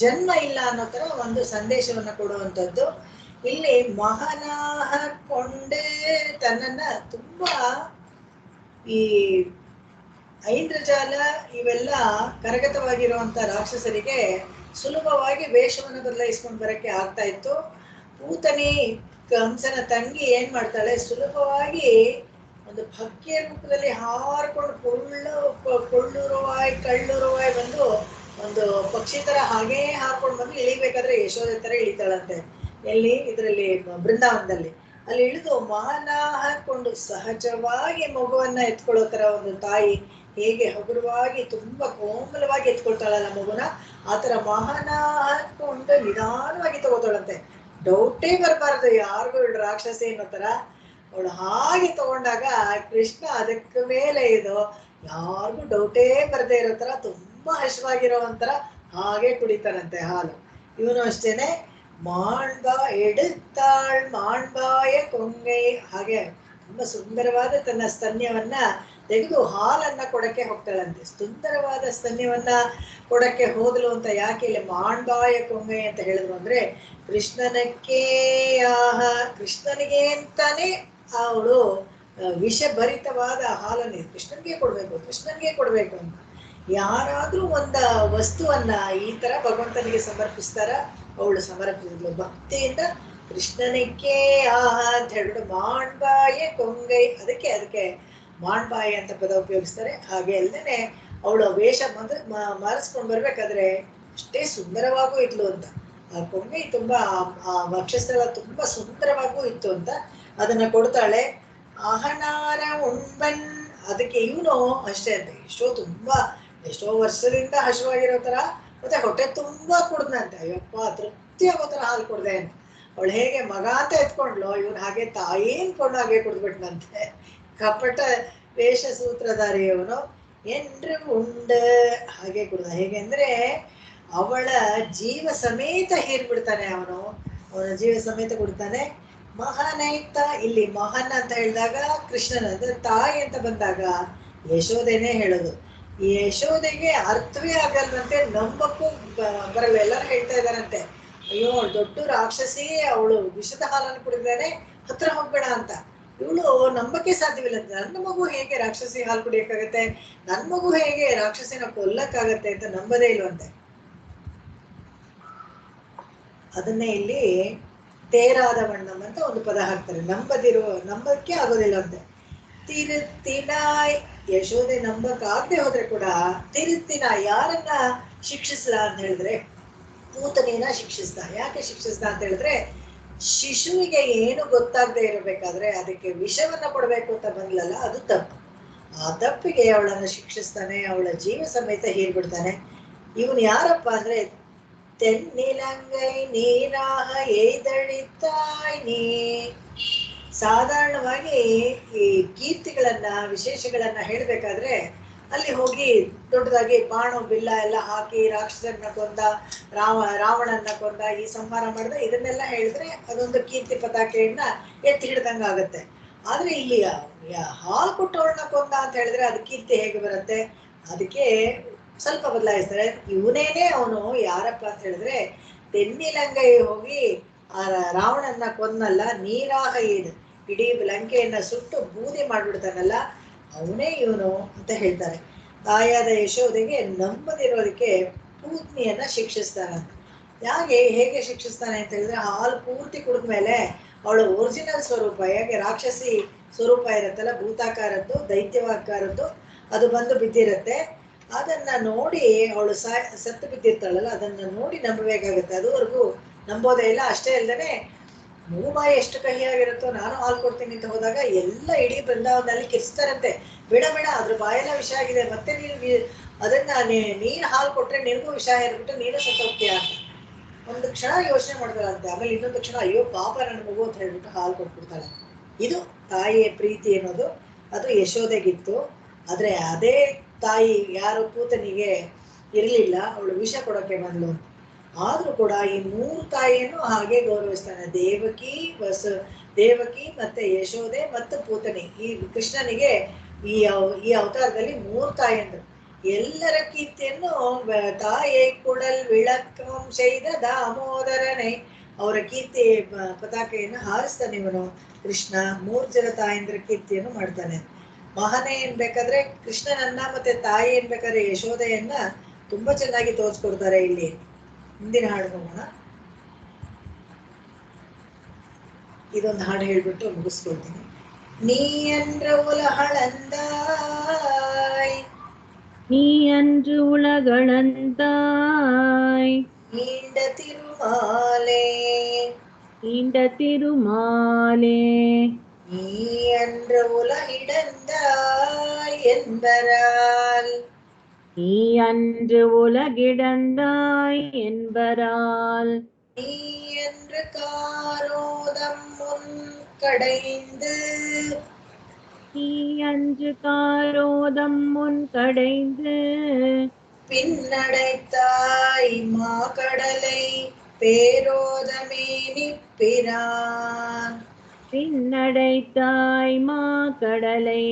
ಜನ್ಮ ಇಲ್ಲ ಅನ್ನೋ ತರ ಒಂದು ಸಂದೇಶವನ್ನ ಕೊಡುವಂಥದ್ದು. ಇಲ್ಲಿ ಮಹನಾಹ ಕೊಂಡೇ ತನ್ನನ್ನ ತುಂಬಾ ಈ ಐಂದ್ರಜಾಲ ಇವೆಲ್ಲ ಕರಗತವಾಗಿರುವಂತ ರಾಕ್ಷಸರಿಗೆ ಸುಲಭವಾಗಿ ವೇಷವನ್ನು ಬದಲಾಯಿಸ್ಕೊಂಡು ಬರಕ್ಕೆ ಆಗ್ತಾ ಇತ್ತು. ಪೂತನಿ ಕಂಸನ ತಂಗಿ ಏನ್ ಮಾಡ್ತಾಳೆ, ಸುಲಭವಾಗಿ ಒಂದು ಭಕ್ತಿಯ ರೂಪದಲ್ಲಿ ಹಾರ್ಕೊಂಡು ಕಳ್ಳುರುವಾಯಿ ಬಂದು ಒಂದು ಪಕ್ಷಿ ತರ ಹಾಗೇ ಹಾರ್ಕೊಂಡು ಬಂದು ಇಳಿಬೇಕಾದ್ರೆ ಯಶೋದೆ ತರ ಇಳಿತಾಳಂತೆ. ಎಲ್ಲಿ ಇದರಲ್ಲಿ ಬೃಂದಾವನದಲ್ಲಿ ಅಲ್ಲಿ ಇಳಿದು ಮಹನ ಹಾಕೊಂಡು ಸಹಜವಾಗಿ ಮಗುವನ್ನ ಎತ್ಕೊಳ್ಳೋ ತರ ಒಂದು ತಾಯಿ ಹೇಗೆ ಹಗುರವಾಗಿ ತುಂಬಾ ಕೋಮಲವಾಗಿ ಎತ್ಕೊಳ್ತಾಳಲ್ಲ ಮಗುನ, ಆತರ ಮಹನ ಹಾಕೊಂಡು ನಿಧಾನವಾಗಿ ತಗೋತಾಳಂತೆ. ಡೌಟೇ ಬರಬಾರ್ದು ಯಾರಿಗೂ ಇವಳು ರಾಕ್ಷಸಿ ಅನ್ನೋ ತರ. ಅವಳು ಹಾಗೆ ತಗೊಂಡಾಗ ಕೃಷ್ಣ ಅದಕ್ಕೆ ಮೇಲೆ ಇದು ಯಾರಿಗೂ ಡೌಟೇ ಬರದೇ ಇರೋ ತರ ತುಂಬಾ ಹಶ್ವಾಗಿರೋ ಒಂಥರ ಹಾಗೆ ಕುಡಿತಾರಂತೆ ಹಾಲು. ಇವನು ಅಷ್ಟೇನೆ ಮಾಣ್ಬ ಎಡುತ್ತಾಳ್ ಮಾಣ್ಬಾಯ ಕೊಂಗೈ, ಹಾಗೆ ತುಂಬಾ ಸುಂದರವಾದ ತನ್ನ ಸ್ತನ್ಯವನ್ನ ತೆಗೆದು ಹಾಲನ್ನ ಕೊಡಕ್ಕೆ ಹೋಗ್ತಾಳಂತೆ. ಸುಂದರವಾದ ಸ್ತನ್ಯವನ್ನ ಕೊಡಕ್ಕೆ ಹೋದಲು ಅಂತ ಯಾಕೆ ಇಲ್ಲಿ ಮಾಣ್ಬಾಯ ಕೊಂಗೈ ಅಂತ ಹೇಳಿದ್ರು ಅಂದ್ರೆ ಕೃಷ್ಣನಕ್ಕೆ ಕೃಷ್ಣನಿಗೆ ಅಂತಾನೆ ಅವಳು ವಿಷಭರಿತವಾದ ಹಾಲನ್ನು ಕೃಷ್ಣನ್ಗೆ ಕೊಡ್ಬೇಕು ಅಂತ. ಯಾರಾದ್ರೂ ಒಂದ ವಸ್ತುವನ್ನ ಈ ತರ ಭಗವಂತನಿಗೆ ಸಮರ್ಪಿಸ್ತಾರ, ಅವಳು ಸಮರ್ಪಿಸಿದ್ಲು ಭಕ್ತಿಯಿಂದ. ಕೃಷ್ಣನಿಗೆ ಅಂತ ಹೇಳ್ಬಿಟ್ಟು ಮಾಣ್ಬಾಯ ಕೊಂಗೈ, ಅದಕ್ಕೆ ಮಾಣ್ಬಾಯಿ ಅಂತ ಪದ ಉಪಯೋಗಿಸ್ತಾರೆ. ಹಾಗೆ ಅಲ್ಲದೇನೆ ಅವಳು ವೇಷ ಮಾರಿಸ್ಕೊಂಡ್ ಬರ್ಬೇಕಾದ್ರೆ ಅಷ್ಟೇ ಸುಂದರವಾಗೂ ಇದ್ಲು ಅಂತ. ಆ ಕೊಂಗೈ ತುಂಬಾ ಆ ವಕ್ಷಸ್ಥಳ ತುಂಬಾ ಸುಂದರವಾಗೂ ಇತ್ತು ಅಂತ ಅದನ್ನ ಕೊಡ್ತಾಳೆ. ಅಹನಾರ ಉಣ್ಬನ್, ಅದಕ್ಕೆ ಇವನು ಅಷ್ಟೇ ಅಂತ ಎಷ್ಟೋ ವರ್ಷದಿಂದ ಹಸುವಾಗಿರೋ ತರ ಮತ್ತೆ ಹೊಟ್ಟೆ ತುಂಬಾ ಕುಡ್ದಂತೆ. ಅಯ್ಯಪ್ಪ ತೃಪ್ತಿ ಆಗೋ ತರ ಹಾಲು ಕುಡ್ದೆ ಅಂತ. ಅವಳು ಹೇಗೆ ಮಗ ಅಂತ ಎತ್ಕೊಂಡ್ಲು, ಇವನ್ ಹಾಗೆ ತಾಯಿನ್ ಕೊಂಡು ಹಾಗೆ ಕುಡ್ದ್ಬಿಟ್ನಂತೆ. ಕಪಟ ವೇಷ ಸೂತ್ರಧಾರಿ ಅವನು. ಎಂಡ್ರು ಉಂಡ ಹಾಗೆ ಕುಡ್ದ. ಹೇಗೆ ಅಂದ್ರೆ ಅವಳ ಜೀವ ಸಮೇತ ಹೀರ್ಬಿಡ್ತಾನೆ ಅವನ ಜೀವ ಸಮೇತ ಕೊಡ್ತಾನೆ. ಮಹಾನೈತ, ಇಲ್ಲಿ ಮಹನ್ ಅಂತ ಹೇಳಿದಾಗ ಕೃಷ್ಣನ ಅಂದ್ರೆ ತಾಯಿ ಅಂತ ಬಂದಾಗ ಯಶೋಧೆನೇ ಹೇಳೋದು. ಈ ಯಶೋಧೆಗೆ ಅರ್ಥವೇ ಆಗಲ್ವಂತೆ, ನಂಬಕ್ಕೂ ಬರಲ್ಲ. ಎಲ್ಲರೂ ಹೇಳ್ತಾ ಇದಾರಂತೆ, ಅಯ್ಯೋ ಅವಳು ದೊಡ್ಡ ರಾಕ್ಷಸಿ, ಅವಳು ವಿಷದ ಹಾಲನ್ನು ಕುಡಿದಾನೆ, ಹತ್ರ ಹೋಗ್ಬೇಡ ಅಂತ. ಇವಳು ನಂಬಕ್ಕೆ ಸಾಧ್ಯವಿಲ್ಲ. ನನ್ನ ಮಗು ಹೇಗೆ ರಾಕ್ಷಸಿ ಹಾಲು ಕುಡಿಯಕ್ಕಾಗತ್ತೆ, ನನ್ನ ಮಗು ಹೇಗೆ ರಾಕ್ಷಸಿನ ಕೊಲ್ಲಕ್ಕಾಗತ್ತೆ ಅಂತ ನಂಬದೇ ಇಲ್ವಂತೆ. ಅದನ್ನೇ ಇಲ್ಲಿ ತೇರಾದವಣ್ಣಂ ಅಂತ ಒಂದು ಪದ ಹಾಕ್ತಾರೆ. ನಂಬಕ್ಕೆ ಆಗೋದಿಲ್ಲ ಅಂತೆ. ತಿರುತ್ತಿನಾಯ್, ಯಶೋದೆ ನಂಬಕ್ ಆಗದೆ ಹೋದ್ರೆ ಕೂಡ ತಿರುತ್ತಿನ ಯಾರನ್ನ ಶಿಕ್ಷಿಸ್ದ ಅಂತ ಹೇಳಿದ್ರೆ ಪೂತನೆಯನ್ನ ಶಿಕ್ಷಿಸ್ದ. ಯಾಕೆ ಶಿಕ್ಷಿಸ್ದ ಅಂತ ಹೇಳಿದ್ರೆ ಶಿಶುವಿಗೆ ಏನು ಗೊತ್ತಾಗದೆ ಇರಬೇಕಾದ್ರೆ ಅದಕ್ಕೆ ವಿಷವನ್ನ ಕೊಡ್ಬೇಕು ಅಂತ ಬಂದ್ಲಲ್ಲ, ಅದು ತಪ್ಪು. ಆ ತಪ್ಪಿಗೆ ಅವಳನ್ನ ಶಿಕ್ಷಿಸ್ತಾನೆ, ಅವಳ ಜೀವ ಸಮೇತ ಹೀರ್ಬಿಡ್ತಾನೆ. ಇವನು ಯಾರಪ್ಪ ಅಂದ್ರೆ ತೆನ್ನಿಲಂಗೈ ನೀರಾಹ ಏದಳಿತಾಯ್ ನೀ. ಸಾಧಾರಣವಾಗಿ ಈ ಕೀರ್ತಿಗಳನ್ನ ವಿಶೇಷಗಳನ್ನ ಹೇಳ್ಬೇಕಾದ್ರೆ ಅಲ್ಲಿ ಹೋಗಿ ದೊಡ್ಡದಾಗಿ ಬಾಣು ಬಿಲ್ಲ ಎಲ್ಲ ಹಾಕಿ ರಾಕ್ಷಸನ್ನ ಕೊಂದ, ರಾವಣನ್ನ ಕೊಂದ, ಈ ಸಂಹಾರ ಮಾಡಿದ, ಇದನ್ನೆಲ್ಲ ಹೇಳಿದ್ರೆ ಅದೊಂದು ಕೀರ್ತಿ ಪತಾಕೆಯನ್ನ ಎತ್ತಿ ಹಿಡ್ದಂಗ ಆಗತ್ತೆ. ಆದ್ರೆ ಇಲ್ಲಿ ಹಾಲು ಕೊಟ್ಟವಳನ್ನ ಕೊಂದ ಅಂತ ಹೇಳಿದ್ರೆ ಅದು ಕೀರ್ತಿ ಹೇಗೆ ಬರುತ್ತೆ? ಅದಕ್ಕೆ ಸ್ವಲ್ಪ ಬದಲಾಯಿಸ್ತಾರೆ. ಇವನೇನೆ ಅವನು ಯಾರಪ್ಪ ಅಂತ ಹೇಳಿದ್ರೆ ತೆನ್ನಿಲಂಗೈ ಹೋಗಿ ಆ ರಾವಣನ್ನ ಕೊಂದಲ್ಲ, ನೀರಾಹ ಏನು ಇಡೀ ಲಂಕೆಯನ್ನ ಸುಟ್ಟು ಬೂದಿ ಮಾಡ್ಬಿಡ್ತಾನಲ್ಲ, ಅವನೇ ಇವನು ಅಂತ ಹೇಳ್ತಾರೆ. ತಾಯಾದ ಯಶೋದೆಗೆ ನಂಬದಿರೋದಕ್ಕೆ ಪೂತ್ನಿಯನ್ನ ಶಿಕ್ಷಿಸ್ತಾನಂತ. ಹೇಗೆ ಶಿಕ್ಷಿಸ್ತಾನೆ ಅಂತ ಹೇಳಿದ್ರೆ ಹಾಲು ಪೂರ್ತಿ ಕುಡಿದ್ಮೇಲೆ ಅವಳ ಒರಿಜಿನಲ್ ಸ್ವರೂಪ, ಹೇಗೆ ರಾಕ್ಷಸಿ ಸ್ವರೂಪ ಇರತ್ತಲ್ಲ, ಭೂತಾಕಾರದ್ದು ದೈತ್ಯವಾಕಾರದ್ದು, ಅದು ಬಂದು ಬಿದ್ದಿರತ್ತೆ. ಅದನ್ನ ನೋಡಿ ಅವಳು ಸತ್ತು ಬಿದ್ದಿರ್ತಾಳಲ್ಲ, ಅದನ್ನ ನೋಡಿ ನಂಬಬೇಕಾಗತ್ತೆ. ಅದುವರೆಗೂ ನಂಬೋದೇ ಇಲ್ಲ. ಅಷ್ಟೇ ಅಲ್ಲದೆ ಮೂಬಾಯಿ ಎಷ್ಟು ಕಹಿಯಾಗಿರುತ್ತೋ, ನಾನು ಹಾಲು ಕೊಡ್ತೀನಿ ಅಂತ ಹೋದಾಗ ಎಲ್ಲ ಇಡೀ ಬೃಂದಾವನದಲ್ಲಿ ಕಿರ್ಸ್ತಾರಂತೆ, ಬೇಡ ಬೇಡ ಅದ್ರ ಬಾಯೆಲ್ಲ ವಿಷ ಆಗಿದೆ, ಮತ್ತೆ ನೀನು ಅದನ್ನ ನೀನ್ ಹಾಲು ಕೊಟ್ರೆ ನಿನಗೂ ವಿಷ ಇರ್ಬಿಟ್ಟು ನೀನು ಸತ್ತೋಗ್ತೀಯ ಅಂತ ಒಂದು ಕ್ಷಣ ಯೋಚನೆ ಮಾಡ್ತಾಳಂತೆ. ಆಮೇಲೆ ಇನ್ನೊಂದು ಕ್ಷಣ ಅಯ್ಯೋ ಪಾಪ ನನ್ನ ಮಗು ಅಂತ ಹೇಳ್ಬಿಟ್ಟು ಹಾಲು ಕೊಟ್ಬಿಡ್ತಾಳೆ. ಇದು ತಾಯಿಯ ಪ್ರೀತಿ ಅನ್ನೋದು, ಅದು ಯಶೋದೆಗಿತ್ತು. ಆದ್ರೆ ಅದೇ ತಾಯಿ ಯಾರು ಪೂತನಿಗೆ ಇರಲಿಲ್ಲ, ಅವಳು ವಿಷ ಕೊಡೋಕೆ ಬಂದ್ಲು. ಆದ್ರೂ ಕೂಡ ಈ 3 ತಾಯಿಯನ್ನು ಹಾಗೆ ಗೌರವಿಸ್ತಾನೆ. ದೇವಕಿ ಮತ್ತೆ ಯಶೋದೆ ಮತ್ತು ಪೂತನಿ. ಈ ಕೃಷ್ಣನಿಗೆ ಈ ಅವತಾರದಲ್ಲಿ 3 ತಾಯಿಯಂದ್ರು. ಎಲ್ಲರ ಕೀರ್ತಿಯನ್ನು ತಾಯೇ ಕುಡಲ್ ವಿಳಕ್ಕಂ ಶೈದ ದಾಮೋದರನೇ, ಅವರ ಕೀರ್ತಿ ಪತಾಕೆಯನ್ನು ಹಾರಿಸ್ತಾನೆ ಇವನು ಕೃಷ್ಣ. 3 ಜನ ತಾಯಂದ್ರ ಕೀರ್ತಿಯನ್ನು ಮಾಡ್ತಾನೆ. ಮಹನೆ ಏನ್ಬೇಕಾದ್ರೆ ಕೃಷ್ಣನನ್ನ ಮತ್ತೆ ತಾಯಿ ಏನ್ಬೇಕಾದ್ರೆ ಯಶೋದೆಯನ್ನ ತುಂಬಾ ಚೆನ್ನಾಗಿ ತೋರಿಸ್ಕೊಡ್ತಾರೆ ಇಲ್ಲಿ. ಮುಂದಿನ ಹಾಡು ಹೋಗೋಣ. ಇದೊಂದು ಹಾಡು ಹೇಳ್ಬಿಟ್ಟು ಮುಗಿಸ್ಕೊಳ್ತೀನಿ. ನೀ ಅன்ற உலகளந்தாய், நீ அன்று உலகளந்தாய், நீண்ட திருமாலே, நீண்ட திருமாலே, நீ அன்று உலகிடந்தாய் என்பரால், நீ அன்று உலகிடந்தாய் என்பரால், நீ என்று காரோதம் முன் கடைந்து, நீ அன்று காரோதம் முன் கடைந்து, பின்னடைத்தாய் மாகடலை பேரோதமே நிற்பிரான், பின்னடைத்தாய் மா கடலை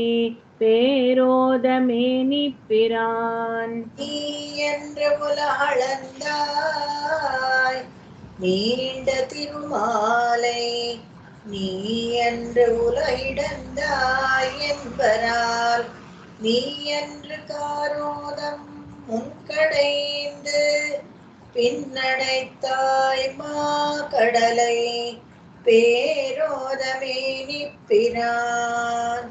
பேரோதமே நிற்பிரான். நீ என்று உலகளந்தாய் நீண்ட திருமாலை, நீ என்று உலகிடந்தாய் என்பரால், நீ என்று காரோதம் முன்கடைந்து, பின்னடைத்தாய் மாகடலை பேரோதமே நிற்பிரான்.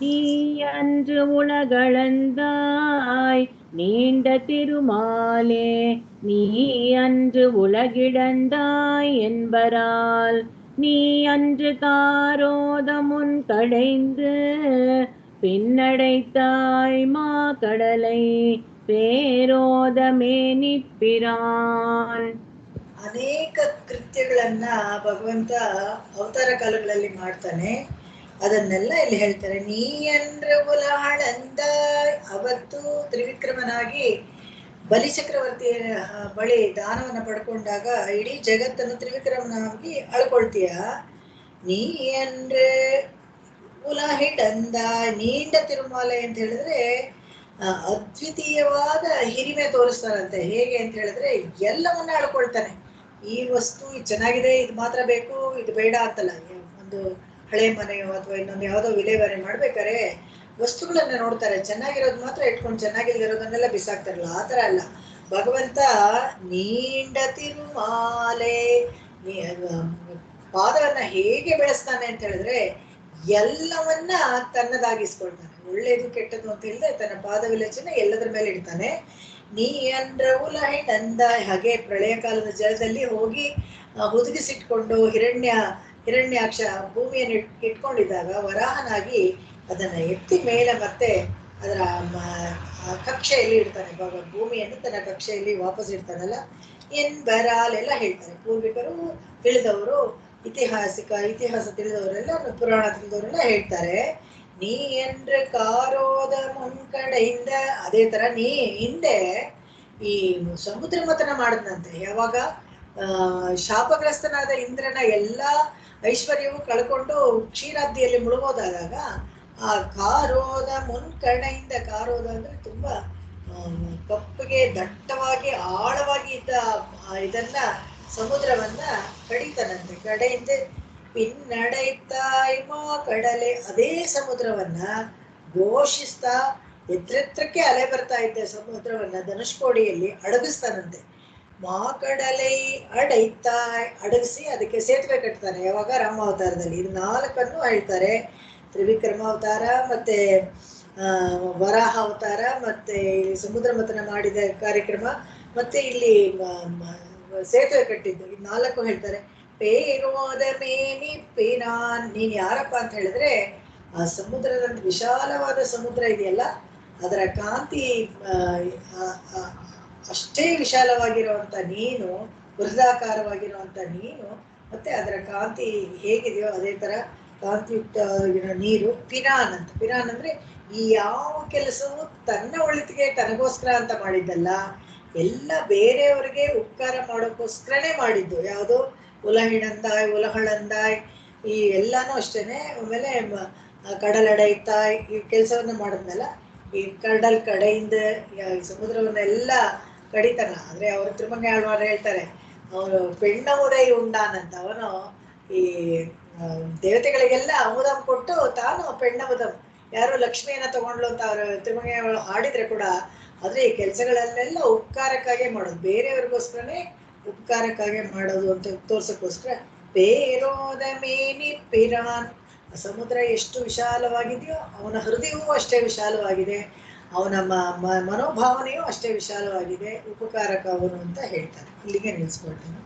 நீ அன்று உலகளந்தாய் நீண்ட திருமாலே, நீ அன்று உலகிடந்தாய் என்பரால், நீ அன்று காரோதமுன் கடைந்து, பின்னடைத்தாய் மா கடலை பேரோதமே நிற்பிರಾನ್. ಅನೇಕ ಕೃತ್ಯಗಳನ್ನ ಭಗವಂತ ಅವತಾರ ಕಾಲಗಳಲ್ಲಿ ಮಾಡ್ತಾನೆ. ಅದನ್ನೆಲ್ಲ ಇಲ್ಲಿ ಹೇಳ್ತಾರೆ. ನೀ ಅಂದ್ರೆ ಉಲಹಳಂದ, ಅವತ್ತು ತ್ರಿವಿಕ್ರಮನಾಗಿ ಬಲಿಚಕ್ರವರ್ತಿಯ ಬಳಿ ದಾನವನ್ನ ಪಡ್ಕೊಂಡಾಗ ಇಡೀ ಜಗತ್ತನ್ನು ತ್ರಿವಿಕ್ರಮನಾಗಿ ಅಳ್ಕೊಳ್ತೀಯ. ನೀ ಅಂದ್ರೆ ಉಲಹಿಡಂದ, ನೀಂಡ ತಿರುಮಾಲೆ ಅಂತ ಹೇಳಿದ್ರೆ ಅದ್ವಿತೀಯವಾದ ಹಿರಿಮೆ ತೋರಿಸ್ತಾರಂತೆ. ಹೇಗೆ ಅಂತ ಹೇಳಿದ್ರೆ ಎಲ್ಲವನ್ನ ಅಳ್ಕೊಳ್ತಾನೆ. ಈ ವಸ್ತು ಇದು ಚೆನ್ನಾಗಿದೆ, ಇದು ಮಾತ್ರ ಬೇಕು, ಇದು ಬೇಡ ಅಂತಲ್ಲ. ಒಂದು ಹಳೆ ಮನೆಯೋ ಅಥವಾ ಇನ್ನೊಂದು ಯಾವುದೋ ವಿಲೇವಾರಿ ಮಾಡ್ಬೇಕಾರೆ ವಸ್ತುಗಳನ್ನ ನೋಡ್ತಾರೆ, ಚೆನ್ನಾಗಿರೋದು ಮಾತ್ರ ಇಟ್ಕೊಂಡು ಚೆನ್ನಾಗಿಲ್ದಿರೋದನ್ನೆಲ್ಲ ಬಿಸಾಕ್ತಾರಲ್ಲ, ಆ ಥರ ಅಲ್ಲ. ಭಗವಂತ ನೀಂಡ ತಿರುಮಾಲೆ ಪಾದವನ್ನ ಹೇಗೆ ಬೆಳೆಸ್ತಾನೆ ಅಂತ ಹೇಳಿದ್ರೆ ಎಲ್ಲವನ್ನ ತನ್ನದಾಗಿಸ್ಕೊಳ್ತಾನೆ. ಒಳ್ಳೇದು ಕೆಟ್ಟದ್ದು ಅಂತ ಹೇಳಿದ್ರೆ ತನ್ನ ಪಾದ ವಿಲಚನೆ ಎಲ್ಲದರ ಮೇಲೆ ಇಡ್ತಾನೆ. ನೀ ಅಂದ್ರ ಉಲಹಿಣಂದ, ಹಾಗೆ ಪ್ರಳಯ ಕಾಲದ ಜಲದಲ್ಲಿ ಹೋಗಿ ಹುದುಗಿಸಿಟ್ಕೊಂಡು ಹಿರಣ್ಯಾಕ್ಷ ಭೂಮಿಯನ್ನು ಇಟ್ಕೊಂಡಿದ್ದಾಗ ವರಾಹನಾಗಿ ಅದನ್ನ ಎತ್ತಿ ಮೇಲೆ ಮತ್ತೆ ಅದರ ಕಕ್ಷೆಯಲ್ಲಿ ಇಡ್ತಾನೆ. ಭೂಮಿಯನ್ನು ತನ್ನ ಕಕ್ಷೆಯಲ್ಲಿ ವಾಪಸ್ ಇಡ್ತಾನಲ್ಲ, ಬರಾಲೆಲ್ಲ ಹೇಳ್ತಾರೆ ಪೂರ್ವಿಕರು ತಿಳಿದವರು, ಇತಿಹಾಸ ತಿಳಿದವರೆಲ್ಲ, ಪುರಾಣ ತಿಳಿದವರೆಲ್ಲ ಹೇಳ್ತಾರೆ. ನೀ ಎಂದ್ರ ಕಾರೋದ ಮುನ್ಕಡೆಯಿಂದ, ಅದೇ ತರ ನೀ ಹಿಂದೆ ಈ ಸಮುದ್ರ ಮಥನ ಮಾಡಿದ್ನಂತೆ. ಯಾವಾಗ ಶಾಪಗ್ರಸ್ತನಾದ ಇಂದ್ರನ ಎಲ್ಲಾ ಐಶ್ವರ್ಯವು ಕಳ್ಕೊಂಡು ಕ್ಷೀರಾಬ್ದಿಯಲ್ಲಿ ಮುಳುಗೋದಾದಾಗ ಆ ಕಾರೋದ ಮುನ್ಕಡೆಯಿಂದ, ಕಾರೋದ ಅಂದ್ರೆ ತುಂಬಾ ಕಪ್ಪಗೆ ದಟ್ಟವಾಗಿ ಆಳವಾಗಿ ಇದ್ದ ಇದನ್ನ ಸಮುದ್ರವನ್ನ ಕಡಿತಾನಂತೆ. ಕಡೆಯಿಂದ ಪಿನ್ನಡೆತಾಯ್ ಮಾ ಕಡಲೆ, ಅದೇ ಸಮುದ್ರವನ್ನ ಘೋಷಿಸ್ತಾ ಎತ್ತರಕ್ಕೆ ಅಲೆ ಬರ್ತಾ ಇದ್ದ ಸಮುದ್ರವನ್ನ ಧನುಷ್ಕೋಡಿಯಲ್ಲಿ ಅಡಗಿಸ್ತಾನಂತೆ. ಮಾ ಕಡಲೈ ಅಡೈತಾಯ್, ಅಡಗಿಸಿ ಅದಕ್ಕೆ ಸೇತುವೆ ಕಟ್ತಾನೆ. ಯಾವಾಗ ರಾಮಾವತಾರದಲ್ಲಿ. ಇದು 4 ಹೇಳ್ತಾರೆ. ತ್ರಿವಿಕ್ರಮ ಅವತಾರ, ಮತ್ತೆ ವರಾಹ ಅವತಾರ, ಮತ್ತೆ ಸಮುದ್ರ ಮಥನ ಮಾಡಿದ ಕಾರ್ಯಕ್ರಮ, ಮತ್ತೆ ಇಲ್ಲಿ ಸೇತುವೆ ಕಟ್ಟಿದ್ದು, ಇದು 4 ಹೇಳ್ತಾರೆ. ಪೇರೋದ ಮೇನಿ ಪೇನಾನ್, ನೀನ್ ಯಾರಪ್ಪ ಅಂತ ಹೇಳಿದ್ರೆ ಆ ಸಮುದ್ರದ ವಿಶಾಲವಾದ ಸಮುದ್ರ ಇದೆಯಲ್ಲ, ಅದರ ಕಾಂತಿ ಅಷ್ಟೇ ವಿಶಾಲವಾಗಿರುವಂತ ನೀನು, ವೃದ್ಧಾಕಾರವಾಗಿರುವಂತ ನೀನು, ಮತ್ತೆ ಅದರ ಕಾಂತಿ ಹೇಗಿದೆಯೋ ಅದೇ ತರ ಕಾಂತಿಯುಕ್ತ ನೀರು. ಪಿನಾನ್ ಅಂತ, ಪಿನಾನ್ ಅಂದ್ರೆ ಈ ಯಾವ ಕೆಲಸವು ತನ್ನ ಒಳಿತಿಗೆ ತನಗೋಸ್ಕರ ಅಂತ ಮಾಡಿದ್ದಲ್ಲ, ಎಲ್ಲ ಬೇರೆಯವರಿಗೆ ಉಪಕಾರ ಮಾಡೋಕ್ಕೋಸ್ಕರನೇ ಮಾಡಿದ್ದು. ಯಾವುದು ಉಲಹಿಣಂದಾಯ್, ಉಲಹಳಂದಾಯ್, ಈ ಎಲ್ಲಾನು ಅಷ್ಟೇನೆ. ಆಮೇಲೆ ಕಡಲಡೈತಾಯ್, ಈ ಕೆಲಸವನ್ನ ಮಾಡಿದ್ನಲ್ಲ, ಈ ಕಡಲ್ ಕಡೆಯಿಂದ ಸಮುದ್ರವನ್ನೆಲ್ಲ ಕಡಿತಾನ. ಆದ್ರೆ ಅವರು ತಿರುಮಂಗ ಆಳ್ವಾರ್ ಹೇಳ್ತಾರೆ, ಅವನು ಪೆಣ್ಣಮುದೈ ಉಂಡಾನಂತ. ಅವನು ಈ ದೇವತೆಗಳಿಗೆಲ್ಲ ಅಮುದಂ ಕೊಟ್ಟು ತಾನು ಪೆಣ್ಣಮುದಂ, ಯಾರು ಲಕ್ಷ್ಮಿಯನ್ನ ತಗೊಂಡ್ಲು ಅಂತ ಅವರು ತಿರುಮಂಗ ಹಾಡಿದ್ರೆ ಕೂಡ, ಆದ್ರೆ ಈ ಕೆಲಸಗಳನ್ನೆಲ್ಲ ಉಪಕಾರಕ್ಕಾಗಿ ಮಾಡೋದು, ಬೇರೆಯವ್ರಿಗೋಸ್ಕರನೇ ಉಪಕಾರಕ್ಕಾಗಿ ಮಾಡೋದು ಅಂತ ತೋರ್ಸಕ್ಕೋಸ್ಕರ. ಪೇರೋದ ಮೇನಿ ಪಿರಾನ್, ಸಮುದ್ರ ಎಷ್ಟು ವಿಶಾಲವಾಗಿದೆಯೋ ಅವನ ಹೃದಯವೂ ಅಷ್ಟೇ ವಿಶಾಲವಾಗಿದೆ, ಅವನ ಮನೋಭಾವನೆಯೂ ಅಷ್ಟೇ ವಿಶಾಲವಾಗಿದೆ, ಉಪಕಾರಕ ಅವನು ಅಂತ ಹೇಳ್ತಾರೆ. ಇಲ್ಲಿಗೆ ನಿಲ್ಲಿಸ್ಕೊಳ್ತೇನೆ.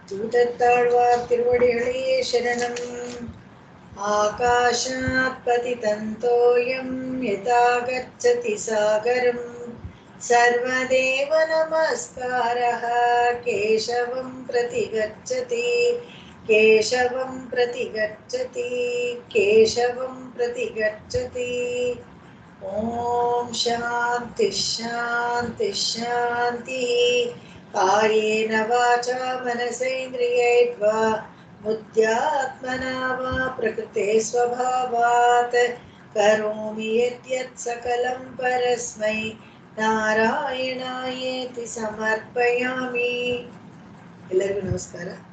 ತೂತತ್ತಾಳ್ವಾರ್ ತಿರುವಡಿಗಳೇ ಶರಣಂ. ಆಕಾಶಾತ್ ಪತಿತಂತೋಯಂ ಯಥಾ ಗಚ್ಚತಿ ಸಾಗರಂ, ಸರ್ವದೇವ ನಮಸ್ಕಾರಃ ಕೇಶವಂ ಪ್ರತಿ ಗಚ್ಚತಿ, ಕೇಶವಂ ಪ್ರತಿ ಗಚ್ಚತಿ, ಕೇಶವಂ ಪ್ರತಿ ಗಚ್ಚತಿ. ಓಂ ಶಾಂತಿ ಶಾಂತಿ ಶಾಂತಿ. ಕಾಯೇನ ವಾಚಾ ಮನಸೇಂದ್ರಿಯೈರ್ವಾ ಬುದ್ಧ್ಯಾತ್ಮನಾ ವಾ ಪ್ರಕೃತೆ ಸ್ವಭಾವಾತ್ ಕರೋಮಿ ಯದ್ಯತ್ ಸಕಲಂ ಪರಸ್ಮೈ ನಾರಾಯಣಾಯೇತಿ ಸಮರ್ಪಯಾಮಿ. ಎಲ್ಲರಿಗೂ ನಮಸ್ಕಾರ.